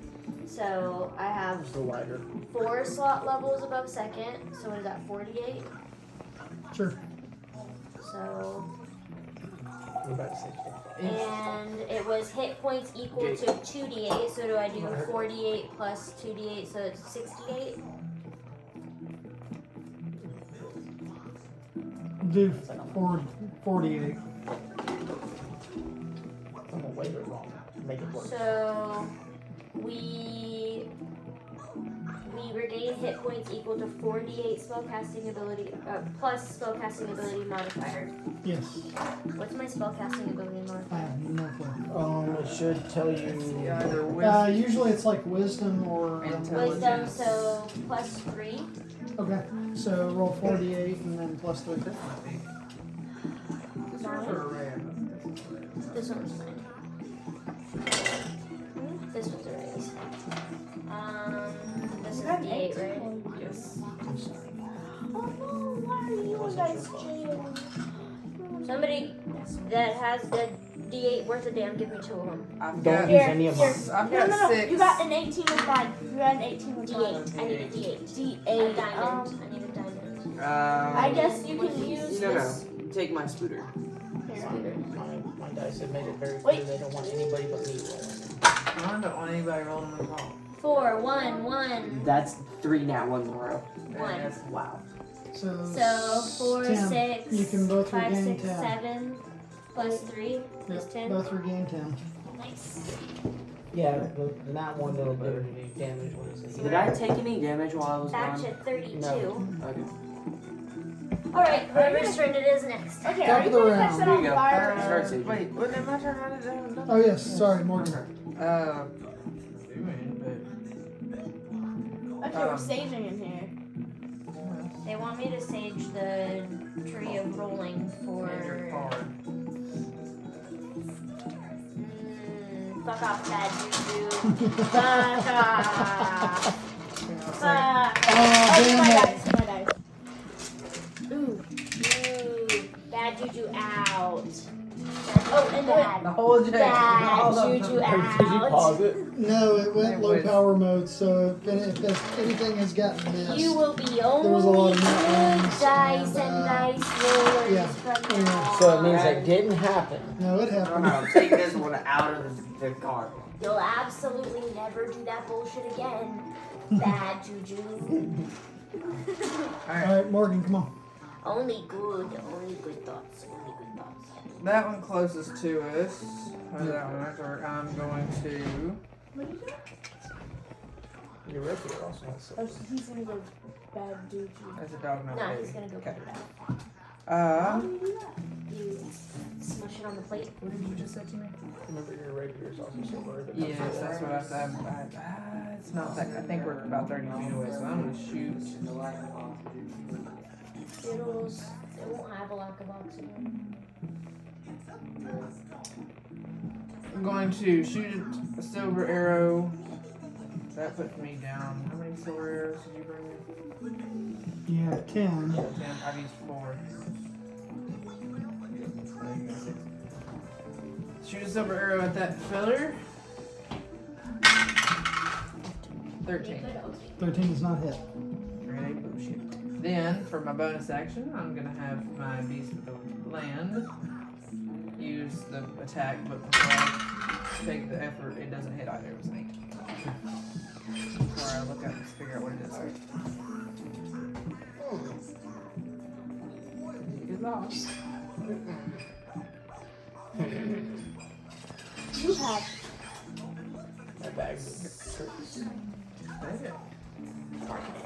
So, I have It's the lighter. 4 slot levels above 2nd. So, what is that, 48? sure. So, We're about 60. and it was hit points equal to 2d8. So, do I do 48 plus 2d8? So, it's 68? Do 48. I'm gonna wave it wrong. Make it work. So we regain hit points equal to 48 spellcasting ability plus spellcasting ability modifier. Yes. What's my spellcasting ability I modifier? have no clue. It should tell you. Either wisdom. Usually it's like wisdom or Wisdom, so plus 3. Okay, so roll 48 and then plus 3. This one's mine. This one's a raise. This is D8, right? Yes. Oh no, why are you guys cheating? Somebody that has the D8 worth of damn, give me 2 of them. I've Don't got, use any of mine. I've No, got no, no. 6. You got an 18 with mine. You got an 18 with mine. D8. I need a D8. D8. A diamond. I need a diamond. I guess you can use No, this. no. Take my scooter. My dice have made it very Wait. clear they don't want anybody but me rolling. I don't want anybody rolling them all. 4, 1, 1. That's 3 nat ones in a row. One. Wow. So, So 4, 10. 6, You can both 5, regain 6, 10. 7, plus 3 is Yep, 10. both regain 10. Nice. Yeah, the not one that'll do any damage when it's Did I take any damage while I was Back gone? to 32. No. Okay. Alright, whoever's turn it is next. Okay, Top are of you the gonna round. catch that Here on you go. fire? Start Sage. Wait, wasn't it my turn? I haven't done Oh, yes, sorry, Morgan. Okay, we're saging in here. They want me to sage the tree of rolling for. Fuck off, bad juju. Fuck off. Fuck. Oh, Oh, damn my it. dice, my dice. Ooh. Bad juju out. Oh, and bad. The whole day. Bad juju Did you out. pause it? No, it went It low was- power mode, so if anything has gotten missed. You will be was a only lot of good net ones, dice and, and dice rollers yeah. from Yeah. now So it means on. that didn't happen. No, it No, happened. no. Take this one out of the car. You'll absolutely never do that bullshit again. Bad juju. Alright, Morgan, come on. Only good thoughts. Only good thoughts. That one closest to us. That one, I'm going to. What did you do? Your rapier also has Oh, so he's gonna go bad juju. There's a dog now. No, he's gonna go put it out. How do you do that? You smush it on the plate. What did you just say to me? Remember, your rapier is also silver. Yes, that's what I said. It's not that. I think we're about 30 feet away, so I'm gonna shoot. Skittles. They won't have a lack of oxygen. I'm going to shoot a silver arrow. That puts me down. How many silver arrows did you bring me? You have 10. 10. I've used 4. Shoot a silver arrow at that feller. 13. 13 is not hit. Really bullshit. Then, for my bonus action, I'm gonna have my Beast of the Land use the attack, but before I take the effort, it doesn't hit either. It was an 8. Before I look up and figure out what it is. Good luck. You have. That bag of tricks.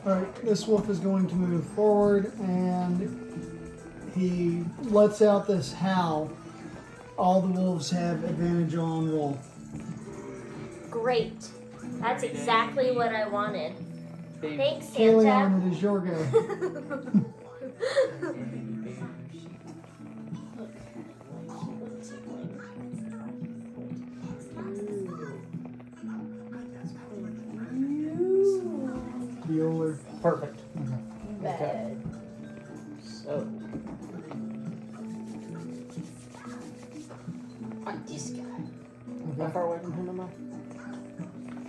Alright, this wolf is going to move forward and he lets out this howl. All the wolves have advantage on roll. Great. That's exactly what I wanted. Baby. Thanks, Kayleon, Santa. it is your go. Bueller. Perfect. Okay. Okay. So. On this guy. How Okay. far away from him am I?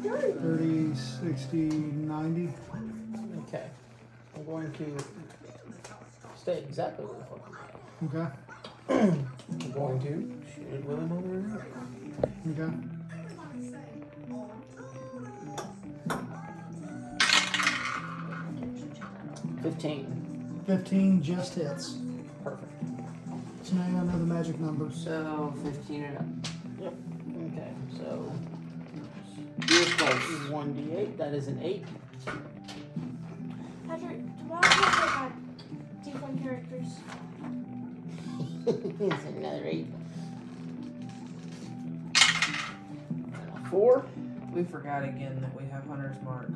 30, 60, 90. Okay. I'm going to stay exactly where the fuck Okay. I'm going to shoot with another. Okay. $15. 15 just hits. Perfect. So now you know the magic numbers. So 15 and up. Yep. Okay. So You're close. 1d8. That is an 8. Patrick, why have tiefling characters? It's another 8. And a 4. We forgot again that we have Hunter's Mark.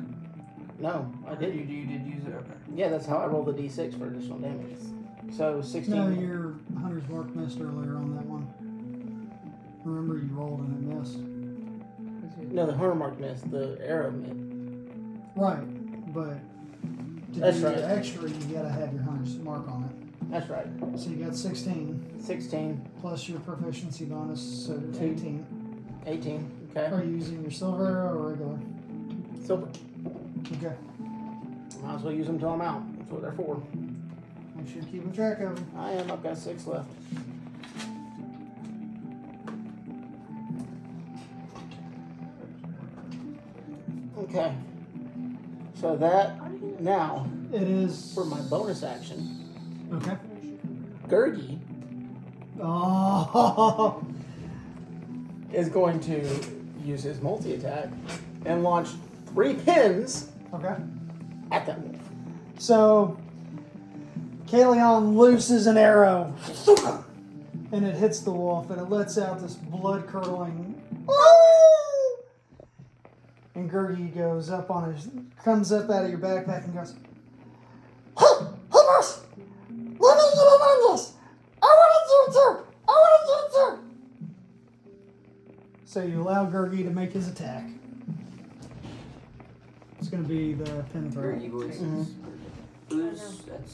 No, I You didn't. did use it? Okay. Yeah, that's how I roll the d6 for additional damage. So 16. No, your Hunter's Mark missed earlier on that one. Remember, you rolled and it missed. No, the hunter mark missed. The arrow missed. Right, but to That's do right. your extra, you gotta have your Hunter's Mark on it. That's right. So you got 16 16, plus your proficiency bonus, so it's 18. 18. Are Okay. you using your silver arrow or regular? Silver. Okay. Might as well use them until I'm out. That's what they're for. Make sure you're keeping track of them. I am. I've got 6 left. Okay. So that now It is for my bonus action, Okay. Gurgi Oh. is going to use his multi attack and launch 3 pins Okay. at that wolf. So, Kaleon looses an arrow, and it hits the wolf, and it lets out this blood-curdling. And Gurgi goes up on his, comes up out of your backpack and goes, Hunters! Let me get in on this! I want to do it too! I want to do it too! So you allow Gurgi to make his attack. It's going to be the pin throw. Gurgi voices. Who's that's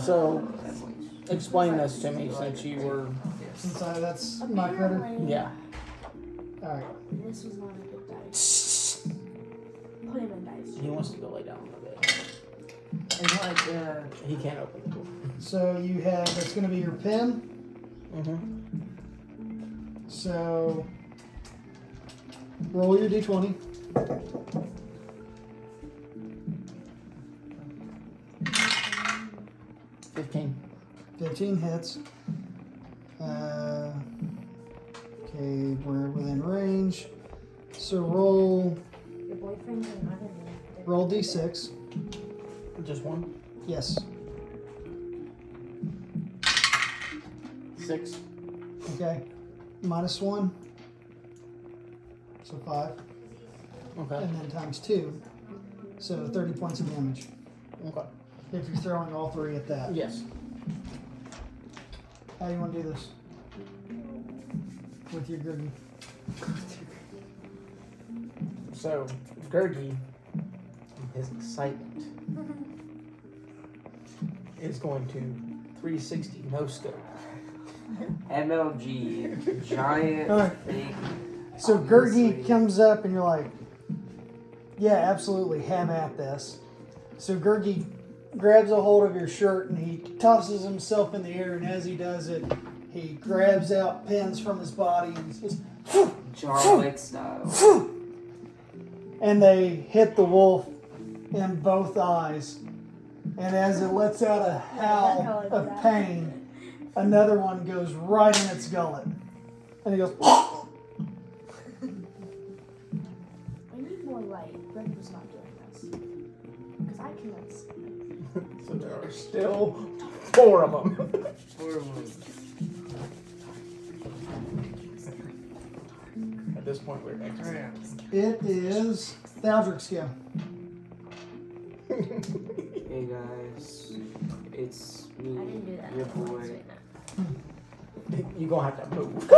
So, explain this to me since you were. Since that's my critter. Apparently, Yeah. Alright. this was not a good dice. Put him in dice. He wants to go lay down on the bed. And what, He can't open the door. So you have, that's going to be your pin. Mm-hmm. So roll your d20. $15. 15 hits. Okay, we're within range. So roll Your boyfriend's another roll d6. Just one? Yes. 6. Okay. -1. So 5. Okay. And then times 2. So 30 points of damage. Okay. If you're throwing all 3 at that. Yes. How do you want to do this? With your Gurgi. So, Gurgi, in his excitement, is going to 360 no scope. MLG, giant Alright. thing. So Obviously. Gurgi comes up and you're like, yeah, absolutely, have at this. So Gurgi grabs a hold of your shirt and he tosses himself in the air, and as he does it, he grabs out pins from his body and he says, John Wick style. and they hit the wolf in both eyes. And as it lets out a howl of pain, another one goes right in its gullet. And he goes, We need more light. Greg was not doing this. Because I cannot see. So there are still 4 of them. this point we're next. It is Thaldric's go. Hey guys, it's me, I didn't do that. your before, boy. so no. You're gonna have to move.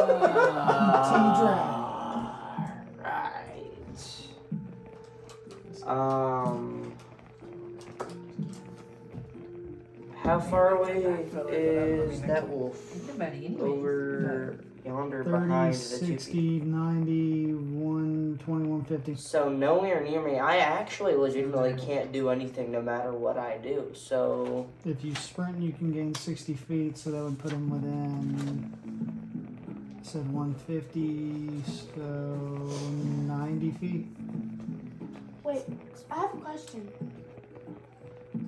How far away is that wolf? Think about it anyway. Over yonder 30, behind the 2 people. 60, 90, 120, 150. So nowhere near me. I actually legitimately can't do anything no matter what I do. So If you sprint, you can gain 60 feet, so that would put him within. I said 150, so 90 feet. Wait, I have a question.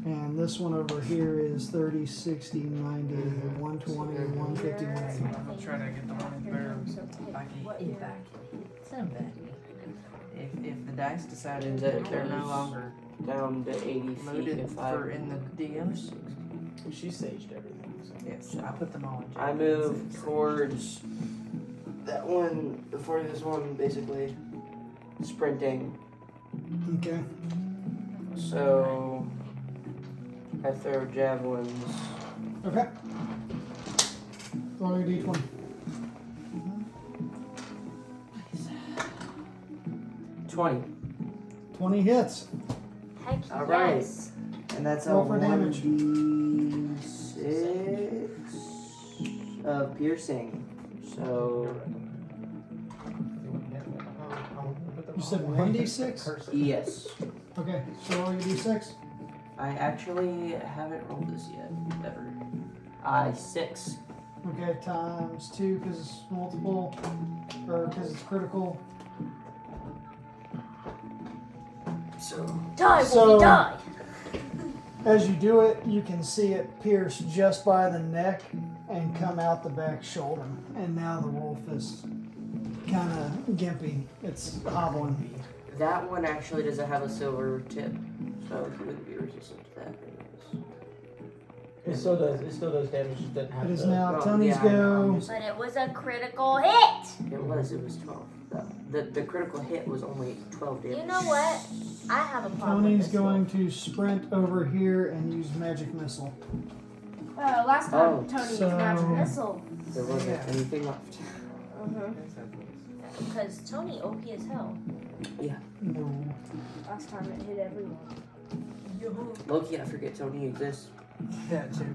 And this one over here is 30, 60, 90, 120, 150, 180. I'll try to get the one back in. If the dice decided that they're no longer down to 80 feet loaded if I for in the DMs, She saged everything. So. yes, I put them all in. I move towards that one before this one, basically sprinting. Okay. So I throw javelins. Okay. Roll your d20. 20. 20 hits. Heck All right. yes. And that's Roll a for damage. 1d6 of piercing. So You said 1d6? yes. Okay, so roll your d6. I actually haven't rolled this yet, ever. 6. Okay, times 2 because it's multiple, or because it's critical. So Die, So- Wolfie, die! As you do it, you can see it pierce just by the neck and come out the back shoulder. And now the wolf is kind of gimpy. It's hobbling. that one actually doesn't have a silver tip, so he wouldn't be resistant to that anyways. It still does damage. It doesn't have It is to. now Well, Tony's yeah, I know, go. I'm just- But it was a critical hit! It was 12. The critical hit was only 12 damage. You know what? I have a problem Tony's with this going wolf. to sprint over here and use magic missile. Last time Oh. Tony So- used magic missile. There wasn't anything left. Because Tony OP as hell. No. Last time it hit everyone. Loki, I forget Tony exists. That too.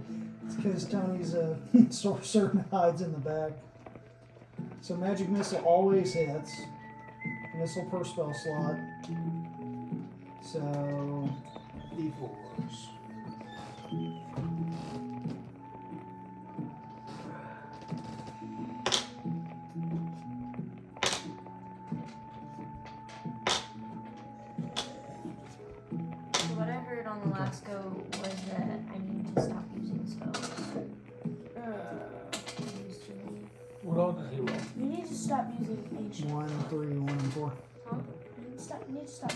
It's because Tony's a sorcerer and hides in the back. So magic missile always hits. Missile per spell slot. So d4s. So what I heard on the last go was that I need to stop using spells. What all does he roll? You need to stop using ancient. 1, 3, 1, and 4. You need to stop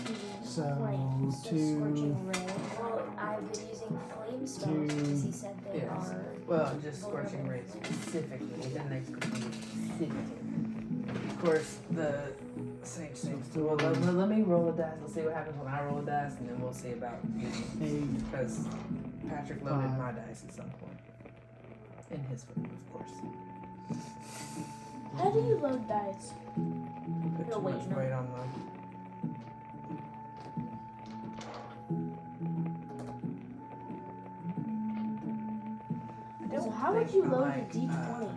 using So, flames. The 2. scorching ray. Well, I've been using flame spells because he said they Yes. are. Well, just scorching ray specifically. It didn't explicitly specifically. Of course, the sage seems to. Well, let me roll a dice. Let's see what happens when I roll a dice, and then we'll see about using 8. because Patrick loaded 5. my dice at some point. In his food, of course. How do you load dice? He put He'll too wait much now. weight on the. So how would you load a D20?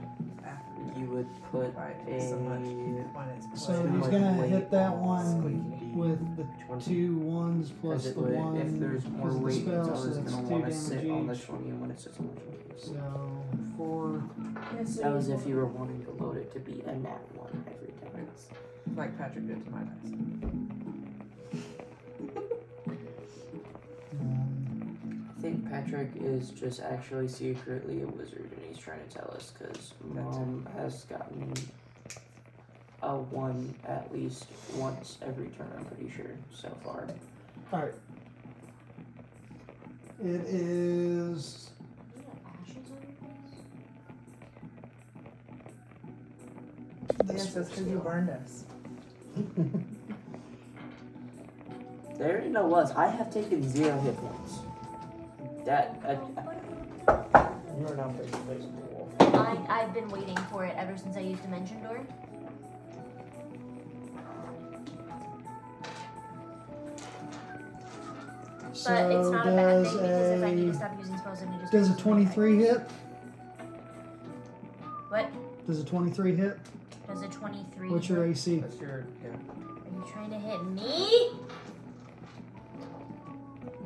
You would put so much a when it's So Too he's much gonna weight hit that on one squeaky. with the 2 1s plus because it the would, 1. if there's more because of the weight, it's spell, so always that's gonna 2 want to sit damage on the each. 20, and when it sits on the 20. So 4. That was if you were wanting to load it to be a nat 1 every time. Like Patrick did to my dice. I think Patrick is just actually secretly a wizard, and he's trying to tell us because Mom has gotten a 1 at least once every turn, I'm pretty sure, so far. Alright. It is. You have ashes on your face? Yes, that's because you burned us. There no was. I have taken 0 hit points. That You are now face to face with the wolf. I've been waiting for it ever since I used Dimension Door. So But it's not a bad does thing because if I need to a stop using spells, I need to. does a stop using 23 hit? What? Does a 23 hit? Does a 23? What's your AC? That's your, yeah. Are you trying to hit me?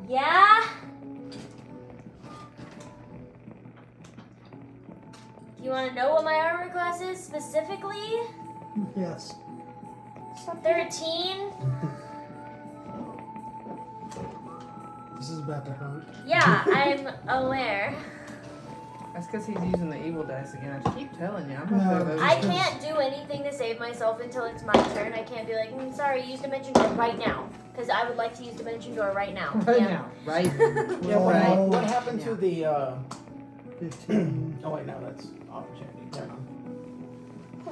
Yeah? Do you want to know what my armor class is specifically? Yes. 13? This is about to hurt. Yeah, I'm aware. That's because he's using the evil dice again. I keep telling you. I'm No, gonna those. I can't do anything to save myself until it's my turn. I can't be like, sorry, use Dimension Door right now. Because I would like to use Dimension Door right now. Right Yeah. now. Right. Yeah, Well, what happened to the 15. oh wait, no, that's opportunity. Never mind.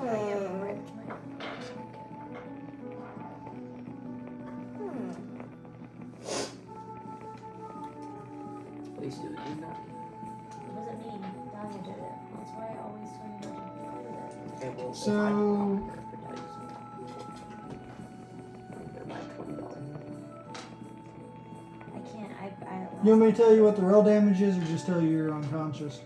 I have ripped my... please do that. It wasn't me. Dahlia did it. That's why I always tell you not to do it. Okay, well, So- if I don't my $20. I can't. You want me to tell you what the real damage is, or just tell you you're unconscious?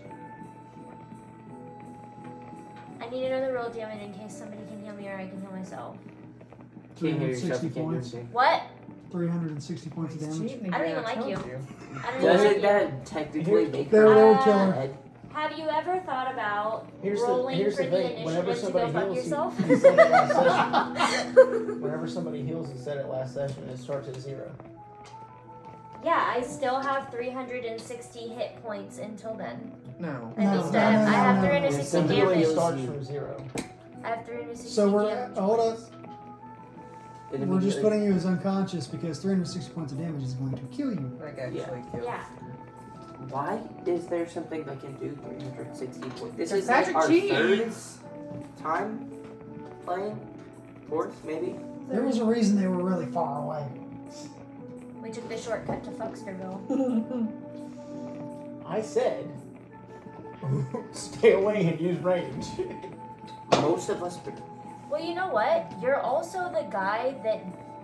I need another roll damage in case somebody can heal me or I can heal myself. Can't hear yourself, 360 you can't do points. anything. What? 360 points of He's damage. cheating I don't again, even like told you. I don't even Doesn't like you. that technically make They're her low Uh, killer. dead? Have you ever thought about Here's rolling the for the thing. Whenever initiative to go somebody fuck heals, yourself? you said it last session. Whenever somebody heals, you said it last session. It starts at 0. Yeah, I still have 360 hit points until then. No. At No, least no, I have, no, I have no, no. 360 The healing damage. starts from 0. I have 360 So we're damage. hold up. It We're just immediately- putting you as unconscious because 360 points of damage is going to kill you. Like actually kills. Yeah. Why is there something that can do 360 points? This Because is like Patrick our cheats. third time playing? Fourth, maybe? There was a reason they were really far away. We took the shortcut to Fucksterville. I said, stay away and use range. Most of us. Well, you know what? You're also the guy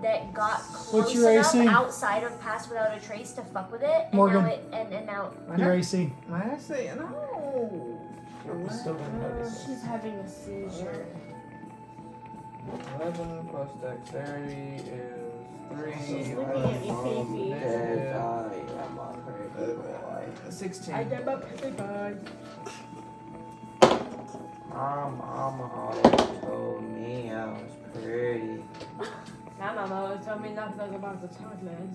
that got What's close your enough AC? outside of Pass Without a Trace to fuck with it, and Morgan. now and now. Your AC. My AC, no. We're still gonna notice it. She's having a seizure. 11 plus dexterity is 3. She's looking at me creepy. Dead, I am a pretty boy. 16. I did my pretty bud. My mama always told me I was pretty. My mama always told me not to talk about the chocolate.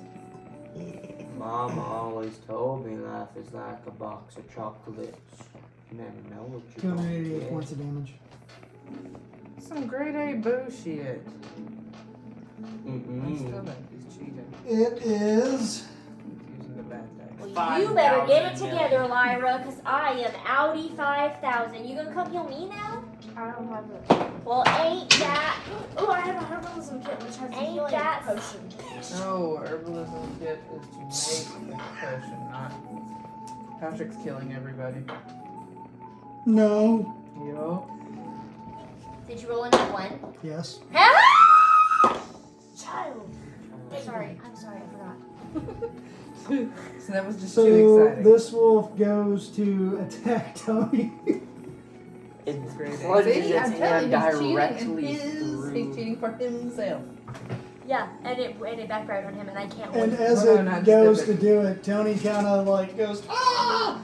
Mama always told me life is like a box of chocolates. You never know what you're gonna 288 get. points of damage. Some grade A bullshit. I Mm-mm. still think he's cheating. It is. He's using the bad dice. Well, you better get it together, Lyra, because I am Audi 5000. You gonna come heal me now? I don't have it. Well, ain't that? Oh, I have a herbalism kit which has a Ain't healing that- potion. No, herbalism kit is to make the potion, not. Patrick's killing everybody. No. Yo. Did you roll in that one? Yes. Child. Sorry, I'm sorry, I forgot. So that was just too So exciting. this wolf goes to attack Tony. It Grade A. plunges See, its I'm telling hand you, directly he's cheating, through. he's cheating for himself. Yeah, and it backfired on him, and I can't And wait. as No, not it just goes if to it- do it, Tony kind of like goes, ah!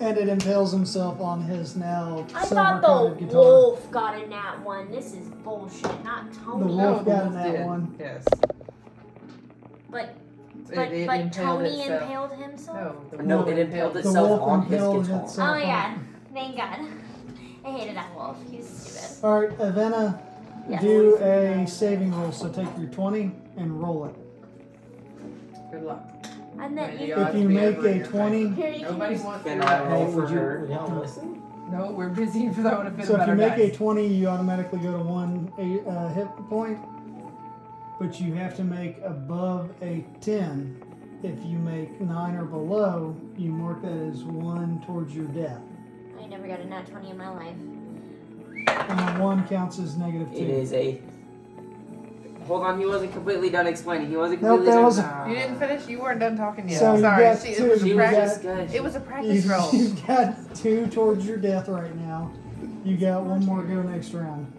And it impales himself on his now I thought silver-coated the guitar. wolf got a nat one. This is bullshit, not Tony. The wolf got wolf that did. one. Yes. But It impaled Tony itself. impaled himself. No, it impaled The itself wolf on his impaled guitar. itself Oh my on- god. Thank God. I hated that wolf. He was stupid. All right, Avena, Yes. do a saving roll. So take your 20 and roll it. Good luck. And then Maybe you odds If you be make ever in a your 20, favor. Nobody wants Can to I ride. roll Hey, for would you her? would y'all listen? No, we're busy throwing a fit So if about you our make a dice. 20, you automatically go to 1 hit point. But you have to make above a 10. If you make 9 or below, you mark that as 1 towards your death. I never got a nat 20 in my life. And a 1 counts as -2. It is a. Hold on, he wasn't completely done explaining. He wasn't Nope, completely that done. wasn't. You didn't finish? You weren't done talking yet. So you Sorry. got It two. was a You practice. got- It was a practice roll. You've got 2 towards your death right now. You got 1 more go next round.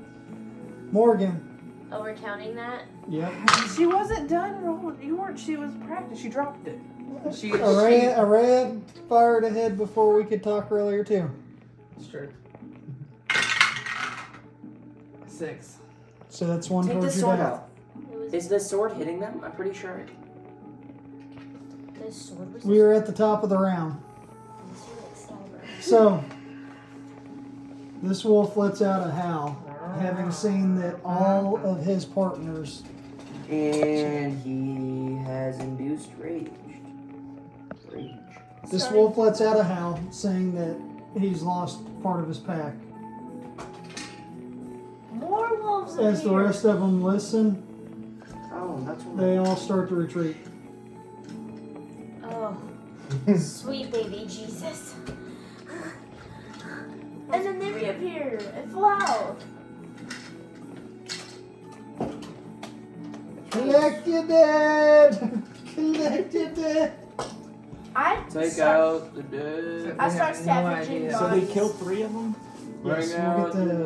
Morgan. Oh, we're counting that? Yep. She wasn't done rolling. You weren't. She was practice. She dropped it. Araya fired ahead before we could talk earlier too. It's true. 6. So that's 1 Take the towards your sword death. out. Is the sword hitting them? I'm pretty sure. The sword was We are at the top of the round. Excalibur. So this wolf lets out a howl, having seen that all of his partners. And he has induced rage. This wolf lets out a howl, saying that he's lost part of his pack. More wolves As the appear. rest of them listen, Oh, that's one. they all start to retreat. Oh, sweet baby Jesus. And then they reappear. It's loud. Collect your dead! Collect your dead! Take out the dead. I start scavenging idea. So they bodies. killed 3 of them? Yes, Bring we'll out get the the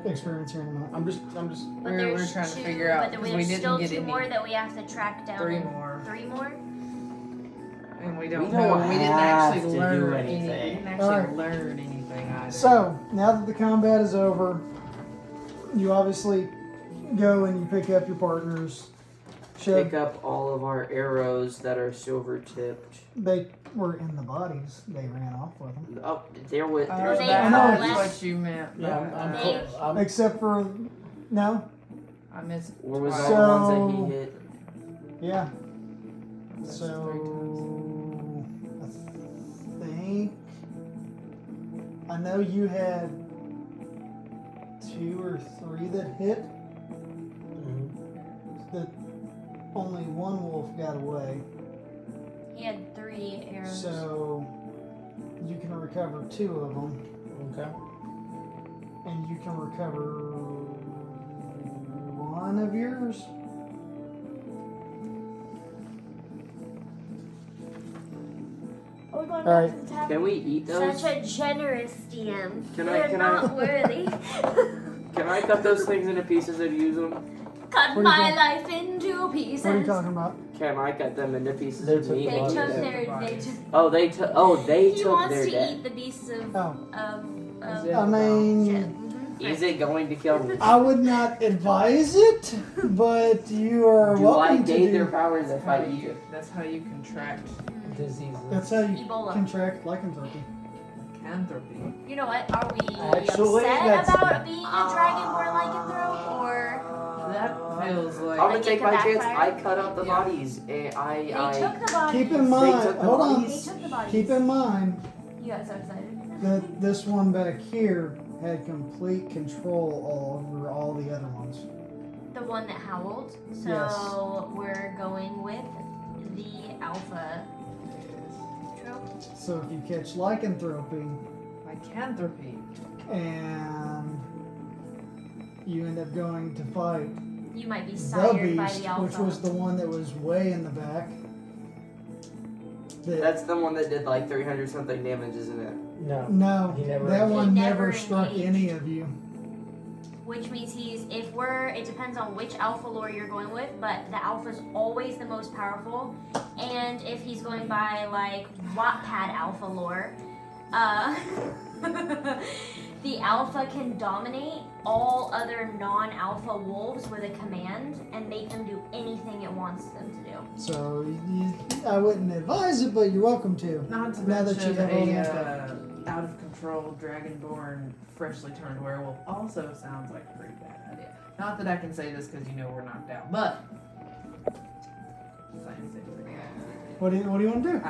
dead. experience here in a minute. I'm just. But We're there's trying to two, figure out but then because we there's didn't still get 2 any. more that we have to track down. 3 more. 3 more? And we We don't don't know. We didn't have actually to learn do anything. We anything. didn't actually Alright. learn anything either. So, now that the combat is over, you obviously go and you pick up your partners. Pick up all of our arrows that are silver tipped. They were in the bodies. They ran off with them. Oh, there was. Oh, There's they that. know. that's what you meant. Yeah, I'm They- cool. I'm, Except for, no? I missed. Or was twice. all the ones that So- he hit? Yeah. That's So, 3 times. I think, I know you had 2 or 3 that hit. That only 1 wolf got away. He had 3 arrows. So, you can recover 2 of them. okay. And you can recover 1 of yours. Are we going Alright. back to the tavern? Can we eat those? Such a generous DM. Can I- We're can I- not worthy. Can I cut those things into pieces and use them? Cut What are you my doing? life into pieces. What are you talking about? Can I cut them into pieces They of took meat? They Oh, took yeah. their. They took. Oh, they took. Oh, they He took wants their to dead. eat the beasts of. Oh. Of Yeah. I mean, shit. Is it going to kill me? I would not advise it, but you are Do I welcome to gain do. their powers if I eat it? That's how you contract Diseases. That's how you Ebola. contract lycanthropy. lycanthropy. You know what? Are we Actually, upset that's- about being a dragonborn lycanthrope, or That feels like. I'm gonna Like take it my could chance. backfire? I cut up the Yeah. bodies. And they I. took the bodies? Keep in They mind, took the hold on. They bodies. took the bodies. Keep in mind You got so excited. that this one back here had complete control over all the other ones. The one that howled. So Yes. we're going with the alpha trope. So if you catch lycanthropy Lycanthropy. and you end up going to fight You might be the sired by beast, the alpha. which was the one that was way in the back. That, That's the one that did like 300 something damage, isn't it? No. no, He never- that He one never never struck engaged. any of you. Which means it depends on which alpha lore you're going with, but the alpha's always the most powerful. And if he's going by like Wattpad alpha lore, the alpha can dominate all other non-alpha wolves with a command and make them do anything it wants them to do. So I wouldn't advise it, but you're welcome to. Not to Now that you mention have all the a info. out of control dragonborn, freshly turned werewolf also sounds like a pretty bad idea. Not that I can say this because you know we're knocked out, but. What do you want to do?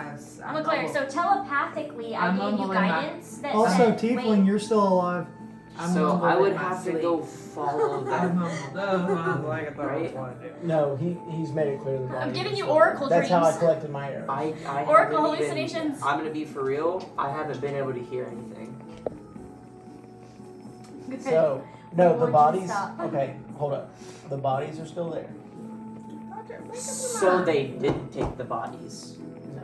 I'm a cleric, so telepathically I I'm gave you mumbling my- guidance that Also, said, Tiefling, wait, you're still alive. So I would have to sleep. go follow I them. mumbled. That's like I thought I was Right? going to do. No, he's made it clear. The I'm bodies giving are you still oracle there. That's how I dreams. collected my arrows. I Oracle haven't even- hallucinations. I'm gonna be for real. I haven't been able to hear anything. So, no, the Would you bodies. stop? Okay, hold up. The bodies are still there. So they didn't take the bodies. No.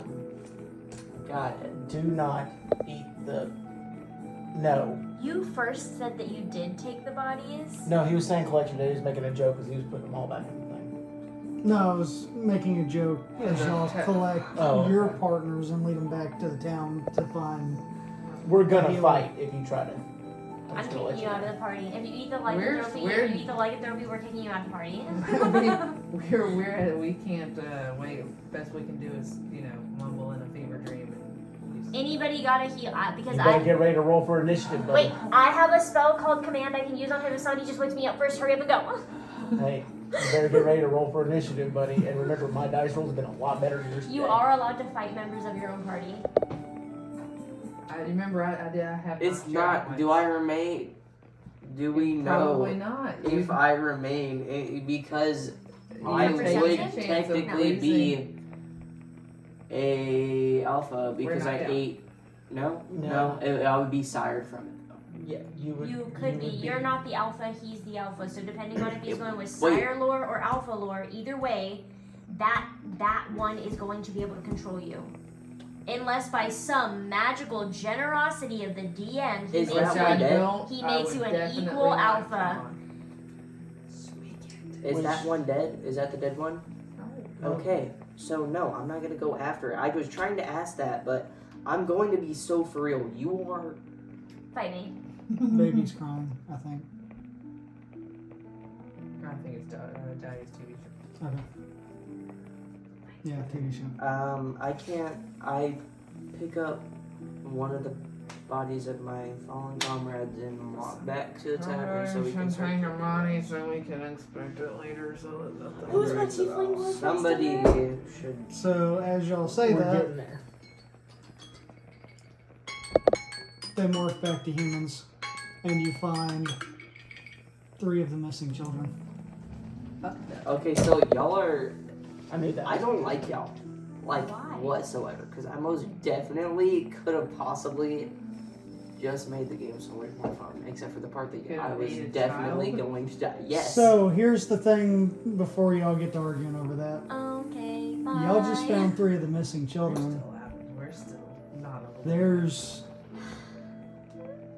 Got it. Do not eat the. No. you first said that you did take the bodies. No, he was saying collection day. He was making a joke because he was putting them all back in the thing. No, I was making a joke as y'all collect Oh. your partners and lead them back to the town to find. We're gonna Healer. fight if you try to. I'm just gonna let kicking you out of the party. If you eat the lycanthropy, we're kicking you out of the party. we can't wait. Best we can do is mumble in a fever dream. And Anybody got a heal? Because You better I get ready to roll for initiative, buddy. wait. I have a spell called Command I can use on him. If somebody just wakes me up first, hurry up and go. Hey, you better get ready to roll for initiative, buddy. And remember, my dice rolls have been a lot better than yours. You today. are allowed to fight members of your own party. I remember I have. It's not. Do I remain? Do we know Probably not. if I remain because I have would perception? technically be a alpha because We're I not down. ate. No, No. I would be sired from it. Yeah, you would. You could be. would You're not the alpha. He's the alpha. So depending on if he's going with Wait. sire lore or alpha lore, either way, that one is going to be able to control you. Unless by some magical generosity of the DM, he Is makes that you one an, dead? he makes you an equal alpha. Is that one dead? Is that the dead one? Okay, so no, I'm not gonna go after it. I was trying to ask that, but I'm going to be so for real. You are. Fight me. Baby's crying, I think. I think it's Daddy's TV show. Okay. Yeah, TV show. I can't. I pick up one of the bodies of my fallen comrades and walk back to the tavern so we can take your start. money so we can inspect it later. So that nothing. Who's my tiefling boyfriend? Somebody should. So as y'all say We're that, getting there. they morph back to humans, and you find 3 of the missing children. Okay, so y'all are. I knew that. I don't like y'all, like Why? whatsoever, because I most definitely could have possibly just made the game so much more fun, except for the part that Could I have was made a definitely child. going to die. Yes. So here's the thing before y'all get to arguing over that. Okay, bye. Y'all just found 3 of the missing We're children. still out. We're still not a There's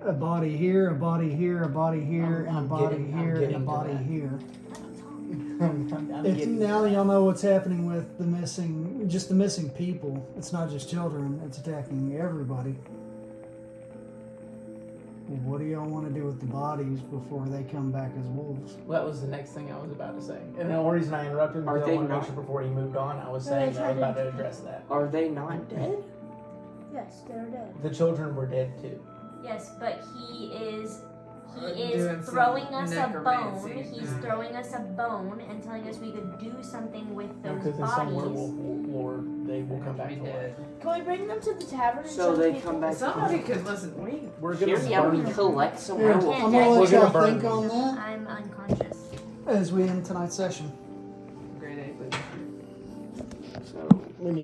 a body here, a body here, a body here, and a I'm body getting here, and a to body that. here. I'm It's, getting now y'all know what's happening with the missing people. It's not just children, it's attacking everybody. What do y'all want to do with the bodies before they come back as wolves? That was the next thing I was about to say. And the only reason I interrupted him Are because I they want to make not- sure before he moved on, I was No, saying they that I was tried about to- to address that. Are they not dead? Yes, they're dead. The children were dead too. Yes, but he is doing some throwing us a bone. necromancy. He's throwing us a bone and telling us we could do something with those Because in some bodies. werewolf lore, they will come back be to life. dead. Can we bring them to the tavern? And So show they people? come back. Somebody could listen. We're Hear gonna me out. burn We them. collect some Here, werewolf. I'm gonna We're let gonna y'all burn think them. on that I'm unconscious. as we end tonight's session. Grade 8, please. So We need